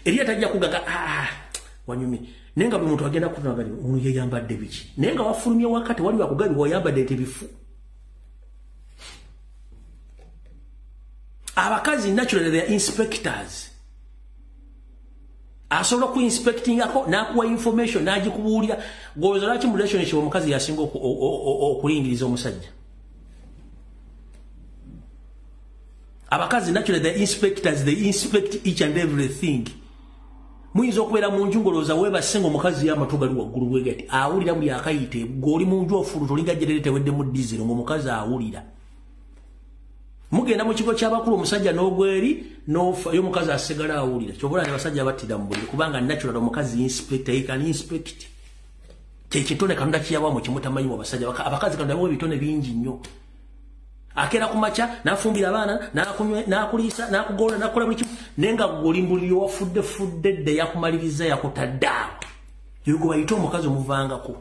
Speaker 1: eriya tajja kugaga wanyumi naye nga buli muntu agenda kutunaga ono yeyambadde biki naye nga wafulumye wakati wali wakugambye wayambadde tebifu abakazi naturally they are inspectors asobola ku-inspectingako n'akuwa information n'agikubuulira gwoza lwaki mu relationship omukazi yasinga okulingiriza omusajja abakazi naturally they inspectors they inspect each and everything muyinza okubeera mu nju ngolooza weebasinga omukazi y'amatu gali waggulu bwegati awulira buli akayite g'oli mu nju ofuluta olinga jerere teweddemu dizero ng'omukazi awulira mugenda mu kigo ky'abakulu omusajja n'ogweri n'ofa y'omukazi asigala awulira kyobola ne basajja battira mu buliri kubanga natural omukazi inspector he can inspect kyekitone Katonda kiyawa mu kimutamanyi mu basajja abakazi Katonda yabawa ebitone bingi nnyo akera ku makya n'afumbira abaana n'akuliisa n'akugola n'akola buli kimu naye nga goli mbuliri wafudde dde yakumaliriza yakutadda yogo bayita omukazi omuvangako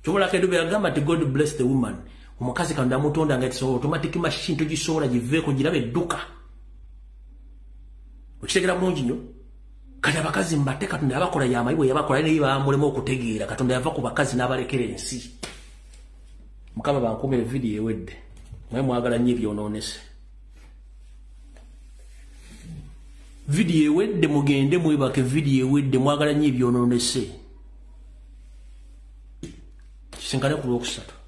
Speaker 1: kyobola kedo byagamba nti God bless the woman omukazi Katonda amutonda nga tisobola automatic machine togisobola giveeko girabe edduka okitegera bulungi nnyo kati abakazi mbatte Katonda yabakola y'amayibo yabakola naye bamulema okutegeera Katonda yava ku bakazi n'abalekera ensi Mukama bankumire video ewedde mwe mwagala nnyo ebyonoonese video ewedde mugende mwebake video ewedde mwagala nnyo ebyonoonese kisinkane ku Lwokusatu